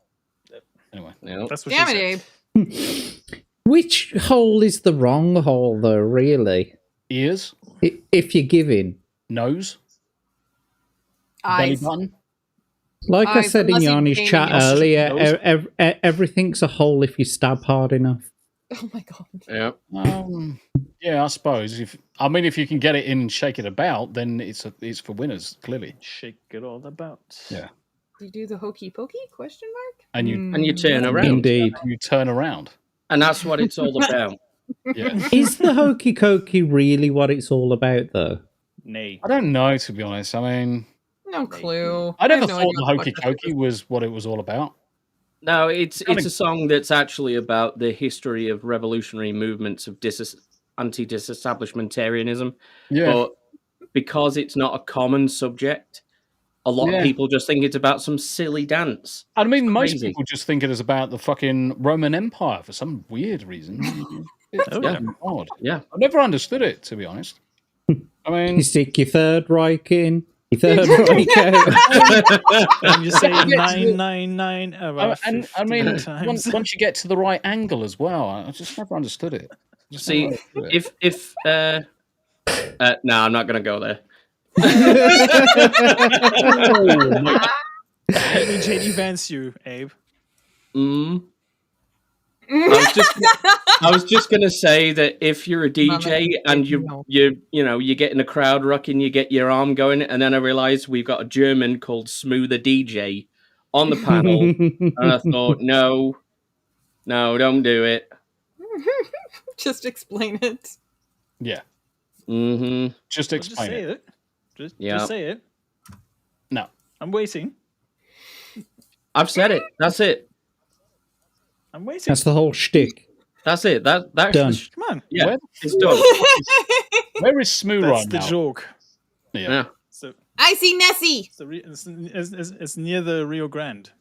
Speaker 2: Anyway.
Speaker 3: That's what
Speaker 7: Damn
Speaker 3: she
Speaker 7: it,
Speaker 3: said.
Speaker 7: Abe.
Speaker 8: Which hole is the wrong hole, though, really?
Speaker 2: Ears.
Speaker 8: If you're giving.
Speaker 2: Nose.
Speaker 7: Eyes.
Speaker 2: Belly button.
Speaker 8: Like I
Speaker 7: Eyes,
Speaker 8: said in
Speaker 7: unless you
Speaker 8: Yanni's
Speaker 7: came
Speaker 8: chat
Speaker 7: in your
Speaker 8: earlier, everything's a hole if you stab hard enough.
Speaker 7: Oh my god.
Speaker 5: Yeah.
Speaker 2: Yeah, I suppose. If you can get it in and shake it about, then it's for winners, clearly.
Speaker 3: Shake it all about.
Speaker 2: Yeah.
Speaker 7: Do you do the hokey pokey? Question mark.
Speaker 2: And you
Speaker 5: turn around.
Speaker 8: Indeed.
Speaker 2: You turn around.
Speaker 5: And that's what it's all about.
Speaker 2: Yeah.
Speaker 8: Is the hokey cokey really what it's all about, though?
Speaker 3: Nay.
Speaker 2: I don't know, to be honest. I mean,
Speaker 7: No clue.
Speaker 2: I never
Speaker 7: have no
Speaker 2: thought
Speaker 7: idea
Speaker 2: the
Speaker 7: what
Speaker 2: hokey
Speaker 7: the fuck
Speaker 2: cokey was what it was all about.
Speaker 5: No, it's a song that's actually about the history of revolutionary movements of anti-disestablishmentarianism.
Speaker 2: Yeah.
Speaker 5: But because it's not a common subject, a lot of people just think it's about some silly dance.
Speaker 2: I mean, most
Speaker 5: crazy.
Speaker 2: people just think it is about the fucking Roman Empire for some weird reason. It's odd.
Speaker 5: Yeah.
Speaker 2: I've never understood it, to be honest. I mean,
Speaker 8: You stick your third Reich in, your third Reich out.
Speaker 3: And you say 999 about
Speaker 2: and I mean,
Speaker 3: 15 times.
Speaker 2: once you get to the right angle as well, I just never understood it.
Speaker 5: See, if no, I'm not going to go there.
Speaker 3: Let me JD Vance you, Abe.
Speaker 5: I was just gonna say that if you're a DJ and you get in a crowd rocking, you get your arm going, and then I realized we've got a German called Smu the DJ on the panel, and I thought, no, don't do it.
Speaker 7: Just explain it.
Speaker 2: Yeah.
Speaker 5: Mm-hmm.
Speaker 2: Just explain
Speaker 3: say
Speaker 2: it.
Speaker 3: Just say it.
Speaker 2: No.
Speaker 3: I'm waiting.
Speaker 5: I've said it. That's it.
Speaker 3: I'm waiting.
Speaker 8: That's the whole shtick.
Speaker 5: That's it. That's
Speaker 8: Done.
Speaker 3: Come on.
Speaker 5: Yeah, it's done.
Speaker 2: Where is Smu
Speaker 3: That's
Speaker 2: right
Speaker 3: the
Speaker 2: now?
Speaker 3: joke.
Speaker 2: Yeah.
Speaker 3: So
Speaker 7: I see Nessie.
Speaker 3: it's near the Rio Grande.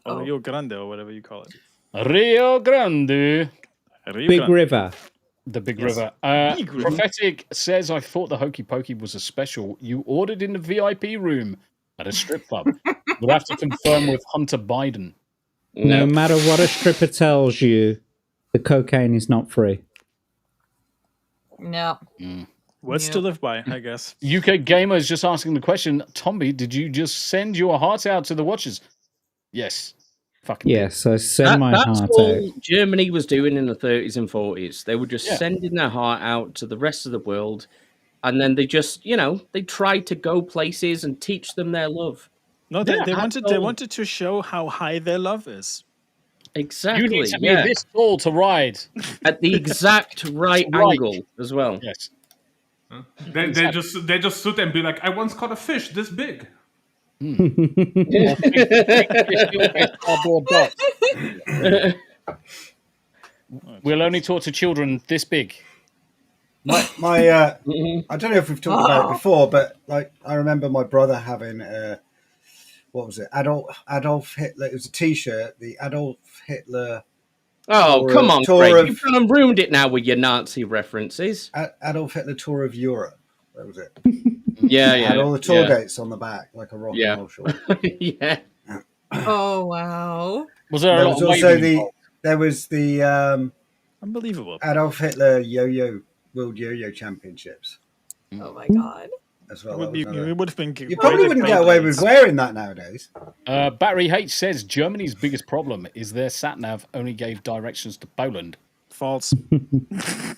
Speaker 3: Or Rio Grande, or whatever you call it.
Speaker 2: Rio Grande.
Speaker 8: Big river.
Speaker 2: The big
Speaker 3: Yes.
Speaker 2: river.
Speaker 3: Big river.
Speaker 2: Prophetic says, I thought the Hokey Pokey was a special you ordered in the VIP room at a strip club. We'll have to confirm with Hunter Biden.
Speaker 8: No matter what a stripper tells you, the cocaine is not free.
Speaker 7: No.
Speaker 3: Words to live by, I guess.
Speaker 2: UK Gamer is just asking the question, Tombi, did you just send your heart out to the watchers? Yes. Fucking
Speaker 8: Yes, I send my
Speaker 5: that's
Speaker 8: heart
Speaker 5: all
Speaker 8: out.
Speaker 5: Germany was doing in the 30s and 40s. They were just
Speaker 2: Yeah.
Speaker 5: sending their heart out to the rest of the world, and then they just, they tried to go places and teach them their love.
Speaker 3: No, they wanted to show how high their love is.
Speaker 5: Exactly.
Speaker 2: You need to be this tall to ride.
Speaker 5: At the exact right angle as well.
Speaker 2: Yes.
Speaker 6: They just sit there and be like, I once caught a fish this big.
Speaker 2: We'll only talk to children this big.
Speaker 4: I don't know if we've talked about it before, but like I remember my brother having what was it? Adolf Hitler. It was a T-shirt. The Adolf Hitler.
Speaker 5: Oh, come on,
Speaker 4: tour
Speaker 5: Craig.
Speaker 4: of-
Speaker 5: You've kind of ruined it now with your Nazi references.
Speaker 4: Adolf Hitler tour of Europe. That was it.
Speaker 5: Yeah,
Speaker 4: It
Speaker 5: yeah.
Speaker 4: had all the tour
Speaker 5: yeah.
Speaker 4: dates on the back, like a rock and roll short.
Speaker 5: Yeah.
Speaker 7: Oh wow.
Speaker 2: Was there a
Speaker 4: There
Speaker 2: lot
Speaker 4: was
Speaker 2: of
Speaker 4: also
Speaker 2: waving involved?
Speaker 4: there was the
Speaker 3: Unbelievable.
Speaker 4: Adolf Hitler World Yo-Yo Championships
Speaker 7: Oh my god.
Speaker 4: as well.
Speaker 3: It
Speaker 4: That
Speaker 3: would, be,
Speaker 4: was another-
Speaker 3: it would have been.
Speaker 4: You probably wouldn't get away with wearing that nowadays.
Speaker 2: Battery H says Germany's biggest problem is their sat-nav only gave directions to Poland.
Speaker 3: False.
Speaker 2: It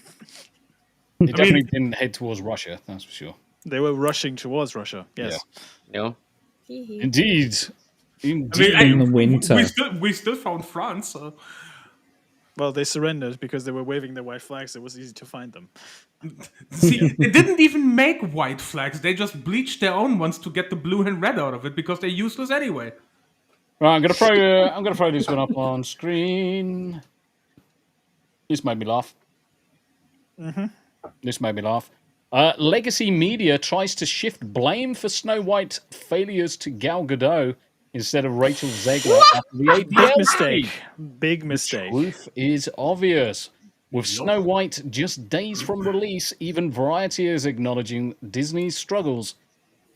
Speaker 2: definitely didn't head towards Russia, that's for sure.
Speaker 3: They were rushing towards Russia. Yes.
Speaker 5: Yeah.
Speaker 2: Indeed.
Speaker 8: In the winter.
Speaker 6: We still found France. So.
Speaker 3: Well, they surrendered because they were waving their white flags. It was easy to find them.
Speaker 6: See, they didn't even make white flags. They just bleached their own ones to get the blue and red out of it because they're useless anyway.
Speaker 2: Right, I'm gonna throw this one up on screen. This made me laugh. This made me laugh. Legacy Media tries to shift blame for Snow White failures to Gal Gadot instead of Rachel Zegler after the ADL
Speaker 3: Big mistake.
Speaker 2: scene.
Speaker 3: Big mistake.
Speaker 2: The truth is obvious. With Snow White just days from release, even Variety is acknowledging Disney's struggles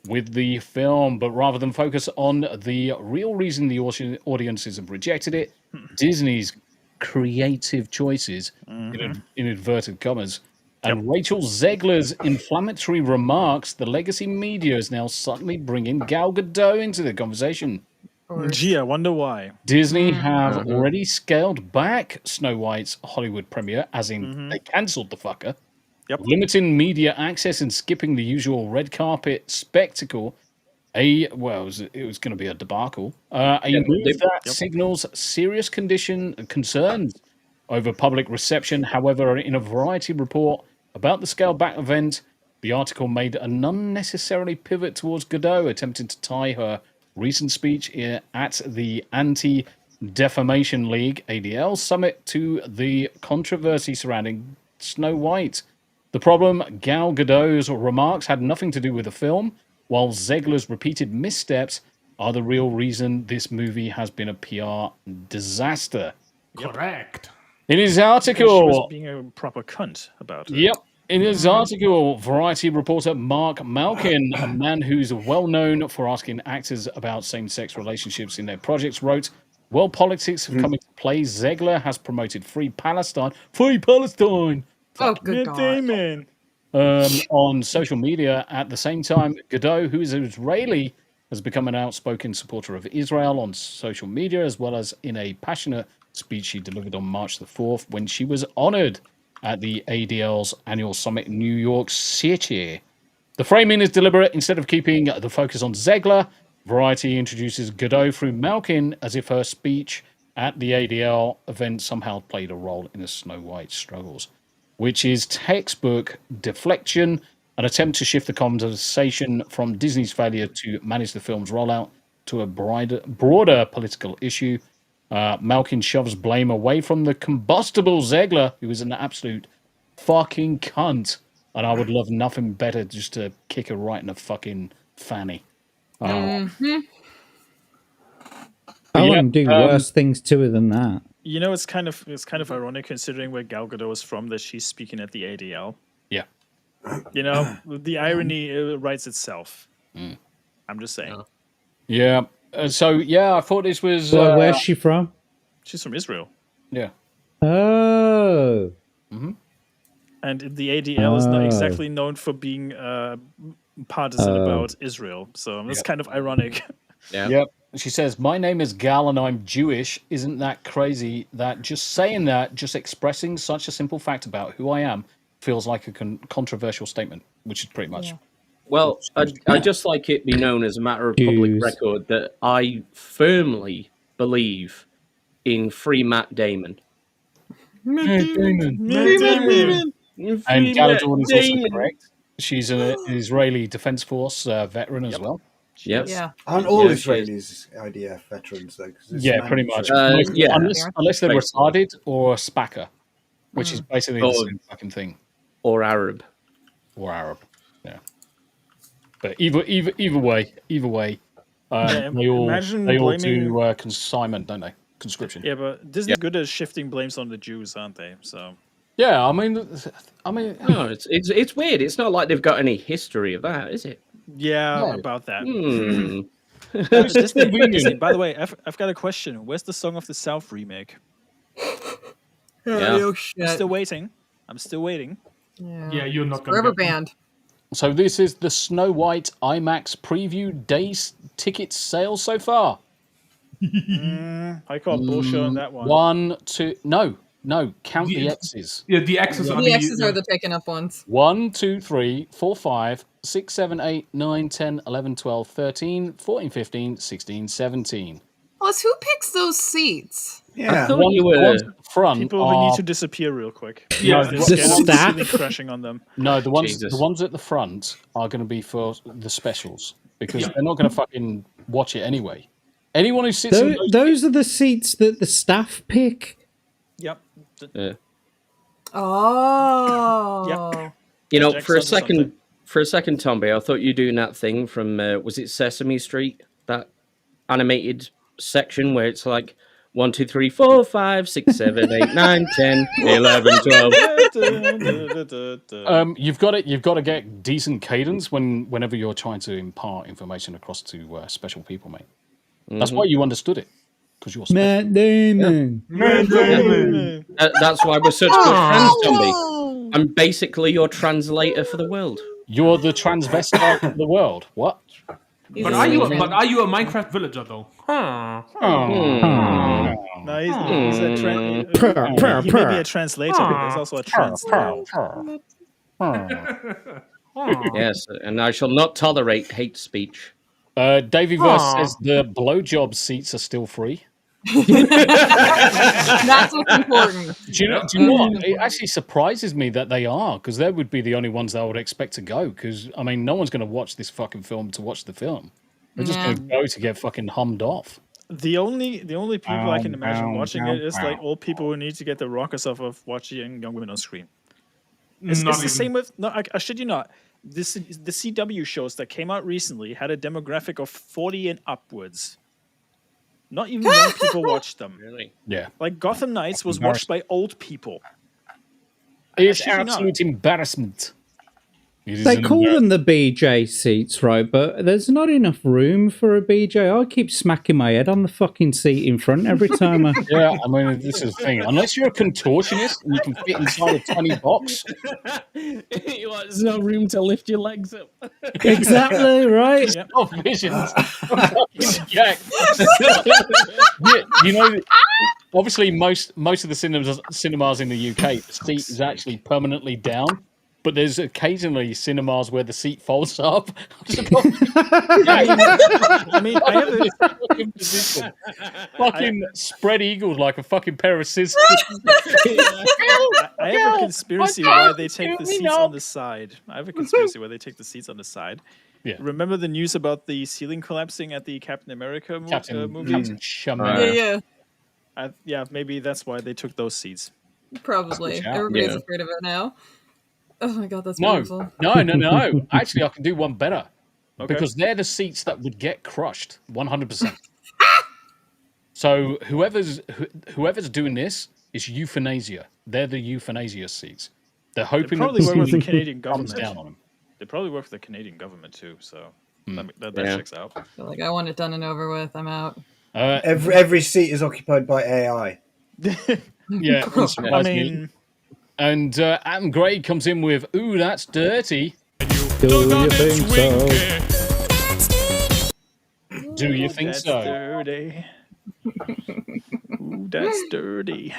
Speaker 2: with the film. But rather than focus on the real reason the audiences have rejected it, Disney's creative choices, in inverted commas, and Rachel Zegler's inflammatory remarks, the legacy media is now suddenly bringing Gal Gadot into the conversation.
Speaker 3: Gee, I wonder why.
Speaker 2: Disney have already scaled back Snow White's Hollywood premiere, as in they cancelled the fucker, limiting media access and skipping the usual red carpet spectacle. It was going to be a debacle. A move that signals serious concerns over public reception. However, in a Variety report about the scaled back event, the article made an unnecessary pivot towards Godot, attempting to tie her recent speech at the Anti-Defamation League ADL summit to the controversy surrounding Snow White. The problem, Gal Gadot's remarks had nothing to do with the film, while Zegler's repeated missteps are the real reason this movie has been a PR disaster.
Speaker 6: Correct.
Speaker 2: In his
Speaker 3: She
Speaker 2: article...
Speaker 3: was being a proper cunt about it.
Speaker 2: Yep. In his article, Variety reporter Mark Malkin, a man who's well known for asking actors about same-sex relationships in their projects, wrote, "Well, politics have come into play. Zegler has promoted Free Palestine. Free Palestine!
Speaker 7: Oh, good God.
Speaker 3: Damon.
Speaker 2: On social media. At the same time, Godot, who is Israeli, has become an outspoken supporter of Israel on social media, as well as in a passionate speech she delivered on March the 4th when she was honored at the ADL's annual summit in New York City. The framing is deliberate. Instead of keeping the focus on Zegler, Variety introduces Godot through Malkin as if her speech at the ADL event somehow played a role in the Snow White struggles, which is textbook deflection, an attempt to shift the conversation from Disney's failure to manage the film's rollout to a broader political issue. Malkin shoves blame away from the combustible Zegler, who is an absolute fucking cunt, and I would love nothing better just to kick her right in the fucking fanny.
Speaker 8: I wouldn't do worse things to her than that.
Speaker 3: You know, it's kind of ironic considering where Gal Gadot is from that she's speaking at the ADL.
Speaker 2: Yeah.
Speaker 3: You know, the irony writes itself. I'm just saying.
Speaker 2: Yeah. So I thought this was.
Speaker 8: Well, where's she from?
Speaker 3: She's from Israel.
Speaker 2: Yeah.
Speaker 8: Oh.
Speaker 3: And the ADL is not exactly known for being partisan about Israel, so that's kind of ironic.
Speaker 2: Yep. She says, "My name is Gal and I'm Jewish. Isn't that crazy that just saying that, just expressing such a simple fact about who I am, feels like a controversial statement," which is pretty much.
Speaker 5: Well, I just like it be known as a matter of public record that I firmly believe in free Matt Damon.
Speaker 2: And Galadorn is also correct. She's an Israeli Defense Force veteran as well.
Speaker 5: Yes.
Speaker 7: Yeah.
Speaker 4: Aren't all Israelis IDF veterans though?
Speaker 2: Yeah, pretty much. Unless they're retarded or spacker, which is basically the same fucking thing.
Speaker 5: Or Arab.
Speaker 2: Yeah. But either way, they all do consignment, don't they? Conscription.
Speaker 3: Yeah, but Disney good at shifting blames on the Jews, aren't they? So.
Speaker 2: Yeah, I mean,
Speaker 5: no, it's weird. It's not like they've got any history of that, is it?
Speaker 3: Yeah, about that. Disney, by the way, I've got a question. Where's the Song of the South remake?
Speaker 7: Oh, shit.
Speaker 3: I'm still waiting.
Speaker 6: Yeah, you're not going
Speaker 7: Forever banned.
Speaker 2: So this is the Snow White IMAX preview day ticket sales so far.
Speaker 3: I call bullshit on that one.
Speaker 2: No, count the X's.
Speaker 6: Yeah, the X's are
Speaker 7: the X's are the taken up ones.
Speaker 2: 1, 2, 3, 4, 5, 6, 7, 8, 9, 10, 11, 12, 13, 14, 15, 16, 17.
Speaker 7: Plus, who picks those seats?
Speaker 3: Yeah,
Speaker 2: the ones at the front
Speaker 3: people who need to disappear real quick.
Speaker 2: Yeah,
Speaker 3: the staff crashing on them.
Speaker 2: No, the ones at the front are going to be for the specials because they're not going to fucking watch it anyway. Anyone who sits in
Speaker 8: those are the seats that the staff pick.
Speaker 3: Yep.
Speaker 5: Yeah.
Speaker 7: Oh.
Speaker 5: You know,
Speaker 3: Jack's
Speaker 5: for a
Speaker 3: onto something.
Speaker 5: second, Tombi, I thought you were doing that thing from was it Sesame Street? That animated section where it's like 1, 2, 3, 4, 5, 6, 7, 8, 9, 10, 11, 12.
Speaker 2: You've got to get decent cadence whenever you're trying to impart information across to special people, mate. That's why you understood it, because you're special.
Speaker 8: Matt Damon.
Speaker 5: That's why we're such good friends, Tombi. I'm basically your translator for the world.
Speaker 2: You're the transvestite of the world. What?
Speaker 6: But are you a Minecraft villager though?
Speaker 3: No, he's he may be a translator, but he's also a translator.
Speaker 5: Yes, and I shall not tolerate hate speech.
Speaker 2: Davey Verse says the blowjob seats are still free.
Speaker 7: That's what's important.
Speaker 2: Do you know what? It actually surprises me that they are, because they would be the only ones that I would expect to go. Because I mean, no one's going to watch this fucking film to watch the film. They're just going to go to get fucking hummed off.
Speaker 3: The only people I can imagine watching it is like old people who need to get the rockers off of watching young women on screen. It's the same with I shit you not. The CW shows that came out recently had a demographic of 40 and upwards. Not even young people watched them.
Speaker 5: Really?
Speaker 2: Yeah.
Speaker 3: Like Gotham Knights was watched by old people.
Speaker 2: It's absolute embarrassment.
Speaker 8: They call them the BJ seats, right? But there's not enough room for a BJ. I keep smacking my head on the fucking seat in front every time.
Speaker 2: Yeah, I mean, this is the thing. Unless you're a contortionist and you can fit inside a tiny box.
Speaker 5: There's no room to lift your legs up.
Speaker 8: Exactly, right?
Speaker 2: Oh, visions. Yeah. You know, obviously, most of the cinemas in the UK, the seat is actually permanently down. But there's occasionally cinemas where the seat folds up.
Speaker 3: I mean, I have a
Speaker 2: fucking spread eagles like a fucking pair of scissors.
Speaker 3: I have a conspiracy why they take the seats on the side.
Speaker 2: Yeah.
Speaker 3: Remember the news about the ceiling collapsing at the Captain America movie?
Speaker 2: Captain Shaman.
Speaker 3: Yeah, maybe that's why they took those seats.
Speaker 7: Probably. Everybody's afraid of it now. Oh my god, that's
Speaker 2: No.
Speaker 7: beautiful.
Speaker 2: No. Actually, I can do one better.
Speaker 3: Okay.
Speaker 2: Because they're the seats that would get crushed 100%. So whoever's doing this is euthanasia. They're the euthanasia seats. They're hoping
Speaker 3: they probably
Speaker 2: that
Speaker 3: work with the
Speaker 2: ceiling
Speaker 3: Canadian
Speaker 2: comes
Speaker 3: government.
Speaker 2: down on them.
Speaker 3: They probably work for the Canadian government too, so that checks out.
Speaker 7: Like, I want it done and over with. I'm out.
Speaker 4: Every seat is occupied by AI.
Speaker 2: Yeah,
Speaker 3: I mean,
Speaker 2: and Adam Gray comes in with, "Ooh, that's dirty."
Speaker 8: Do you think so?
Speaker 2: Do you think
Speaker 3: that's
Speaker 2: so?
Speaker 3: Dirty. Ooh, that's dirty.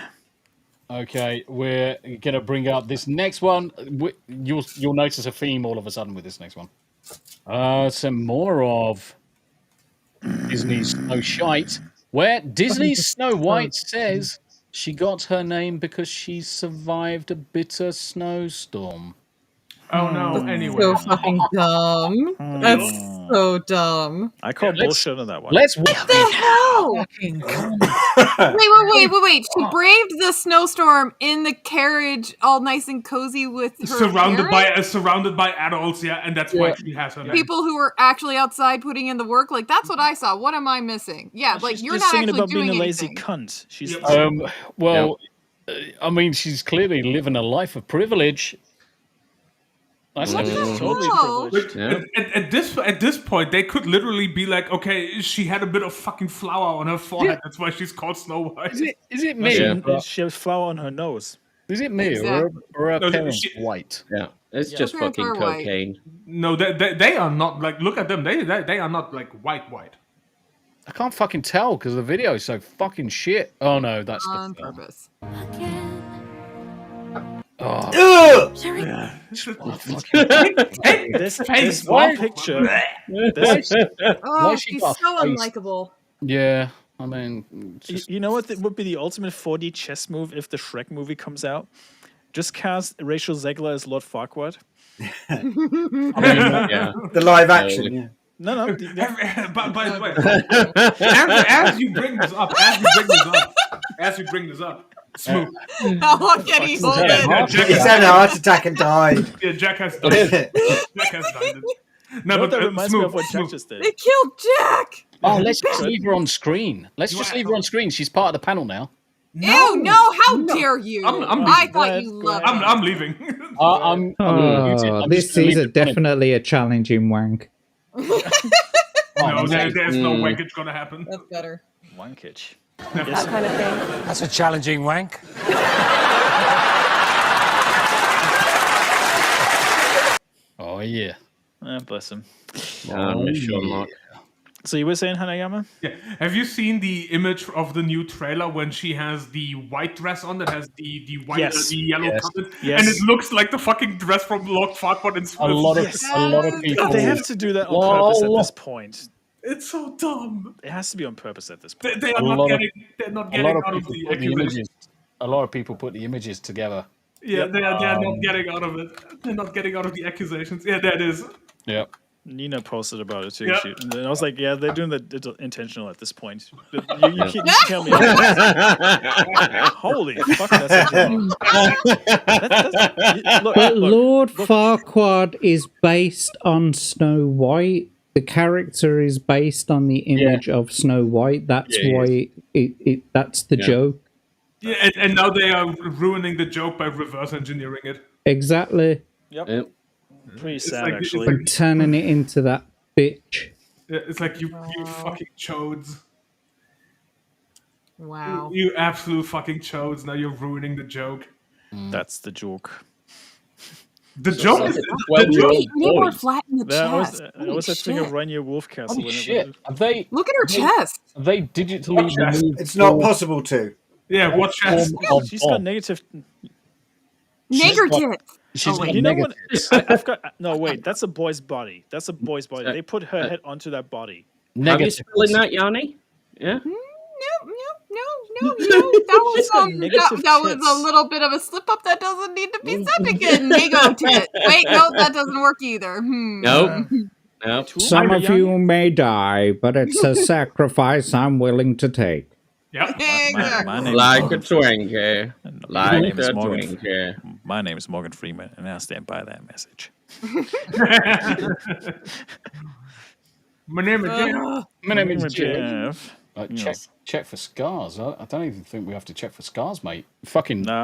Speaker 2: Okay, we're gonna bring up this next one. You'll notice a theme all of a sudden with this next one. Some more of Disney's Snow Shite, where Disney's Snow White says she got her name because she survived a bitter snowstorm.
Speaker 6: Oh no! Anyway,
Speaker 7: So fucking dumb. That's so dumb.
Speaker 3: I call bullshit on that one.
Speaker 2: Let's
Speaker 7: What the hell? Wait. She braved the snowstorm in the carriage, all nice and cozy with her
Speaker 6: surrounded
Speaker 7: parents?
Speaker 6: by adults, and that's why she has her name.
Speaker 7: People who were actually outside putting in the work. Like, that's what I saw. What am I missing? Yeah, like, you're
Speaker 3: just
Speaker 7: not
Speaker 3: singing
Speaker 7: actually
Speaker 3: about
Speaker 7: doing
Speaker 3: being a lazy
Speaker 7: anything.
Speaker 3: cunt. She's
Speaker 2: I mean, she's clearly living a life of privilege. That's
Speaker 3: totally privileged.
Speaker 6: At this point, they could literally be like, okay, she had a bit of fucking flour on her forehead. That's why she's called Snow White.
Speaker 2: Is it me?
Speaker 3: She has flour on her nose.
Speaker 2: Is it me or her parents white?
Speaker 5: Yeah, it's just
Speaker 7: Parents
Speaker 5: fucking
Speaker 7: are white.
Speaker 5: cocaine.
Speaker 6: No, they are not like. Look at them. They are not like white.
Speaker 2: I can't fucking tell because the video is so fucking shit. Oh no, that's
Speaker 7: On
Speaker 2: the film.
Speaker 7: purpose.
Speaker 3: This one picture.
Speaker 7: Oh,
Speaker 2: she
Speaker 7: she's
Speaker 2: got
Speaker 7: so
Speaker 2: a face?
Speaker 7: unlikable.
Speaker 2: Yeah, I mean,
Speaker 3: You know what would be the ultimate 4D chess move if the Shrek movie comes out? Just cast Rachel Zegler as Lord Farquaad.
Speaker 4: The live action. Yeah.
Speaker 3: No.
Speaker 6: By the way, as you bring this up, Smooth.
Speaker 7: How long can he hold it?
Speaker 4: He's had a heart attack and died.
Speaker 6: Yeah, Jack has died. Jack has died. No, but
Speaker 3: that reminds me
Speaker 6: Smooth,
Speaker 3: of what Jack
Speaker 6: Smooth.
Speaker 3: just did.
Speaker 7: They killed Jack.
Speaker 2: Oh, let's just leave her on screen. Let's just leave her on screen. She's part of the panel now.
Speaker 7: Ew, no, how dare you? I thought you loved it.
Speaker 6: I'm leaving.
Speaker 8: This is definitely a challenging wank.
Speaker 6: No, there's no wankage gonna happen.
Speaker 7: That's better.
Speaker 3: Wankage.
Speaker 14: That kind of thing.
Speaker 13: That's a challenging wank.
Speaker 2: Oh, yeah.
Speaker 3: Bless him.
Speaker 5: Sure, Mark.
Speaker 3: So you were saying, Hanayama?
Speaker 6: Yeah. Have you seen the image of the new trailer when she has the white dress on that has the white, the yellow carpet, and it looks like the fucking dress from Lord Farquaad in
Speaker 2: a lot of people.
Speaker 3: They have to do that on purpose at this point.
Speaker 6: It's so dumb.
Speaker 3: It has to be on purpose at this point.
Speaker 6: They're not getting out of the accusations.
Speaker 2: A lot of people put the images together.
Speaker 6: Yeah, they are not getting out of it. They're not getting out of the accusations. Yeah, that is.
Speaker 2: Yeah.
Speaker 3: Nina posted about it too.
Speaker 6: Yeah.
Speaker 3: And I was like, yeah, they're doing that intentional at this point. You can't tell me. Holy fuck, that's a joke.
Speaker 8: But Lord Farquaad is based on Snow White. The character is based on the image of Snow White. That's why that's the joke.
Speaker 6: Yeah, and now they are ruining the joke by reverse engineering it.
Speaker 8: Exactly.
Speaker 3: Yep. Pretty sad,
Speaker 6: like-
Speaker 3: actually.
Speaker 8: And turning it into that bitch.
Speaker 6: Yeah, it's like you fucking chodes.
Speaker 7: Wow.
Speaker 6: You absolute fucking chodes. Now you're ruining the joke.
Speaker 3: That's the joke.
Speaker 6: The joke is
Speaker 7: Need more flat in the chest.
Speaker 3: I was thinking of Rainier Wolfcastle.
Speaker 2: Holy shit. Have they,
Speaker 7: Look at her chest.
Speaker 2: have they digitally removed
Speaker 4: It's not possible to.
Speaker 6: Yeah, what chest?
Speaker 3: She's got negative.
Speaker 7: Negative.
Speaker 2: She's got
Speaker 3: You know what?
Speaker 2: negative.
Speaker 3: I've got no. Wait, that's a boy's body. That's a boy's body. They put her head onto that body.
Speaker 5: Have you spelling that, Yanni? Yeah.
Speaker 7: No. That was
Speaker 3: negative
Speaker 7: that was
Speaker 3: tits.
Speaker 7: a little bit of a slip up that doesn't need to be said again. Negative. Wait, no, that doesn't work either.
Speaker 5: Nope. Nope.
Speaker 8: Some of you may die, but it's a sacrifice I'm willing to take.
Speaker 6: Yep.
Speaker 3: My name
Speaker 5: Like
Speaker 3: is
Speaker 5: a twinkie. Like
Speaker 3: name is
Speaker 5: a
Speaker 3: Morgan.
Speaker 5: twinkie.
Speaker 3: My name is Morgan Freeman, and I stand by that message.
Speaker 6: My name is Jeff.
Speaker 2: My name is
Speaker 3: Jeff.
Speaker 2: Check for scars. I don't even think we have to check for scars, mate.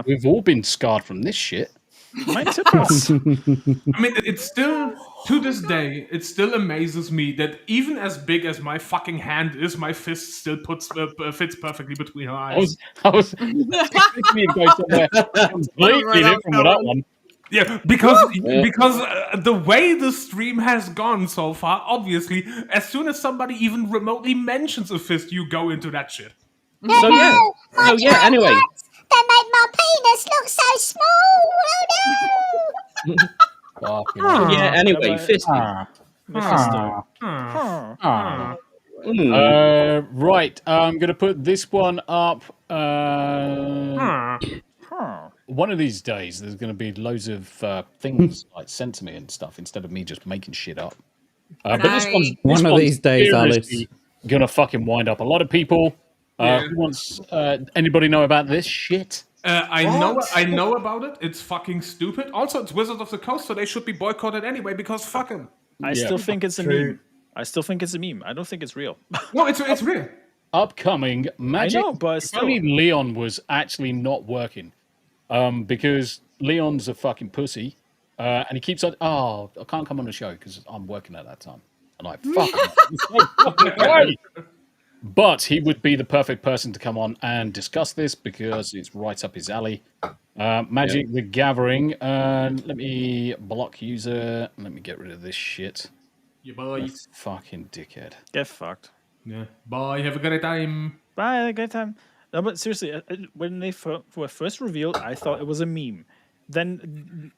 Speaker 2: We've all been scarred from this shit.
Speaker 3: My tippers.
Speaker 6: I mean, it's still, to this day, it still amazes me that even as big as my fucking hand is, my fist still fits perfectly between her eyes.
Speaker 2: I was thinking you'd go somewhere completely different with that one.
Speaker 6: Yeah, because the way the stream has gone so far, obviously, as soon as somebody even remotely mentions a fist, you go into that shit.
Speaker 5: So yeah. So yeah. Anyway.
Speaker 10: That made my penis look so small. Oh no!
Speaker 5: Yeah. Anyway, fisting.
Speaker 2: Right. I'm gonna put this one up. One of these days, there's going to be loads of things like sent to me and stuff instead of me just making shit up. But this one's
Speaker 8: One of these days, Alice.
Speaker 2: Gonna fucking wind up a lot of people. Who wants? Anybody know about this shit?
Speaker 6: I know about it. It's fucking stupid. Also, it's Wizards of the Coast, so they should be boycotted anyway because fuck them.
Speaker 3: I still think it's a meme. I still think it's a meme. I don't think it's real.
Speaker 6: No, it's real.
Speaker 2: Upcoming Magic.
Speaker 3: I know, but
Speaker 2: if only Leon was actually not working. Because Leon's a fucking pussy, and he keeps on, I can't come on the show because I'm working at that time. And I fucking But he would be the perfect person to come on and discuss this because it's right up his alley. Magic the Gathering. Let me block user. Let me get rid of this shit.
Speaker 6: Yeah, bye.
Speaker 2: Fucking dickhead.
Speaker 3: Get fucked.
Speaker 6: Yeah. Bye. Have a good time.
Speaker 3: Bye. Have a good time. No, but seriously, when they were first revealed, I thought it was a meme. Then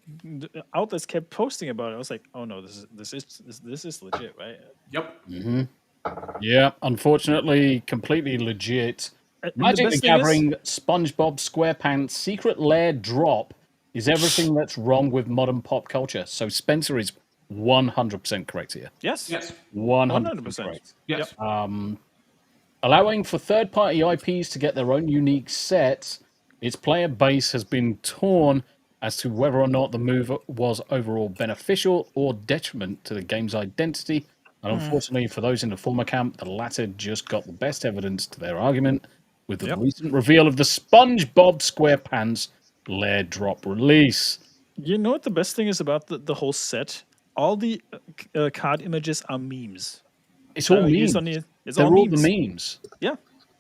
Speaker 3: outlets kept posting about it. I was like, "Oh no, this is legit, right?"
Speaker 6: Yep.
Speaker 2: Mm-hmm. Yeah, unfortunately, completely legit. Magic the
Speaker 3: best thing
Speaker 2: Gathering SpongeBob SquarePants Secret Lair drop is everything that's wrong with modern pop culture. So Spencer is 100% correct here.
Speaker 3: Yes.
Speaker 2: 100% correct.
Speaker 6: Yes.
Speaker 2: Allowing for third-party IPs to get their own unique sets its player base has been torn as to whether or not the move was overall beneficial or detriment to the game's identity. And unfortunately, for those in the former camp, the latter just got the best evidence to their argument with the recent reveal of the SpongeBob SquarePants lair drop release.
Speaker 3: You know what the best thing is about the whole set? All the card images are memes.
Speaker 2: It's all memes. They're all the memes.
Speaker 3: Yeah.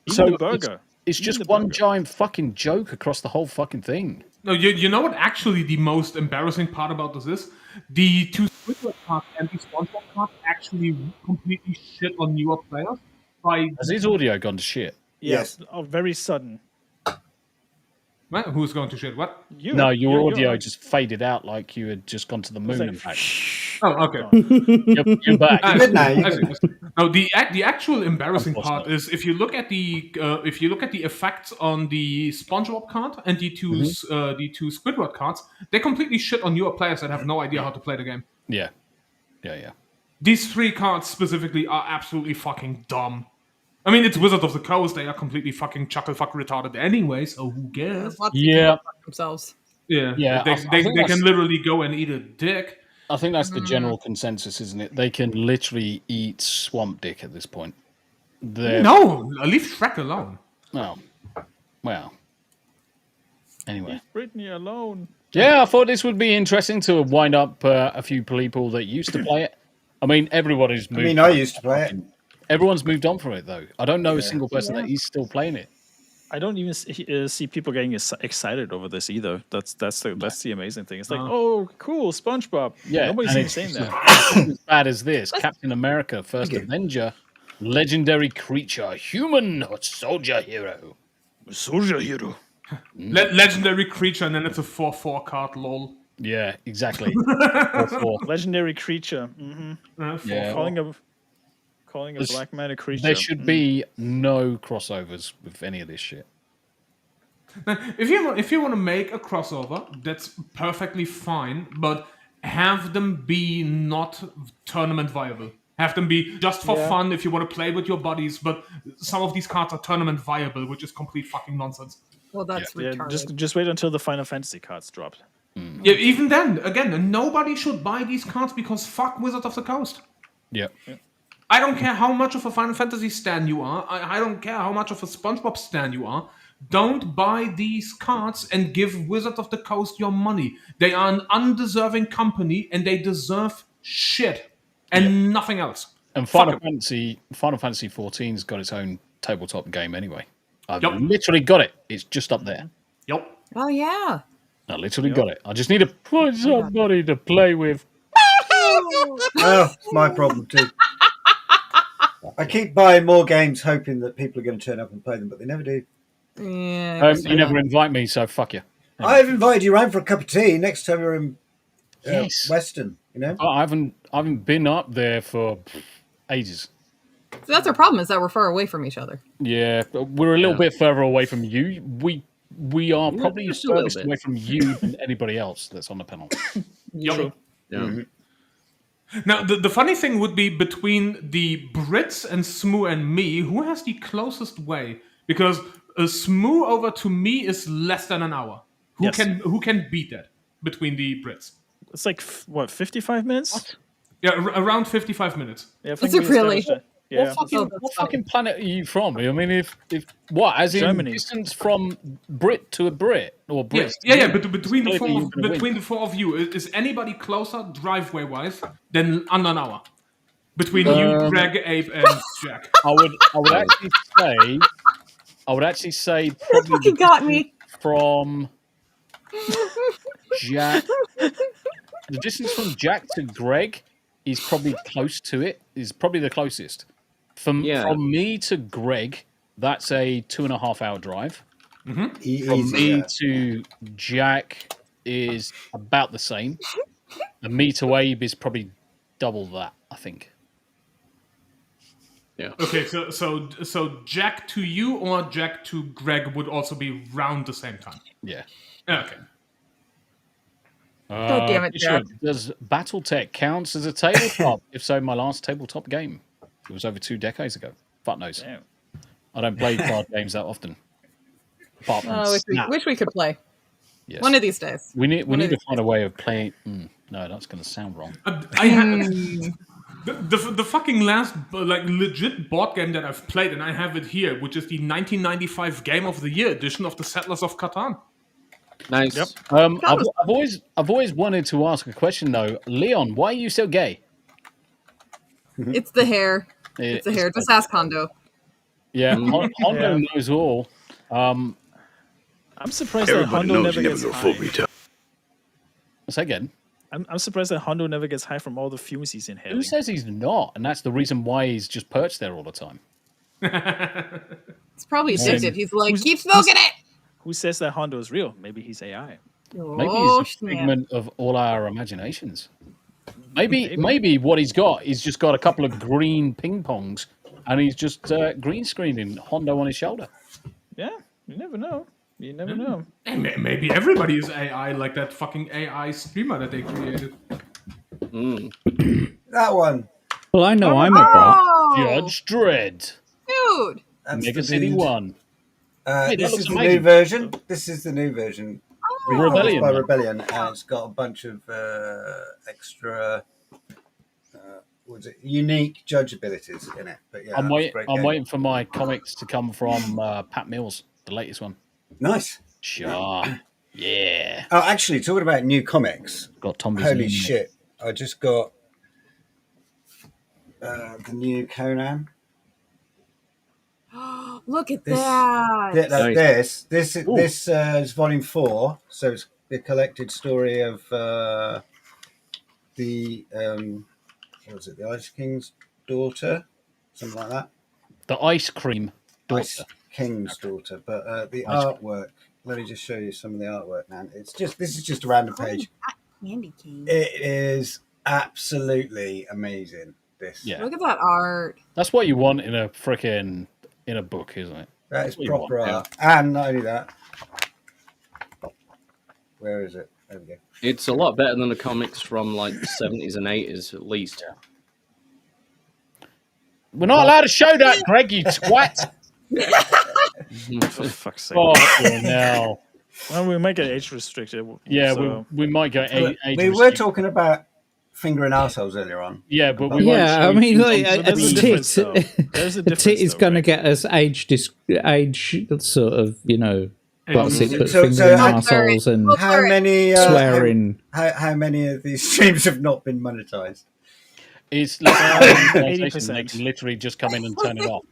Speaker 3: Even
Speaker 2: So
Speaker 3: the burger.
Speaker 2: It's
Speaker 3: Even
Speaker 2: just
Speaker 3: the
Speaker 2: one
Speaker 3: burger.
Speaker 2: giant fucking joke across the whole fucking thing.
Speaker 6: No, you know what actually the most embarrassing part about this is? The two Squidward cards and the SpongeBob cards actually completely shit on newer players.
Speaker 2: Has his audio gone to shit?
Speaker 3: Yes. Oh, very sudden.
Speaker 6: What? Who's going to shit? What?
Speaker 3: You.
Speaker 2: No, your
Speaker 3: You're
Speaker 2: audio
Speaker 3: on.
Speaker 2: just faded out like you had just gone to the moon
Speaker 3: like,
Speaker 2: and back.
Speaker 6: Oh, okay.
Speaker 2: You're back.
Speaker 4: Good now.
Speaker 6: No, the actual embarrassing part is if you look at the effects on the SpongeBob card and the two Squidward cards, they completely shit on newer players that have no idea how to play the game.
Speaker 2: Yeah.
Speaker 6: These three cards specifically are absolutely fucking dumb. I mean, it's Wizard of the Coast. They are completely fucking chuckle fuck retarded anyway, so who cares?
Speaker 2: Yeah.
Speaker 7: Themselves.
Speaker 6: Yeah.
Speaker 2: Yeah,
Speaker 6: They
Speaker 2: I think
Speaker 6: can
Speaker 2: that's-
Speaker 6: literally go and eat a dick.
Speaker 2: I think that's the general consensus, isn't it? They can literally eat swamp dick at this point.
Speaker 6: No, leave Shrek alone.
Speaker 2: Oh. Well. Anyway.
Speaker 3: Britney alone.
Speaker 2: Yeah, I thought this would be interesting to wind up a few people that used to play it. I mean, everybody's moved.
Speaker 4: I mean, I used to play it.
Speaker 2: Everyone's moved on from it, though. I don't know a single person that is still playing it.
Speaker 3: I don't even see people getting excited over this either. That's the amazing thing. It's like, oh, cool, SpongeBob.
Speaker 2: Yeah,
Speaker 3: Nobody's
Speaker 2: and
Speaker 3: even
Speaker 2: it's
Speaker 3: saying
Speaker 2: just
Speaker 3: that.
Speaker 2: as bad as this. Captain America, First Avenger, legendary creature, human soldier hero.
Speaker 3: Soldier hero.
Speaker 6: Legendary creature, and then it's a 4/4 card, lol.
Speaker 2: Yeah, exactly. 4/4.
Speaker 3: Legendary creature. Mm-hmm.
Speaker 2: Yeah.
Speaker 3: Calling a black man a creature.
Speaker 2: There should be no crossovers with any of this shit.
Speaker 6: Now, if you want to make a crossover, that's perfectly fine, but have them be not tournament viable. Have them be just for fun if you want to play with your buddies, but some of these cards are tournament viable, which is complete fucking nonsense.
Speaker 7: Well, that's retarded.
Speaker 3: Just wait until the Final Fantasy cards drop.
Speaker 6: Yeah, even then, again, nobody should buy these cards because fuck Wizard of the Coast.
Speaker 2: Yeah.
Speaker 6: I don't care how much of a Final Fantasy stan you are. I don't care how much of a SpongeBob stan you are. Don't buy these cards and give Wizard of the Coast your money. They are an undeserving company and they deserve shit and nothing else.
Speaker 2: And Final Fantasy 14's got its own tabletop game anyway. I've literally got it. It's just up there.
Speaker 6: Yep.
Speaker 7: Oh yeah.
Speaker 2: I literally got it. I just need to put somebody to play with.
Speaker 4: Oh, it's my problem too. I keep buying more games hoping that people are going to turn up and play them, but they never do.
Speaker 7: Yeah.
Speaker 2: You never invite me, so fuck you.
Speaker 4: I've invited you round for a cup of tea next time you're in Western, you know?
Speaker 2: I haven't been up there for ages.
Speaker 7: So that's our problem, is that we're far away from each other.
Speaker 2: Yeah, but we're a little bit further away from you. We are probably
Speaker 5: just a little
Speaker 2: furthest
Speaker 5: bit.
Speaker 2: away from you than anybody else that's on the panel.
Speaker 6: Yep.
Speaker 5: Yeah.
Speaker 6: Now, the funny thing would be between the Brits and Smu and me, who has the closest way? Because Smu over to me is less than an hour. Who can beat that between the Brits?
Speaker 3: It's like, 55 minutes? What?
Speaker 6: Yeah, around 55 minutes.
Speaker 3: Yeah,
Speaker 7: Is it really?
Speaker 3: Yeah.
Speaker 2: What fucking planet are you from? I mean, if what, as in
Speaker 3: Germany.
Speaker 2: distance from Brit to a Brit or Brit?
Speaker 6: Yeah. But between the
Speaker 2: Clearly you're gonna win.
Speaker 6: four of you, is anybody closer driveway wise than under an hour? Between you, Greg, Abe, and Jack.
Speaker 2: I would actually say probably
Speaker 7: fucking got me.
Speaker 2: from Jack. The distance from Jack to Greg is probably close to it. Is probably the closest. From me to Greg, that's a 2.5 hour drive.
Speaker 6: Mm-hmm.
Speaker 2: From me to Jack is about the same. And me to Abe is probably double that, I think.
Speaker 5: Yeah.
Speaker 6: Okay, so Jack to you or Jack to Greg would also be round the same time.
Speaker 2: Yeah.
Speaker 6: Okay.
Speaker 7: God damn it, Jack.
Speaker 2: Does BattleTech counts as a tabletop? If so, my last tabletop game. It was over 2 decades ago. Fuck knows.
Speaker 3: Damn.
Speaker 2: I don't play card games that often. Apart from
Speaker 7: wish we could play.
Speaker 2: Yes.
Speaker 7: One of these days.
Speaker 2: We need to find a way of playing. No, that's going to sound wrong.
Speaker 6: I have the fucking last like legit board game that I've played, and I have it here, which is the 1995 Game of the Year edition of the Settlers of Catan.
Speaker 5: Nice.
Speaker 3: Yep.
Speaker 2: I've always wanted to ask a question though, Leon. Why are you so gay?
Speaker 7: It's the hair. It's the hair. Just ask Hondo.
Speaker 2: Yeah, Hondo knows all.
Speaker 3: I'm surprised that Hondo never gets high.
Speaker 2: Say again.
Speaker 3: I'm surprised that Hondo never gets high from all the fumes he's inhaling.
Speaker 2: Who says he's not? And that's the reason why he's just perched there all the time.
Speaker 7: It's probably addicted. He's like, keep smoking it.
Speaker 3: Who says that Hondo is real? Maybe he's AI.
Speaker 2: Maybe he's a figment of all our imaginations. Maybe what he's got is just got a couple of green ping pongs, and he's just green screening Hondo on his shoulder.
Speaker 3: Yeah, you never know. You never know.
Speaker 6: And maybe everybody is AI, like that fucking AI streamer that they created.
Speaker 4: That one.
Speaker 8: Well, I know I'm a bot.
Speaker 2: Judge Dredd.
Speaker 7: Dude.
Speaker 4: That's
Speaker 2: Mega
Speaker 4: the
Speaker 2: City
Speaker 4: dude.
Speaker 2: 1.
Speaker 4: This is the new version. This is the new version.
Speaker 2: Rebellion.
Speaker 4: By Rebellion, and it's got a bunch of extra, unique judge abilities in it. But yeah,
Speaker 2: I'm waiting for my comics to come from Pat Mills, the latest one.
Speaker 4: Nice.
Speaker 2: Sure. Yeah.
Speaker 4: Oh, actually, talking about new comics.
Speaker 2: Got Tombi's
Speaker 4: Holy
Speaker 2: name.
Speaker 4: shit! I just got the new Conan.
Speaker 7: Look at
Speaker 4: This-
Speaker 7: that.
Speaker 4: This is volume 4, so it's the collected story of the what was it? The Ice King's daughter, something like that.
Speaker 2: The Ice Cream daughter.
Speaker 4: Ice King's daughter, but the artwork. Let me just show you some of the artwork, man. This is just a random page.
Speaker 7: Candy King.
Speaker 4: It is absolutely amazing. This.
Speaker 2: Yeah.
Speaker 7: Look at that art.
Speaker 2: That's what you want in a frickin' in a book, isn't it?
Speaker 4: That is
Speaker 2: That's what you
Speaker 4: proper
Speaker 2: want,
Speaker 4: art. And not only that. Where is it? There we go.
Speaker 5: It's a lot better than the comics from like the 70s and 80s, at least.
Speaker 2: We're not allowed to show that, Greg, you twat.
Speaker 3: For fuck's sake.
Speaker 2: Oh, no.
Speaker 3: Well, we might get age restricted.
Speaker 2: Yeah,
Speaker 3: so.
Speaker 2: we might go age
Speaker 4: We were talking about fingering assholes earlier on.
Speaker 2: Yeah, but we
Speaker 8: Yeah, I
Speaker 2: won't
Speaker 8: mean,
Speaker 2: show
Speaker 8: like
Speaker 2: some
Speaker 8: a
Speaker 2: of the-
Speaker 8: tit.
Speaker 3: There's a
Speaker 8: A
Speaker 3: difference.
Speaker 8: tit is
Speaker 3: though,
Speaker 8: going to
Speaker 3: right?
Speaker 8: get us age sort of, what's it? But
Speaker 4: So-
Speaker 8: fingering
Speaker 4: so-
Speaker 8: assholes and
Speaker 4: How many
Speaker 8: swearing.
Speaker 4: How many of these streams have not been monetized?
Speaker 2: It's they
Speaker 3: 80%.
Speaker 2: can literally just come in and turn it off.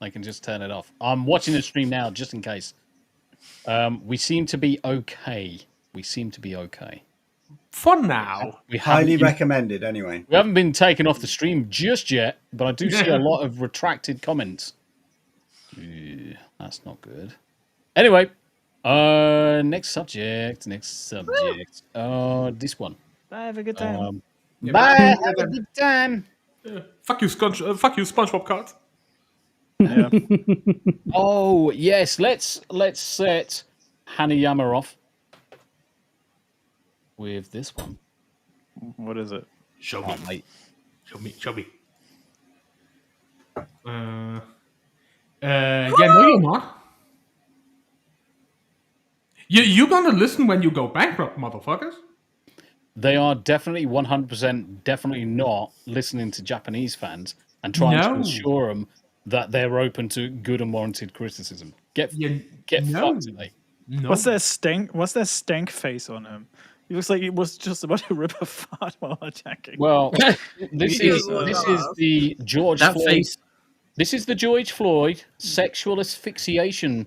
Speaker 2: They can just turn it off. I'm watching the stream now, just in case. We seem to be okay.
Speaker 6: For now.
Speaker 2: We
Speaker 4: Highly
Speaker 2: haven't,
Speaker 4: recommended, anyway.
Speaker 2: we haven't been taken off the stream just yet, but I do see a lot of retracted comments. That's not good. Anyway, next subject. This one.
Speaker 3: Bye, have a good time.
Speaker 2: Bye, have a good time.
Speaker 6: Fuck you, SpongeBob card.
Speaker 3: Yeah.
Speaker 2: Oh yes, let's set Hanayama off with this one.
Speaker 3: What is it?
Speaker 6: Show
Speaker 2: Oh,
Speaker 6: me.
Speaker 2: mate.
Speaker 6: Show me. Yeah, no, you're not. You're gonna listen when you go bankrupt, motherfuckers.
Speaker 2: They are definitely 100% definitely not listening to Japanese fans and trying to
Speaker 6: No.
Speaker 2: assure them that they're open to good and warranted criticism. Get
Speaker 6: no.
Speaker 2: fucked, mate.
Speaker 6: No.
Speaker 3: What's that stank face on him? He looks like he was just about to rip a fart while attacking.
Speaker 2: Well, this is the George
Speaker 5: That
Speaker 2: Floyd.
Speaker 5: face.
Speaker 2: This is the George Floyd sexual asphyxiation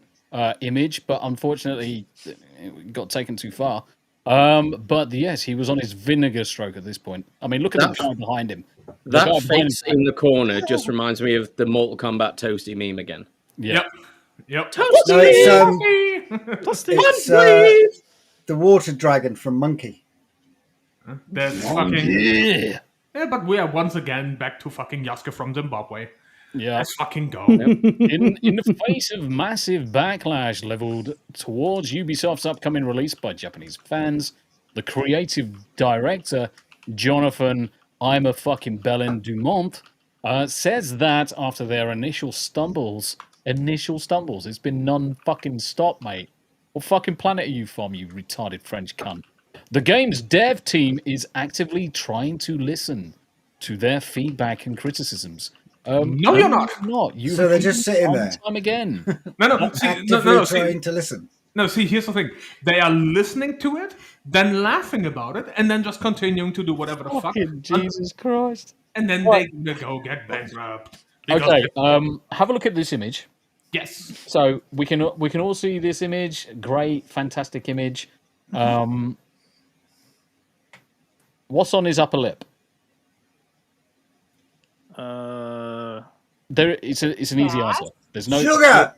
Speaker 2: image, but unfortunately, it got taken too far. But yes, he was on his vinegar stroke at this point. I mean, look at the guy behind him. The guy
Speaker 5: That
Speaker 2: behind
Speaker 5: face in the corner just reminds me of the Mortal Kombat Toasty meme again.
Speaker 2: Yeah.
Speaker 6: Yep.
Speaker 4: No, it's the water dragon from Monkey.
Speaker 6: That's fucking. Yeah, but we are once again back to fucking Yasuke from Zimbabwe.
Speaker 2: Yeah.
Speaker 6: Let's fucking go.
Speaker 2: In the face of massive backlash leveled towards Ubisoft's upcoming release by Japanese fans, the creative director, Jonathan I'm a fucking Bellin Dumont, says that after their initial stumbles initial stumbles. It's been non-fucking stop, mate. What fucking planet are you from, you retarded French cunt? The game's dev team is actively trying to listen to their feedback and criticisms.
Speaker 6: No, you're not.
Speaker 2: You
Speaker 4: So they're just sitting
Speaker 2: time
Speaker 4: there.
Speaker 2: and time again.
Speaker 4: Actively trying to listen.
Speaker 6: No, see, here's the thing. They are listening to it, then laughing about it, and then just continuing to do whatever the fuck.
Speaker 2: Jesus Christ.
Speaker 6: And then they go get bankrupt.
Speaker 2: Okay, have a look at this image.
Speaker 6: Yes.
Speaker 2: So we can all see this image. Great, fantastic image. What's on his upper lip? There, it's an easy answer. There's no
Speaker 4: sugar.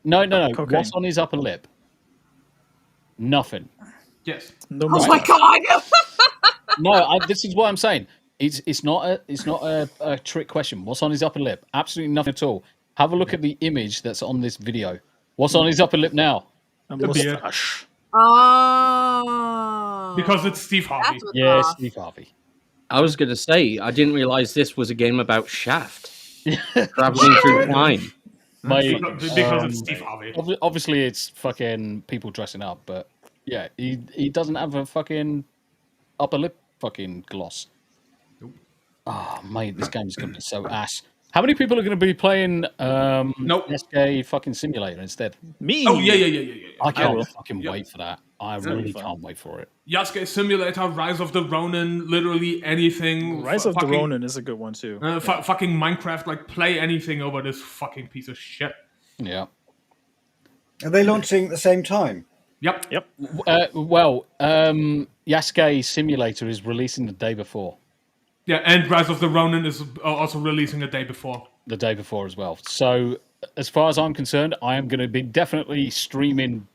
Speaker 2: No.
Speaker 3: Cocaine.
Speaker 2: What's on his upper lip? Nothing.
Speaker 6: Yes.
Speaker 3: No
Speaker 7: Oh my god!
Speaker 2: No, this is what I'm saying. It's not a trick question. What's on his upper lip? Absolutely nothing at all. Have a look at the image that's on this video. What's on his upper lip now?
Speaker 3: A
Speaker 6: The beard.
Speaker 3: mustache.
Speaker 7: Oh.
Speaker 6: Because it's Steve Harvey.
Speaker 7: That's what's
Speaker 2: Yeah,
Speaker 7: off.
Speaker 2: Steve Harvey.
Speaker 5: I was going to say, I didn't realize this was a game about Shaft. Traveling through time.
Speaker 2: Mate,
Speaker 6: Because it's Steve Harvey.
Speaker 2: Obviously, it's fucking people dressing up, but yeah, he doesn't have a fucking upper lip fucking gloss. Oh, mate, this game is going to be so ass. How many people are going to be playing SK fucking Simulator instead?
Speaker 3: Me.
Speaker 6: Oh, yeah.
Speaker 2: I can't fucking wait for that. I really
Speaker 3: fun.
Speaker 2: can't wait for it.
Speaker 6: Yasuke Simulator, Rise of the Ronin, literally anything.
Speaker 3: Rise of the Ronin is a good one too.
Speaker 6: Fucking Minecraft, like play anything over this fucking piece of shit.
Speaker 2: Yeah.
Speaker 4: Are they launching at the same time?
Speaker 6: Yep.
Speaker 2: Yasuke Simulator is releasing the day before.
Speaker 6: Yeah, and Rise of the Ronin is also releasing a day before.
Speaker 2: The day before as well. So, as far as I'm concerned, I am going to be definitely streaming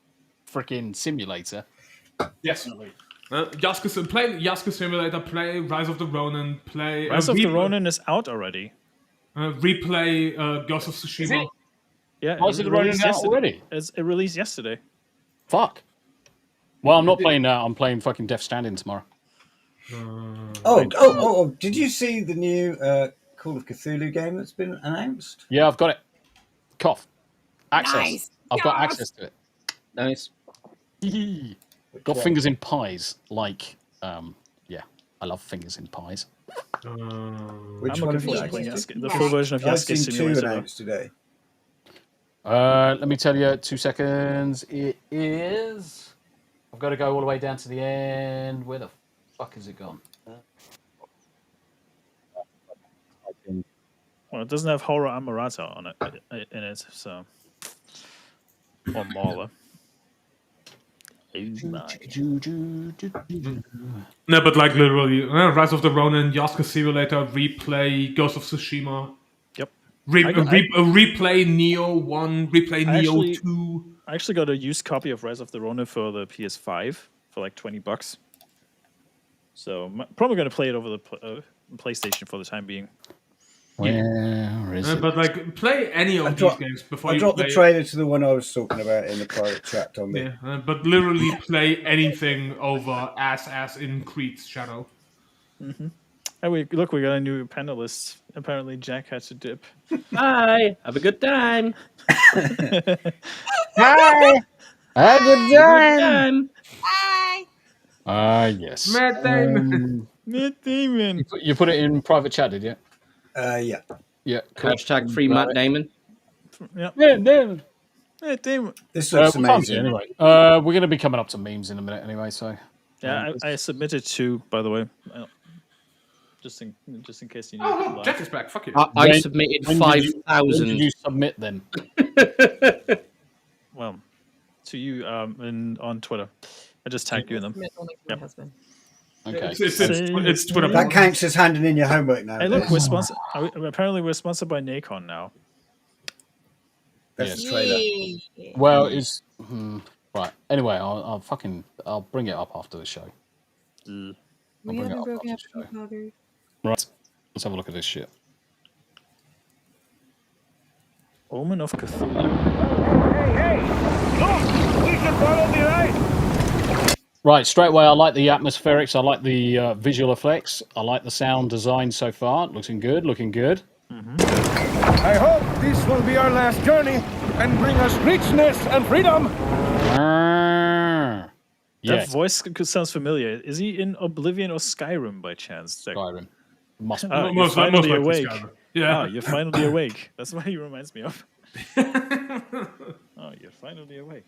Speaker 2: freaking Simulator.
Speaker 6: Yes. Play Yasuke Simulator, play Rise of the Ronin, play...
Speaker 3: Rise of the Ronin is out already.
Speaker 6: Replay Ghost of Tsushima.
Speaker 3: Yeah,
Speaker 2: Rise of the Ronin out already?
Speaker 3: It released yesterday.
Speaker 2: Fuck. Well, I'm not playing that. I'm playing fucking Death Stranding tomorrow.
Speaker 4: Oh! Did you see the new Call of Cthulhu game that's been announced?
Speaker 2: Yeah, I've got it. Cough. Access.
Speaker 7: Nice.
Speaker 2: I've got access to it.
Speaker 5: Nice.
Speaker 2: Got fingers in pies. Like, yeah, I love fingers in pies.
Speaker 4: Which
Speaker 3: I'm
Speaker 4: one
Speaker 3: looking
Speaker 4: have you
Speaker 3: forward to
Speaker 4: access
Speaker 3: playing
Speaker 4: to?
Speaker 3: Yasuke, the full version of
Speaker 4: I've
Speaker 3: Yasuke
Speaker 4: seen two
Speaker 3: Simulator.
Speaker 4: announced today.
Speaker 2: Let me tell you, 2 seconds. It is. I've got to go all the way down to the end. Where the fuck has it gone?
Speaker 3: Well, it doesn't have Horror Amurata on it in it, so or Mauler.
Speaker 6: No, but like literally, Rise of the Ronin, Yasuke Simulator, replay Ghost of Tsushima.
Speaker 3: Yep.
Speaker 6: Replay Neo 1, replay Neo 2.
Speaker 3: I actually got a used copy of Rise of the Ronin for the PS5 for like $20. So I'm probably going to play it over the PlayStation for the time being.
Speaker 2: Where is it?
Speaker 6: But like, play any of these games before you
Speaker 4: dropped
Speaker 6: play
Speaker 4: the trailer to the one I was talking about in the private chat, Tombi.
Speaker 6: Yeah, but literally play anything over ass in Creed's Shadow.
Speaker 3: Mm-hmm. And we got a new panelist. Apparently, Jack had to dip.
Speaker 5: Bye. Have a good time.
Speaker 8: Hi. Have a good time.
Speaker 7: Bye.
Speaker 2: Yes.
Speaker 6: Matt Damon.
Speaker 3: Matt Damon.
Speaker 2: You put it in private chat, did you?
Speaker 4: Yeah.
Speaker 2: Yeah. Cool.
Speaker 5: Hashtag free Matt Damon.
Speaker 3: Yeah.
Speaker 2: Damon.
Speaker 3: Matt Damon.
Speaker 4: This looks amazing.
Speaker 2: Anyway, we're going to be coming up to memes in a minute anyway, so.
Speaker 3: Yeah, I submitted 2, by the way. Just in case you need.
Speaker 6: Oh, look, Jack is back. Fuck you.
Speaker 5: I submitted 5,000.
Speaker 2: When did you submit them?
Speaker 3: Well, to you on Twitter. I just tagged you in them.
Speaker 7: Yep. Husband.
Speaker 2: Okay.
Speaker 6: It's Twitter.
Speaker 4: That counts as handing in your homework now.
Speaker 3: Hey, look, apparently we're sponsored by Nacon now.
Speaker 4: That's the trailer.
Speaker 2: Well, it's right. Anyway, I'll bring it up after the show.
Speaker 7: We haven't broken up the father.
Speaker 2: Right. Let's have a look at this shit.
Speaker 3: Omen of Cthulhu.
Speaker 16: Hey! Look! We can follow the light!
Speaker 2: Right, straight away, I like the atmospherics. I like the visual effects. I like the sound design so far. Looking good, looking good.
Speaker 16: I hope this will be our last journey and bring us richness and freedom.
Speaker 3: That voice sounds familiar. Is he in Oblivion or Skyrim by chance?
Speaker 2: Skyrim. Must be.
Speaker 3: You're
Speaker 6: most
Speaker 3: finally
Speaker 6: likely
Speaker 3: awake.
Speaker 6: Skyrim. Yeah.
Speaker 3: You're finally awake. That's what he reminds me of. You're finally awake.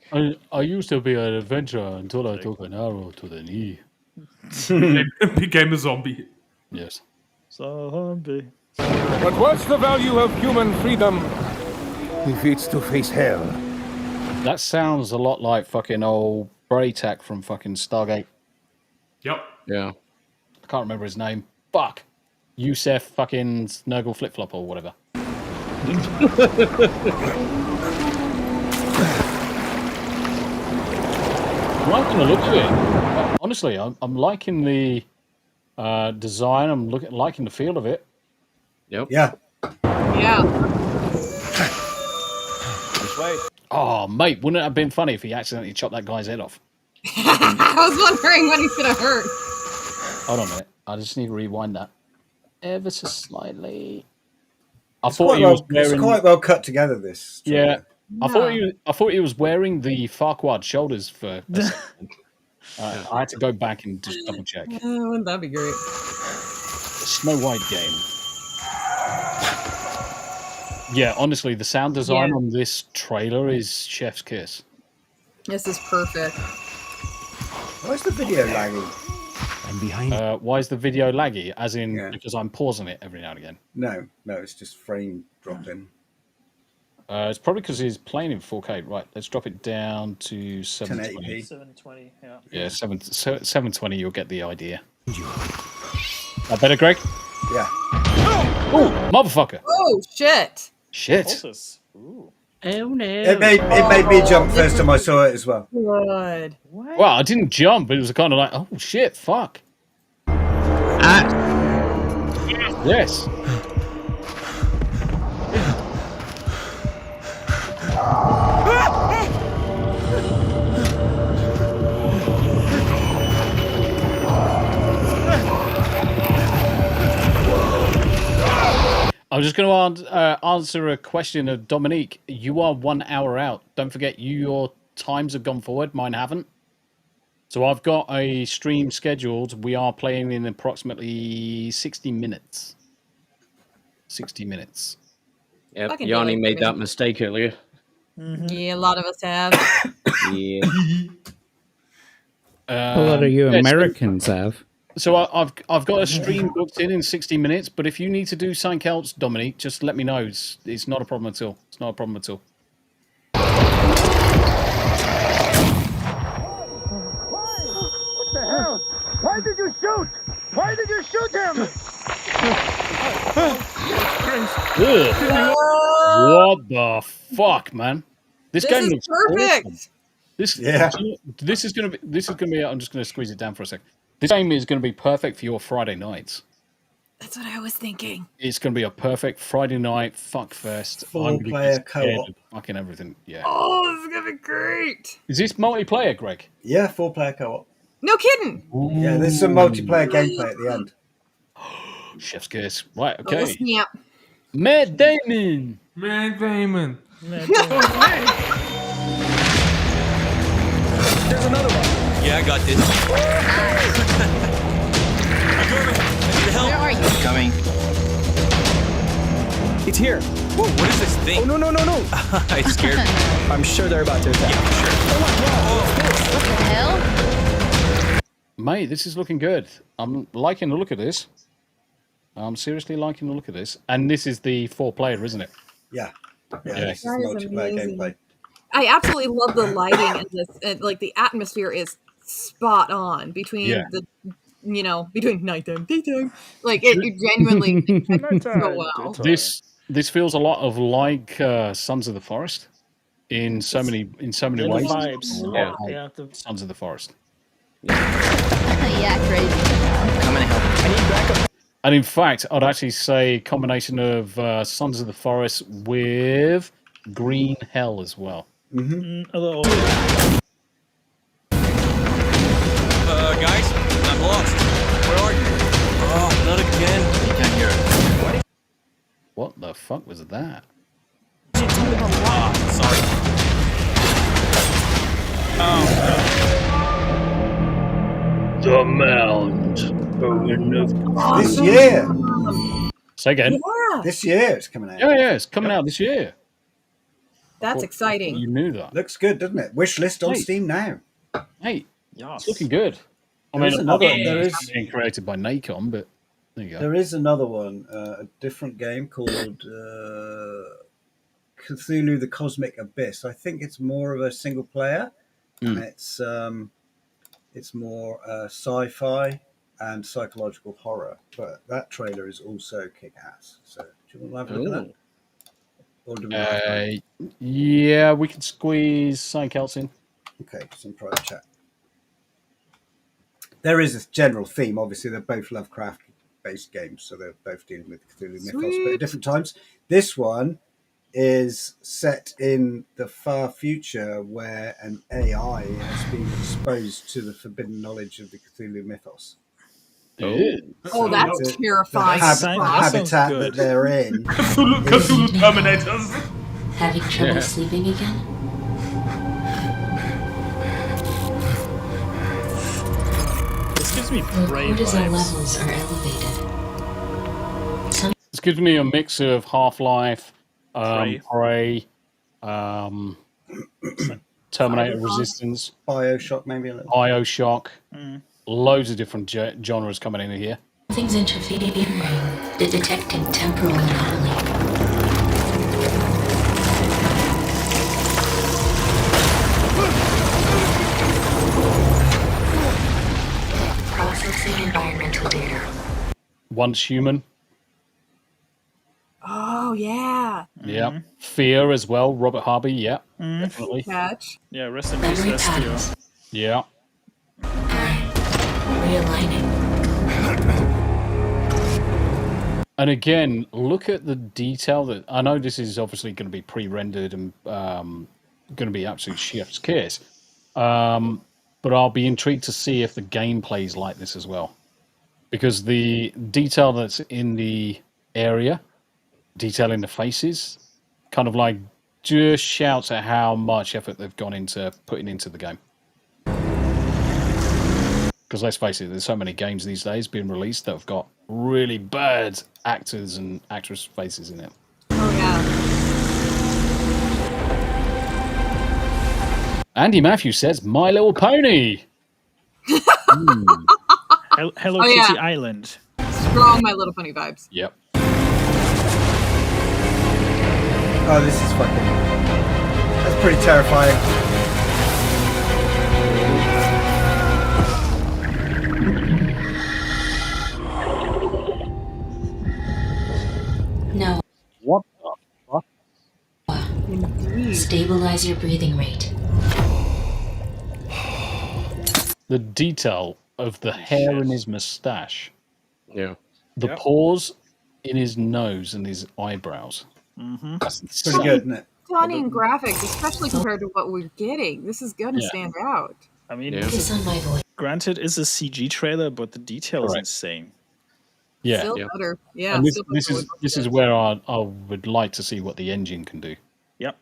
Speaker 2: I used to be an adventurer until I took an arrow to the knee.
Speaker 6: Became a zombie.
Speaker 2: Yes.
Speaker 3: Zombie.
Speaker 16: But what's the value of human freedom if it's to face hell?
Speaker 2: That sounds a lot like fucking old Braytac from fucking Stargate.
Speaker 6: Yep.
Speaker 5: Yeah.
Speaker 2: I can't remember his name. Fuck. Yusef fucking Snurgle Flip Flop or whatever. I'm liking the look of it. Honestly, I'm liking the design. I'm liking the feel of it.
Speaker 5: Yep.
Speaker 4: Yeah.
Speaker 7: Yeah.
Speaker 16: This way.
Speaker 2: Oh, mate, wouldn't it have been funny if he accidentally chopped that guy's head off?
Speaker 7: I was wondering when he's gonna hurt.
Speaker 2: Hold on a minute. I just need to rewind that ever so slightly.
Speaker 4: It's quite well cut together. This.
Speaker 2: Yeah. I thought he was wearing the Farquaad shoulders for a second. I had to go back and just double check.
Speaker 7: Wouldn't that be great?
Speaker 2: Snow White game. Yeah, honestly, the sound design on this trailer is chef's kiss.
Speaker 7: This is perfect.
Speaker 4: Why is the video laggy?
Speaker 9: And behind.
Speaker 2: Why is the video laggy? As in, because I'm pausing it every now and again.
Speaker 4: No, it's just frame dropping.
Speaker 2: It's probably because he's playing in 4K. Right, let's drop it down to 720.
Speaker 3: 720, yeah.
Speaker 2: Yeah, 720, you'll get the idea. That better, Greg?
Speaker 4: Yeah.
Speaker 2: Oh, motherfucker.
Speaker 7: Oh, shit.
Speaker 2: Shit.
Speaker 3: Ooh.
Speaker 5: Oh, no.
Speaker 4: It made me jump first time I saw it as well.
Speaker 7: Good.
Speaker 2: Well, I didn't jump. It was kind of like, oh, shit, fuck. Yes. I'm just going to answer a question of Dominique. You are 1 hour out. Don't forget, your times have gone forward. Mine haven't. So I've got a stream scheduled. We are playing in approximately 60 minutes. 60 minutes.
Speaker 5: Yep, Yanni made that mistake earlier.
Speaker 7: Yeah, a lot of us have.
Speaker 5: Yeah.
Speaker 8: A lot of you Americans have.
Speaker 2: So I've got a stream booked in 60 minutes, but if you need to do something else, Dominique, just let me know. It's not a problem at all. It's not a problem at all.
Speaker 16: What the hell? Why did you shoot? Why did you shoot him?
Speaker 2: Ugh. What the fuck, man? This game
Speaker 7: is
Speaker 2: looks
Speaker 7: perfect.
Speaker 2: awesome. This is gonna be. I'm just gonna squeeze it down for a sec. This game is gonna be perfect for your Friday nights.
Speaker 7: That's what I was thinking.
Speaker 2: It's gonna be a perfect Friday night fuck fest.
Speaker 4: 4-player co-op.
Speaker 2: Fucking everything. Yeah.
Speaker 7: Oh, this is gonna be great.
Speaker 2: Is this multiplayer, Greg?
Speaker 4: Yeah, 4-player co-op.
Speaker 7: No kidding.
Speaker 4: Yeah, there's some multiplayer gameplay at the end.
Speaker 2: Chef's kiss. Right. Okay.
Speaker 7: Oh, snap.
Speaker 2: Matt Damon.
Speaker 6: Matt Damon.
Speaker 16: There's another one.
Speaker 13: Yeah, I got this.
Speaker 14: Where are you?
Speaker 17: Coming.
Speaker 11: It's here.
Speaker 13: Whoa, what is this thing?
Speaker 11: Oh, no.
Speaker 13: It scared me.
Speaker 11: I'm sure they're about to attack.
Speaker 13: Yeah, sure.
Speaker 14: What the hell?
Speaker 2: Mate, this is looking good. I'm liking the look of this. I'm seriously liking the look of this. And this is the 4-player, isn't it?
Speaker 4: Yeah. Yeah, this is
Speaker 7: That is
Speaker 4: multiplayer
Speaker 7: amazing.
Speaker 4: gameplay.
Speaker 7: I absolutely love the lighting in this. Like the atmosphere is spot on between between nighttime, daytime. Like it genuinely so well.
Speaker 2: This feels a lot of like Sons of the Forest in so many ways.
Speaker 3: Vibes.
Speaker 2: Yeah. Sons of the Forest.
Speaker 14: Yeah, crazy.
Speaker 17: Coming to help.
Speaker 11: I need backup.
Speaker 2: And in fact, I'd actually say combination of Sons of the Forest with Green Hell as well.
Speaker 3: Mm-hmm. A little.
Speaker 13: Guys, I'm lost. Where are you? Oh, not again.
Speaker 17: You can't hear it.
Speaker 2: What? What the fuck was that?
Speaker 13: Sorry.
Speaker 2: The Mound.
Speaker 4: This year.
Speaker 2: Say again.
Speaker 7: Yeah.
Speaker 4: This year it's coming out.
Speaker 2: Yeah, it's coming out this year.
Speaker 7: That's exciting.
Speaker 2: You knew that.
Speaker 4: Looks good, doesn't it? Wish list on
Speaker 2: Hey.
Speaker 4: Steam now.
Speaker 2: Hey,
Speaker 3: Yes.
Speaker 2: it's looking good. I
Speaker 4: There
Speaker 2: mean,
Speaker 4: is another-
Speaker 2: obviously
Speaker 4: there
Speaker 2: it's
Speaker 4: is-
Speaker 2: being created by Nacon, but there you go.
Speaker 4: There is another one, a different game called Cthulhu: The Cosmic Abyss. I think it's more of a single player, and it's more sci-fi and psychological horror. But that trailer is also kick-ass. So do you want to have a look at that? Or do we have time?
Speaker 2: Yeah, we can squeeze something else in.
Speaker 4: Okay, some private chat. There is a general theme. Obviously, they're both Lovecraft-based games, so they're both dealing with Cthulhu mythos, but at different times. This one is set in the far future where an AI has been exposed to the forbidden knowledge of the Cthulhu mythos.
Speaker 7: Oh, that's terrifying.
Speaker 4: The
Speaker 3: Sounds
Speaker 4: habitat
Speaker 3: good.
Speaker 4: that they're in.
Speaker 6: Cthulhu Terminators.
Speaker 15: Having trouble sleeping again?
Speaker 3: This gives me
Speaker 15: Your
Speaker 3: Prey
Speaker 15: cortisol
Speaker 3: vibes.
Speaker 15: levels are elevated.
Speaker 2: This gives me a mix of Half-Life,
Speaker 3: Prey.
Speaker 2: Prey, Terminator Resistance,
Speaker 4: Bioshock, maybe a little.
Speaker 2: Bioshock. Loads of different genres coming in here.
Speaker 15: Things interfering. Detecting temporal anomaly. Processing environmental data.
Speaker 2: Once Human.
Speaker 7: Oh yeah.
Speaker 2: Yeah. Fear as well. Robert Harvey. Yeah. Definitely.
Speaker 7: Catch.
Speaker 3: Yeah, rest in peace, Vestio.
Speaker 2: Yeah.
Speaker 15: Realigning.
Speaker 2: And again, look at the detail that I know this is obviously going to be pre-rendered and going to be absolute chef's kiss. But I'll be intrigued to see if the game plays like this as well. Because the detail that's in the area, detail in the faces, kind of like just shouts at how much effort they've gone into putting into the game. Because let's face it, there's so many games these days being released that have got really bad actors and actress faces in it.
Speaker 7: Oh yeah.
Speaker 2: Andy Matthews says, My Little Pony.
Speaker 3: Hello
Speaker 7: Oh,
Speaker 3: Kitty
Speaker 7: yeah.
Speaker 3: Island.
Speaker 7: Strong My Little Pony vibes.
Speaker 2: Yep.
Speaker 4: Oh, this is fucking... That's pretty terrifying.
Speaker 15: No.
Speaker 2: What the fuck?
Speaker 15: Stabilize your breathing rate.
Speaker 2: The detail of the hair in his moustache.
Speaker 5: Yeah.
Speaker 2: The pores in his nose and his eyebrows. That's
Speaker 4: Pretty good, isn't it?
Speaker 7: Stunning graphics, especially compared to what we're getting. This is gonna stand out.
Speaker 3: I mean,
Speaker 15: Focus on my voice.
Speaker 3: granted, it's a CG trailer, but the detail is insane.
Speaker 2: Yeah.
Speaker 7: Still better. Yeah.
Speaker 2: And
Speaker 7: still
Speaker 2: this
Speaker 7: better
Speaker 2: is
Speaker 7: with
Speaker 2: this is where I would like to see what the engine can do.
Speaker 3: Yep.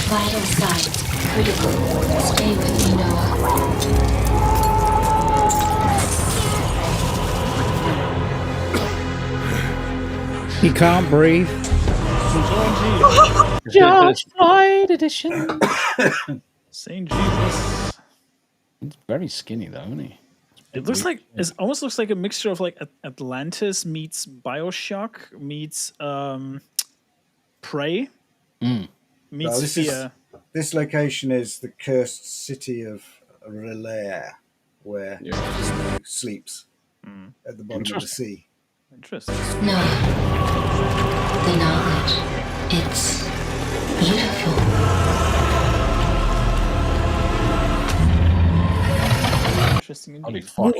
Speaker 15: Vital signs critical. Stay with me, Noah.
Speaker 8: He can't breathe.
Speaker 2: Just Flight Edition.
Speaker 3: Saint Jesus.
Speaker 2: He's very skinny though, isn't he?
Speaker 3: It looks like it almost looks like a mixture of like Atlantis meets Bioshock meets Prey meets
Speaker 4: Well, this location is the cursed city of Relaire, where Smu sleeps at the bottom of the sea.
Speaker 3: Interesting.
Speaker 15: No. The knowledge. It's beautiful.
Speaker 3: Interesting.
Speaker 2: Holy fuck.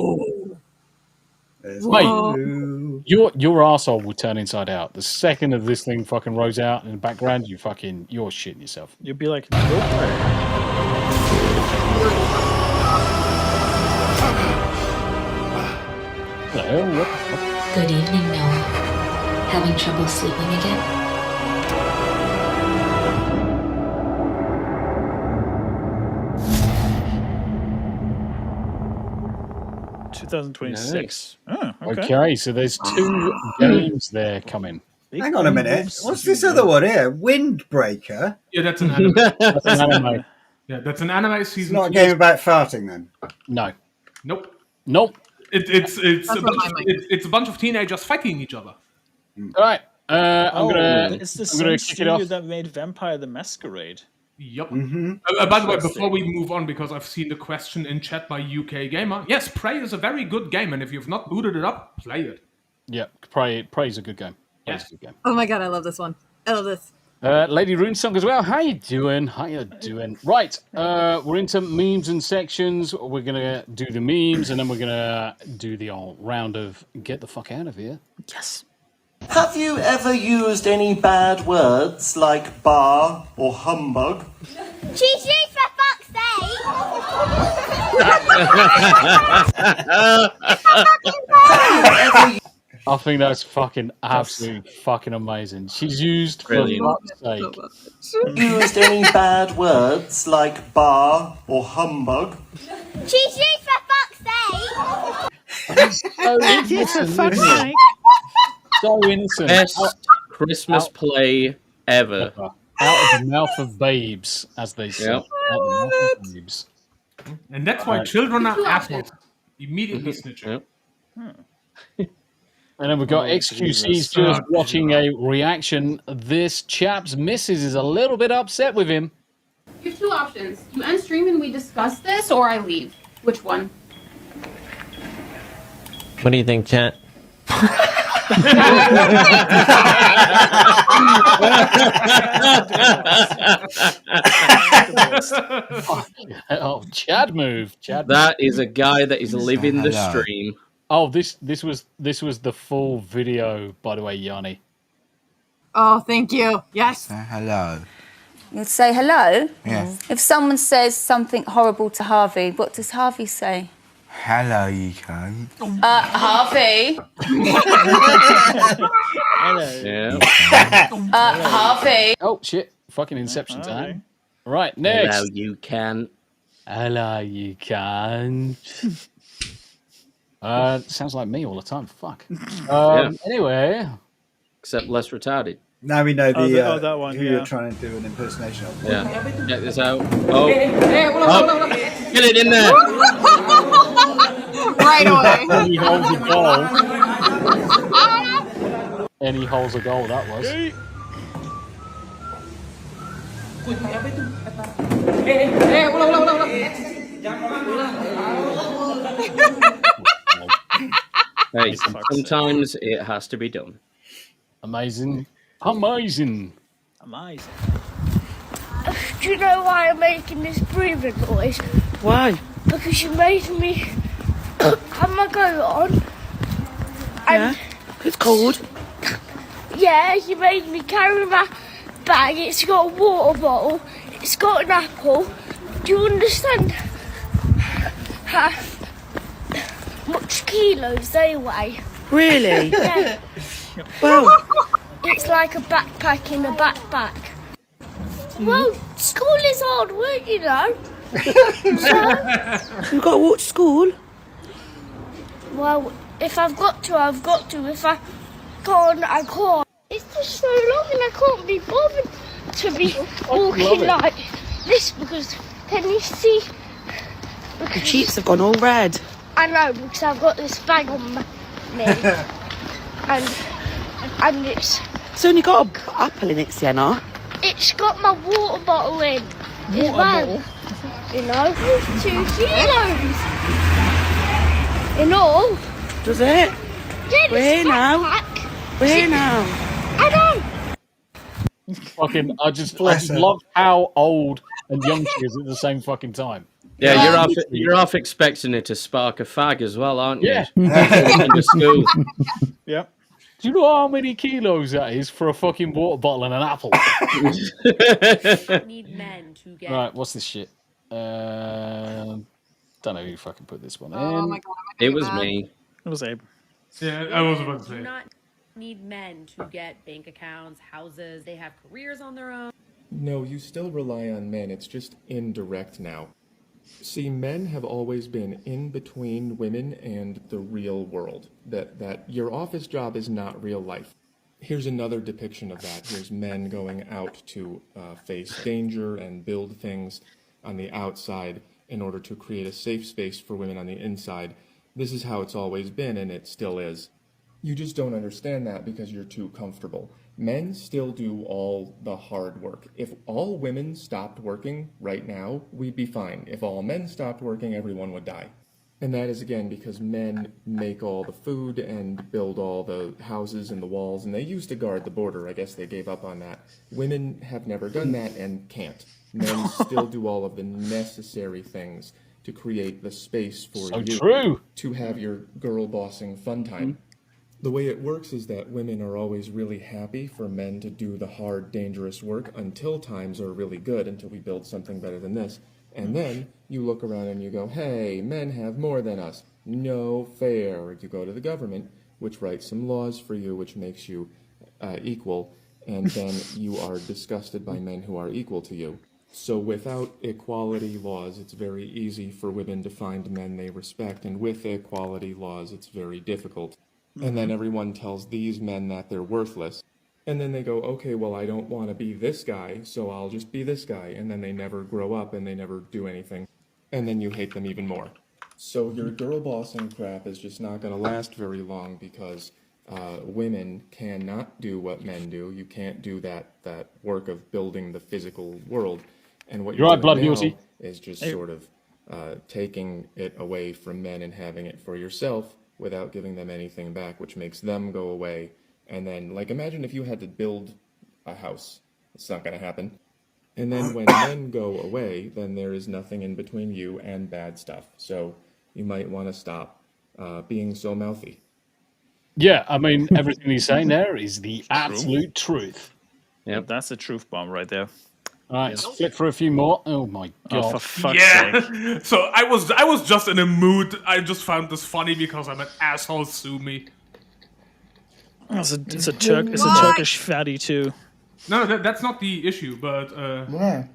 Speaker 4: There's
Speaker 2: Mate,
Speaker 4: Smu.
Speaker 2: your arsehole will turn inside out. The second of this thing fucking rolls out in the background, you're shitting yourself.
Speaker 3: You'll be like, nope.
Speaker 2: What the hell? What the fuck?
Speaker 15: Good evening, Noah. Having trouble sleeping again?
Speaker 3: 2026. Oh,
Speaker 2: Okay, so there's 2 games there coming.
Speaker 4: Hang on a minute. What's this other one here? Windbreaker?
Speaker 6: Yeah, that's an anime.
Speaker 2: That's an anime.
Speaker 6: Yeah, that's an anime
Speaker 4: It's
Speaker 6: season.
Speaker 4: not a game about farting then?
Speaker 2: No.
Speaker 6: Nope.
Speaker 2: Nope.
Speaker 6: It's a bunch of teenagers fighting each other.
Speaker 2: All right. I'm gonna
Speaker 3: it's the
Speaker 2: I'm gonna
Speaker 3: same
Speaker 2: kick it off.
Speaker 3: studio that made Vampire the Masquerade.
Speaker 6: Yep.
Speaker 4: Mm-hmm.
Speaker 6: By the way, before we move on, because I've seen the question in chat by UK Gamer, yes, Prey is a very good game, and if you've not booted it up, play it.
Speaker 2: Yeah, Prey's a good game. Prey's a good game.
Speaker 7: Oh my god, I love this one. I love this.
Speaker 2: Lady Runesong as well. How you doing? How you doing? Right, we're into memes and sections. We're gonna do the memes, and then we're gonna do the old round of get the fuck out of here.
Speaker 3: Yes.
Speaker 17: Have you ever used any bad words like bar or humbug?
Speaker 10: GG for fuck's sake!
Speaker 2: I think that's fucking absolutely fucking amazing. She's used for fuck's sake.
Speaker 17: Used any bad words like bar or humbug?
Speaker 10: GG for fuck's sake!
Speaker 2: So innocent. So innocent.
Speaker 5: Best Christmas play ever.
Speaker 2: Out of the mouth of babes, as they say.
Speaker 5: Yep.
Speaker 2: Out of the mouth of babes.
Speaker 6: And that's why children are assholes. Immediately snitching.
Speaker 2: And then we've got XQC's just watching a reaction. This chap's missus is a little bit upset with him.
Speaker 18: You have 2 options. You end stream and we discuss this, or I leave. Which one?
Speaker 19: What do you think, chat?
Speaker 2: Oh, Chad move. Chad.
Speaker 5: That is a guy that is living the
Speaker 9: Hello.
Speaker 5: stream.
Speaker 2: Oh, this was the full video, by the way, Yanni.
Speaker 7: Oh, thank you. Yes.
Speaker 9: Hello.
Speaker 20: You'd say hello?
Speaker 9: Yes.
Speaker 20: If someone says something horrible to Harvey, what does Harvey say?
Speaker 9: Hello, you cunt.
Speaker 20: Harvey.
Speaker 5: Yeah.
Speaker 20: Harvey.
Speaker 2: Oh shit! Fucking Inception time. Right, next.
Speaker 5: Hello, you can.
Speaker 2: Hello, you can. Sounds like me all the time. Fuck. Anyway.
Speaker 5: Except less retarded.
Speaker 4: Now we know
Speaker 3: that one,
Speaker 4: who you're trying to do an impersonation of.
Speaker 5: Yeah. Check this out. Oh.
Speaker 7: Oh.
Speaker 5: Get it in there.
Speaker 7: Right away.
Speaker 2: And he holds a goal. And he holds a goal, that was.
Speaker 5: Hey, sometimes it has to be done.
Speaker 2: Amazing. Amazing.
Speaker 3: Amazing.
Speaker 21: Do you know why I'm making this breathing noise?
Speaker 14: Why?
Speaker 21: Because you made me have my coat on. And
Speaker 14: It's cold.
Speaker 21: yeah, you made me carry my bag. It's got a water bottle. It's got an apple. Do you understand how much kilos they weigh?
Speaker 14: Really?
Speaker 21: Yeah.
Speaker 14: Well,
Speaker 21: It's like a backpack in a backpack. Well, school is hard work, you know.
Speaker 14: you've got to walk to school.
Speaker 21: Well, if I've got to, I've got to. If I can't, I can't. It's just so long and I can't be bothered to be walking like this because can you see?
Speaker 14: The cheeks have gone all red.
Speaker 21: I know because I've got this bag on my knee and
Speaker 14: It's only got an apple in it, Sienna.
Speaker 21: it's got my water bottle in as well. You know, 2 kilos in all.
Speaker 14: Does it?
Speaker 21: Yeah,
Speaker 14: We're here now.
Speaker 21: backpack.
Speaker 14: We're here now.
Speaker 21: I know.
Speaker 2: Fucking, I just love how old and young she is at the same fucking time.
Speaker 5: Yeah, you're half expecting it to spark a fag as well, aren't you?
Speaker 2: Yeah.
Speaker 5: Into school.
Speaker 3: Yep.
Speaker 2: Do you know how many kilos that is for a fucking water bottle and an apple?
Speaker 22: Need men to get.
Speaker 2: Right, what's this shit? Don't know who fucking put this one in.
Speaker 7: Oh my god.
Speaker 5: It was me.
Speaker 3: It was Abe.
Speaker 6: Yeah, I was about to say.
Speaker 19: Do not need men to get bank accounts, houses. They have careers on their own.
Speaker 22: No, you still rely on men. It's just indirect now. See, men have always been in between women and the real world. That your office job is not real life. Here's another depiction of that. Here's men going out to face danger and build things on the outside in order to create a safe space for women on the inside. This is how it's always been, and it still is. You just don't understand that because you're too comfortable. Men still do all the hard work. If all women stopped working right now, we'd be fine. If all men stopped working, everyone would die. And that is, again, because men make all the food and build all the houses and the walls, and they used to guard the border. I guess they gave up on that. Women have never done that and can't. Men still do all of the necessary things to create the space for you to have your girl bossing fun time. The way it works is that women are always really happy for men to do the hard, dangerous work until times are really good, until we build something better than this. And then you look around and you go, hey, men have more than us. No fair. You go to the government, which writes some laws for you, which makes you equal, and then you are disgusted by men who are equal to you. So without equality laws, it's very easy for women to find men they respect, and with equality laws, it's very difficult. And then everyone tells these men that they're worthless. And then they go, okay, well, I don't want to be this guy, so I'll just be this guy. And then they never grow up and they never do anything. And then you hate them even more. So your girl bossing crap is just not going to last very long because women cannot do what men do. You can't do that work of building the physical world. And what you're doing now is just sort of taking it away from men and having it for yourself without giving them anything back, which makes them go away. And then, like, imagine if you had to build a house. It's not going to happen. And then when men go away, then there is nothing in between you and bad stuff. So you might want to stop being so mouthy.
Speaker 2: Yeah, I mean, everything he's saying there is the absolute truth.
Speaker 3: Yeah, that's a truth bomb right there.
Speaker 2: All right, let's flip for a few more. Oh my god!
Speaker 3: Oh, for fuck's sake!
Speaker 6: So I was just in a mood. I just found this funny because I'm an asshole. Sue me.
Speaker 3: It's a Turkish fatty too.
Speaker 6: No, that's not the issue. But
Speaker 7: I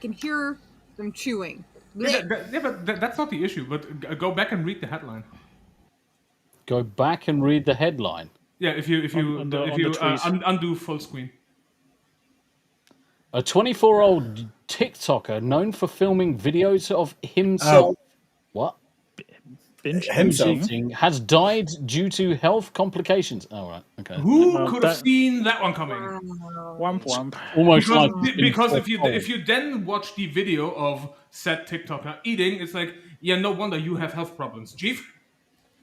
Speaker 7: can hear them chewing.
Speaker 6: But that's not the issue. But go back and read the headline.
Speaker 2: Go back and read the headline.
Speaker 6: Yeah, if you undo full screen.
Speaker 2: A 24-year-old TikToker known for filming videos of himself binge eating has died due to health complications. Oh, right. Okay.
Speaker 6: Who could have seen that one coming?
Speaker 3: Womp womp.
Speaker 2: Almost
Speaker 6: because if you then watch the video of said TikToker eating, it's like, yeah, no wonder you have health problems, Chief.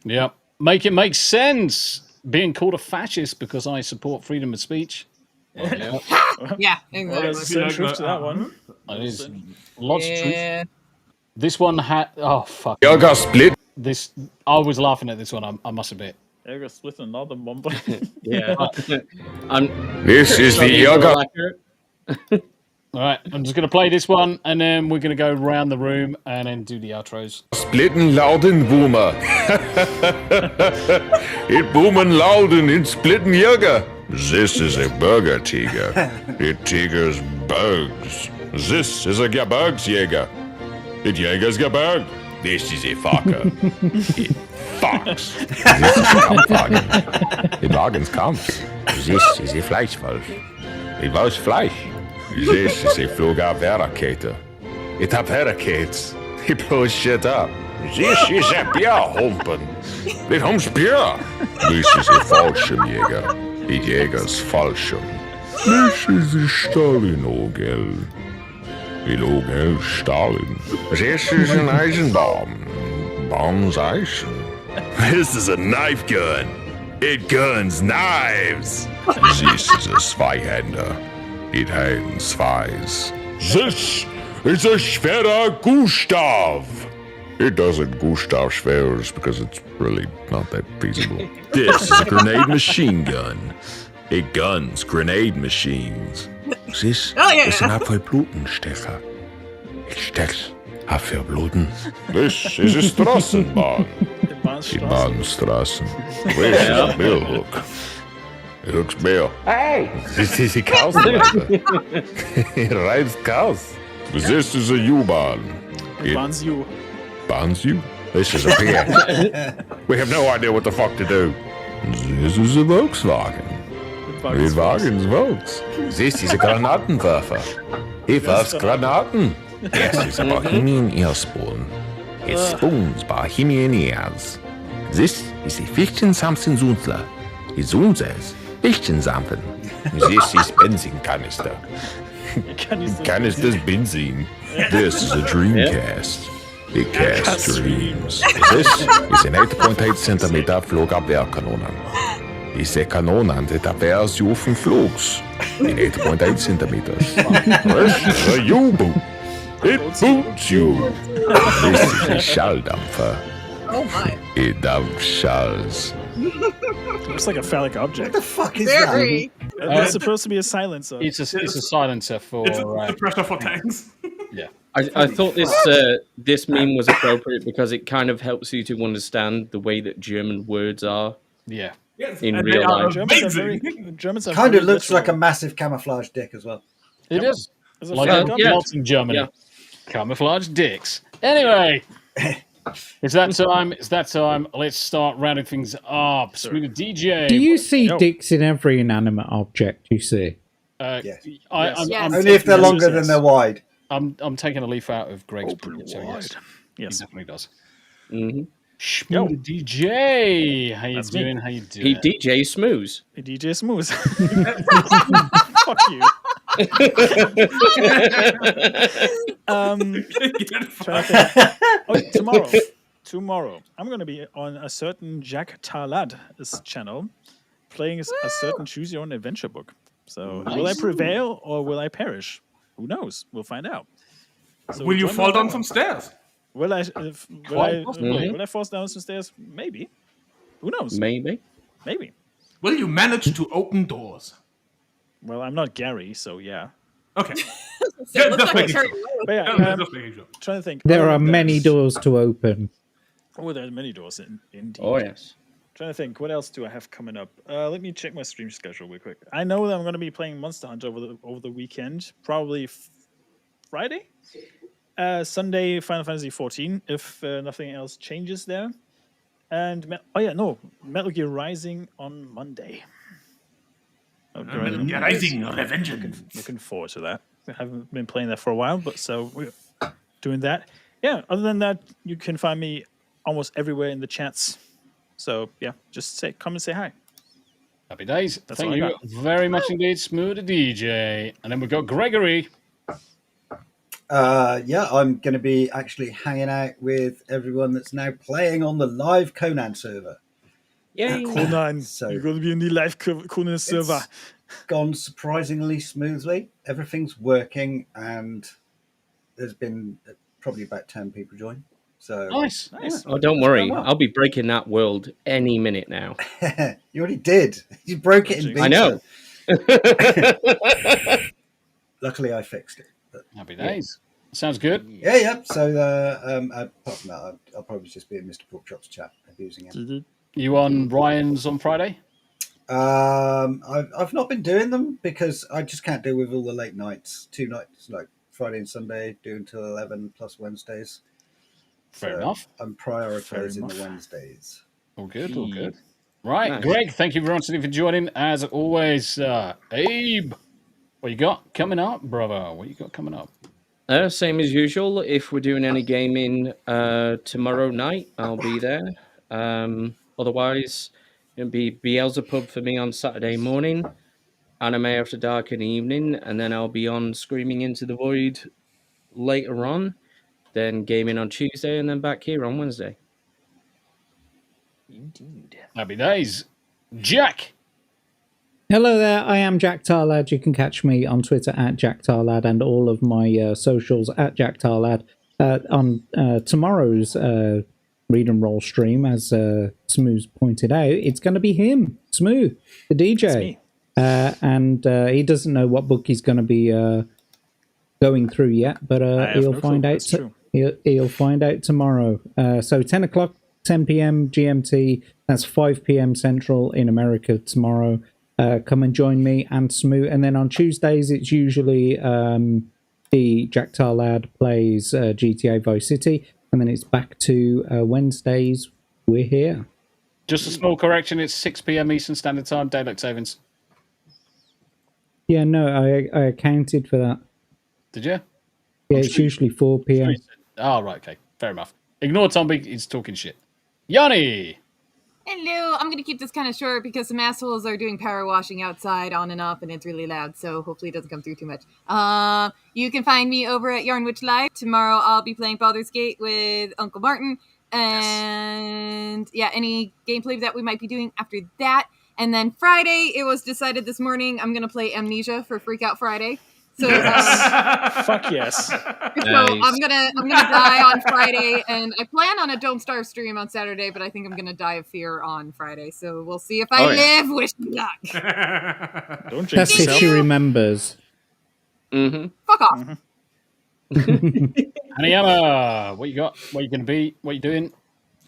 Speaker 2: Yeah. Make it make sense. Being called a fascist because I support freedom of speech.
Speaker 7: Yeah, exactly.
Speaker 3: Well, there's some truth to that one.
Speaker 2: It is lots of truth. This one had fuck.
Speaker 9: Yoga split.
Speaker 2: This I was laughing at this one. I must admit.
Speaker 3: Yoga split another bomb.
Speaker 5: Yeah.
Speaker 9: This is the yoga.
Speaker 2: All right, I'm just going to play this one, and then we're going to go around the room and then do the outros.
Speaker 9: Splitten lauten boomer. It boomen lauten in splitten yoga. This is a burger tiger. It tigers bugs. This is a geburgsjäger. It jägers gebirg. This is a fucker. It fucks. This is a Kampfwagen. It wagens Kampf. This is a Fleischwolf. It was Fleisch. This is a Flugabwehrrakete. It abwehrrakets. It blows shit up. This is a Bierhumpen. It humps beer. This is a Fallschirmjäger. It jägers Fallschirm. This is a Stalin-Ogel. It Ogel Stalin. This is an Eisenbahn. Bombs Eisen. This is a knife gun. It guns knives. This is a Zweihänder. It hands Zweis. This is a Schwerer Gustav. It doesn't Gustav Schwerers because it's really not that feasible. This is a grenade machine gun. It guns grenade machines. This is an Apfelblutenstecher. It stecks Apfelbluten. This is a Strassenbahn. Die Bahnstraßen. Where's the bill hook? It looks bill.
Speaker 16: Hey!
Speaker 9: This is a cow's It rides cows. This is a U-Bahn.
Speaker 3: It bans you.
Speaker 9: Bans you? This is a PX. We have no idea what the fuck to do. This is a Volkswagen. With Wagens Volks. This is a Granatenwerfer. He werfs Granaten. Yes, it's a Bohemian Earspoon. It spoons Bohemian ears. This is a Fichten Samson Zunzler. He zunzes Fichten Samson. This is Benzin canister. Canister's benzene. This is a Dreamcast. It casts dreams. This is an 8.8 centimeter Flugabwehrkanonen. Diese Kanonen sind Abwehrstufen Flugs in 8.8 centimeters. This is a U-boot. It boots you. This is a Schalldampfer.
Speaker 7: Oh my.
Speaker 9: It dampf Schalls.
Speaker 3: Looks like a phallic object.
Speaker 4: What the fuck is
Speaker 7: Very.
Speaker 3: that? It's supposed to be a silencer.
Speaker 2: It's a silencer for.
Speaker 6: It's a pressure for tanks.
Speaker 2: Yeah.
Speaker 5: I thought this meme was appropriate because it kind of helps you to understand the way that German words are.
Speaker 2: Yeah.
Speaker 6: Yes,
Speaker 5: in
Speaker 6: and
Speaker 5: real
Speaker 6: they are
Speaker 5: life.
Speaker 3: Germans are
Speaker 4: Kind of
Speaker 3: very
Speaker 4: looks
Speaker 3: literal.
Speaker 4: like a massive camouflage dick as well.
Speaker 2: It is.
Speaker 3: It's a
Speaker 2: Like
Speaker 3: phallic object.
Speaker 2: lots in Germany.
Speaker 5: Yeah.
Speaker 2: Camouflage dicks. Anyway. It's that time. It's that time. Let's start rounding things up. Smu the DJ.
Speaker 8: Do you see dicks in every inanimate object you see?
Speaker 4: Yes.
Speaker 2: I'm
Speaker 4: Only if they're longer than they're wide.
Speaker 2: I'm taking a leaf out of Greg's book. So yes, he
Speaker 3: Yes.
Speaker 2: definitely does.
Speaker 5: Mm-hmm.
Speaker 2: Smu the DJ. How you
Speaker 3: That's me.
Speaker 2: doing? How you doing?
Speaker 5: He DJ Smooze.
Speaker 3: DJ Smooth. Fuck you. Trying to think. Tomorrow, I'm going to be on a certain Jack Talad's channel, playing a certain Choose Your Own Adventure book. So, will I prevail or will I perish? Who knows? We'll find out. So
Speaker 6: Will you
Speaker 3: join me
Speaker 6: fall
Speaker 3: on
Speaker 6: down
Speaker 3: that
Speaker 6: some
Speaker 3: one.
Speaker 6: stairs?
Speaker 3: Will I?
Speaker 2: Quite possibly.
Speaker 3: Will I fall down some stairs? Maybe. Who knows?
Speaker 5: Maybe.
Speaker 3: Maybe.
Speaker 6: Will you manage to open doors?
Speaker 3: Well, I'm not Gary, so yeah.
Speaker 6: Okay.
Speaker 3: But yeah, trying to think.
Speaker 8: There are many doors to open.
Speaker 3: Oh, there's many doors indeed.
Speaker 5: Oh yes.
Speaker 3: Trying to think, what else do I have coming up? Let me check my stream schedule real quick. I know that I'm going to be playing Monster Hunter over the weekend, probably Friday, Sunday, Final Fantasy 14, if nothing else changes there. And Metal Gear Rising on Monday.
Speaker 6: Metal Gear Rising Revengeance.
Speaker 3: Looking forward to that. I haven't been playing that for a while, but so we're doing that. Yeah. Other than that, you can find me almost everywhere in the chats. So yeah, just come and say hi.
Speaker 2: Happy days.
Speaker 3: That's
Speaker 2: Thank
Speaker 3: all I
Speaker 2: you
Speaker 3: got.
Speaker 2: very much indeed, Smu the DJ. And then we've got Gregory.
Speaker 4: Yeah, I'm going to be actually hanging out with everyone that's now playing on the live Conan server.
Speaker 5: Yay!
Speaker 3: Conan,
Speaker 4: So
Speaker 3: you're going to be in the live Conan server.
Speaker 4: Gone surprisingly smoothly. Everything's working, and there's been probably about 10 people join. So
Speaker 2: Nice.
Speaker 5: Oh, don't worry.
Speaker 4: well.
Speaker 5: I'll be breaking that world any minute now.
Speaker 4: You already did. You broke it in beta.
Speaker 5: I know.
Speaker 4: Luckily, I fixed it. But,
Speaker 2: Happy days. Sounds good.
Speaker 4: yeah. So apart from that, I'll probably just be in Mr. Porkchop's chat abusing him.
Speaker 2: You on Ryan's on Friday?
Speaker 4: I've not been doing them because I just can't deal with all the late nights. 2 nights, like Friday and Sunday, do until 11 plus Wednesdays.
Speaker 2: Fair enough.
Speaker 4: I'm prioritizing the Wednesdays.
Speaker 2: All good, all good. Right,
Speaker 5: Nice.
Speaker 2: Greg, thank you very much for joining. As always, Abe, what you got coming up, brother? What you got coming up?
Speaker 5: Same as usual. If we're doing any gaming tomorrow night, I'll be there. Otherwise, it'll be Beelzebub for me on Saturday morning, Anime After Dark in the evening, and then I'll be on Screaming Into the Void later on, then gaming on Tuesday, and then back here on Wednesday.
Speaker 3: Indeed.
Speaker 2: Happy days. Jack.
Speaker 8: Hello there, I am Jack Tarlad. You can catch me on Twitter at Jack Tarlad and all of my socials at Jack Tarlad. On tomorrow's Read and Roll stream, as Smooth pointed out, it's going to be him, Smu the DJ. And he doesn't know what book he's going to be going through yet, but he'll find out. He'll find out tomorrow. So 10 o'clock 10 p.m. GMT. That's 5 p.m. Central in America tomorrow. Come and join me and Smu. And then on Tuesdays, it's usually the Jack Tar Lad plays GTA Vice City. And then it's back to Wednesdays. We're here.
Speaker 2: Just a small correction. It's 6 p.m. Eastern Standard Time, daylight savings.
Speaker 8: Yeah, no, I accounted for that.
Speaker 2: Did you?
Speaker 8: Yeah, it's usually 4 p.m.
Speaker 2: Oh, right, okay. Fair enough. Ignore Tombi, he's talking shit. Yanni!
Speaker 7: Hello, I'm going to keep this kind of short because some assholes are doing power washing outside on and off, and it's really loud, so hopefully it doesn't come through too much. You can find me over at Yarnwitch Live. Tomorrow I'll be playing Baldur's Gate with Uncle Martin, and any gameplay that we might be doing after that. And then Friday, it was decided this morning I'm going to play Amnesia for Freak Out Friday. So
Speaker 3: fuck yes.
Speaker 7: So I'm gonna die on Friday, and I plan on a Don't Starve stream on Saturday, but I think I'm gonna die of fear on Friday. So we'll see if I live. Wish me luck.
Speaker 3: Don't jinx
Speaker 8: That's if
Speaker 3: yourself.
Speaker 8: she remembers.
Speaker 2: Mm-hmm.
Speaker 7: Fuck off.
Speaker 2: Hanayama, what you got? What you gonna be? What you doing?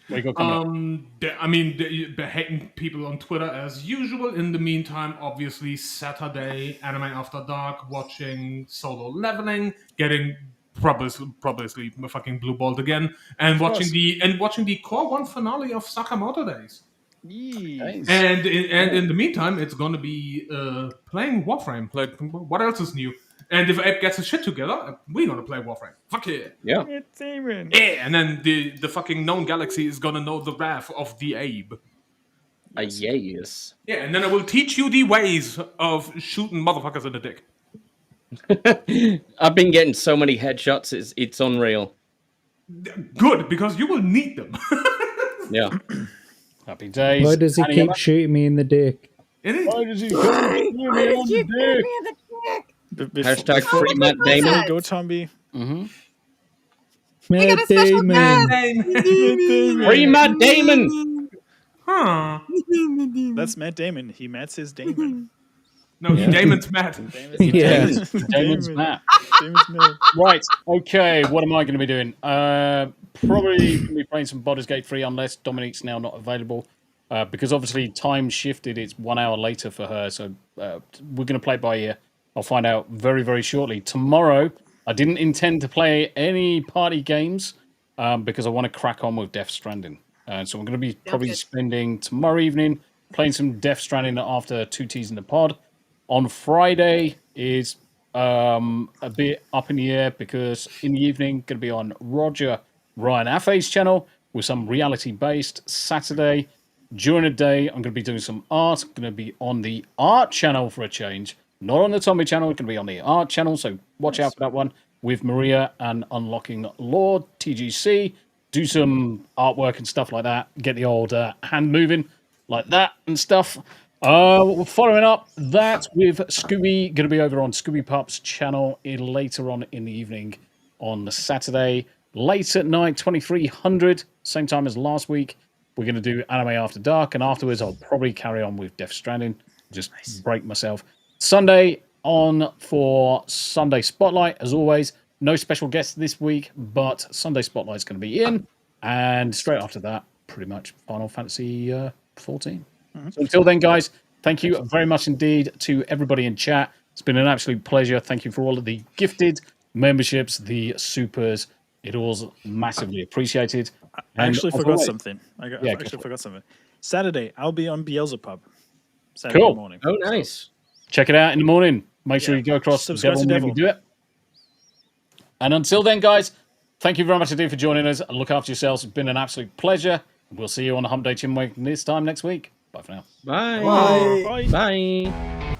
Speaker 2: What you got coming up?
Speaker 6: They're hating people on Twitter as usual. In the meantime, obviously, Saturday, Anime After Dark, watching Solo Leveling, getting probably fucking blue balled again, and watching the Core 1 finale of Sakamoto Days.
Speaker 3: Nice.
Speaker 6: And in the meantime, it's gonna be playing Warframe. Like, what else is new? And if Abe gets his shit together, we're gonna play Warframe. Fuck yeah.
Speaker 2: Yeah.
Speaker 3: It's Aaron.
Speaker 6: Yeah, and then the fucking known galaxy is gonna know the wrath of the Abe.
Speaker 5: Yes.
Speaker 6: Yeah, and then I will teach you the ways of shooting motherfuckers in the dick.
Speaker 5: I've been getting so many headshots, it's unreal.
Speaker 6: Good, because you will need them.
Speaker 5: Yeah.
Speaker 2: Happy days.
Speaker 8: Why does he keep shooting me in the dick?
Speaker 2: Why does he keep shooting me on the dick?
Speaker 5: Hashtag free Matt Damon.
Speaker 3: Go, Tombi.
Speaker 2: Mm-hmm.
Speaker 8: Matt Damon.
Speaker 5: Free Matt Damon.
Speaker 6: Huh.
Speaker 3: That's Matt Damon. He Matt's his Damon.
Speaker 6: No, Damon's Matt.
Speaker 2: Damon's Matt. Right, okay, what am I going to be doing? Probably going to be playing some Baldur's Gate 3 unless Dominique's now not available. Because obviously time shifted, it's 1 hour later for her, so we're going to play it by ear. I'll find out very, very shortly. Tomorrow, I didn't intend to play any party games because I want to crack on with Death Stranding. So I'm going to be probably spending tomorrow evening playing some Death Stranding after 2 T's in the pod. On Friday is a bit up in the air because in the evening, going to be on Roger Ryan Affe's channel with some reality-based. Saturday, during the day, I'm going to be doing some art. Going to be on the art channel for a change. Not on the Tombi channel, it's going to be on the art channel, so watch out for that one with Maria and Unlocking Lord, TGC. Do some artwork and stuff like that. Get the old hand moving like that and stuff. Following up that with Scooby, going to be over on Scooby Pup's channel later on in the evening on the Saturday. Late at night, 2300, same time as last week. We're going to do Anime After Dark, and afterwards I'll probably carry on with Death Stranding. Just break myself. Sunday on for Sunday Spotlight, as always. No special guests this week, but Sunday Spotlight is going to be in. And straight after that, pretty much Final Fantasy 14. So until then, guys, thank you very much indeed to everybody in chat. It's been an absolute pleasure. Thank you for all of the gifted memberships, the supers. It was massively appreciated.
Speaker 3: I actually forgot something. I actually forgot something. Saturday, I'll be on Beelzebub. Saturday morning.
Speaker 5: Oh, nice.
Speaker 2: Check it out in the morning. Make sure you go across
Speaker 3: Subscribe to
Speaker 2: Devil. Do it. And until then, guys, thank you very much indeed for joining us. Look after yourselves. It's been an absolute pleasure. We'll see you on the Hump Day Chinwag this time next week. Bye for now.
Speaker 5: Bye.
Speaker 3: Bye.
Speaker 5: Bye.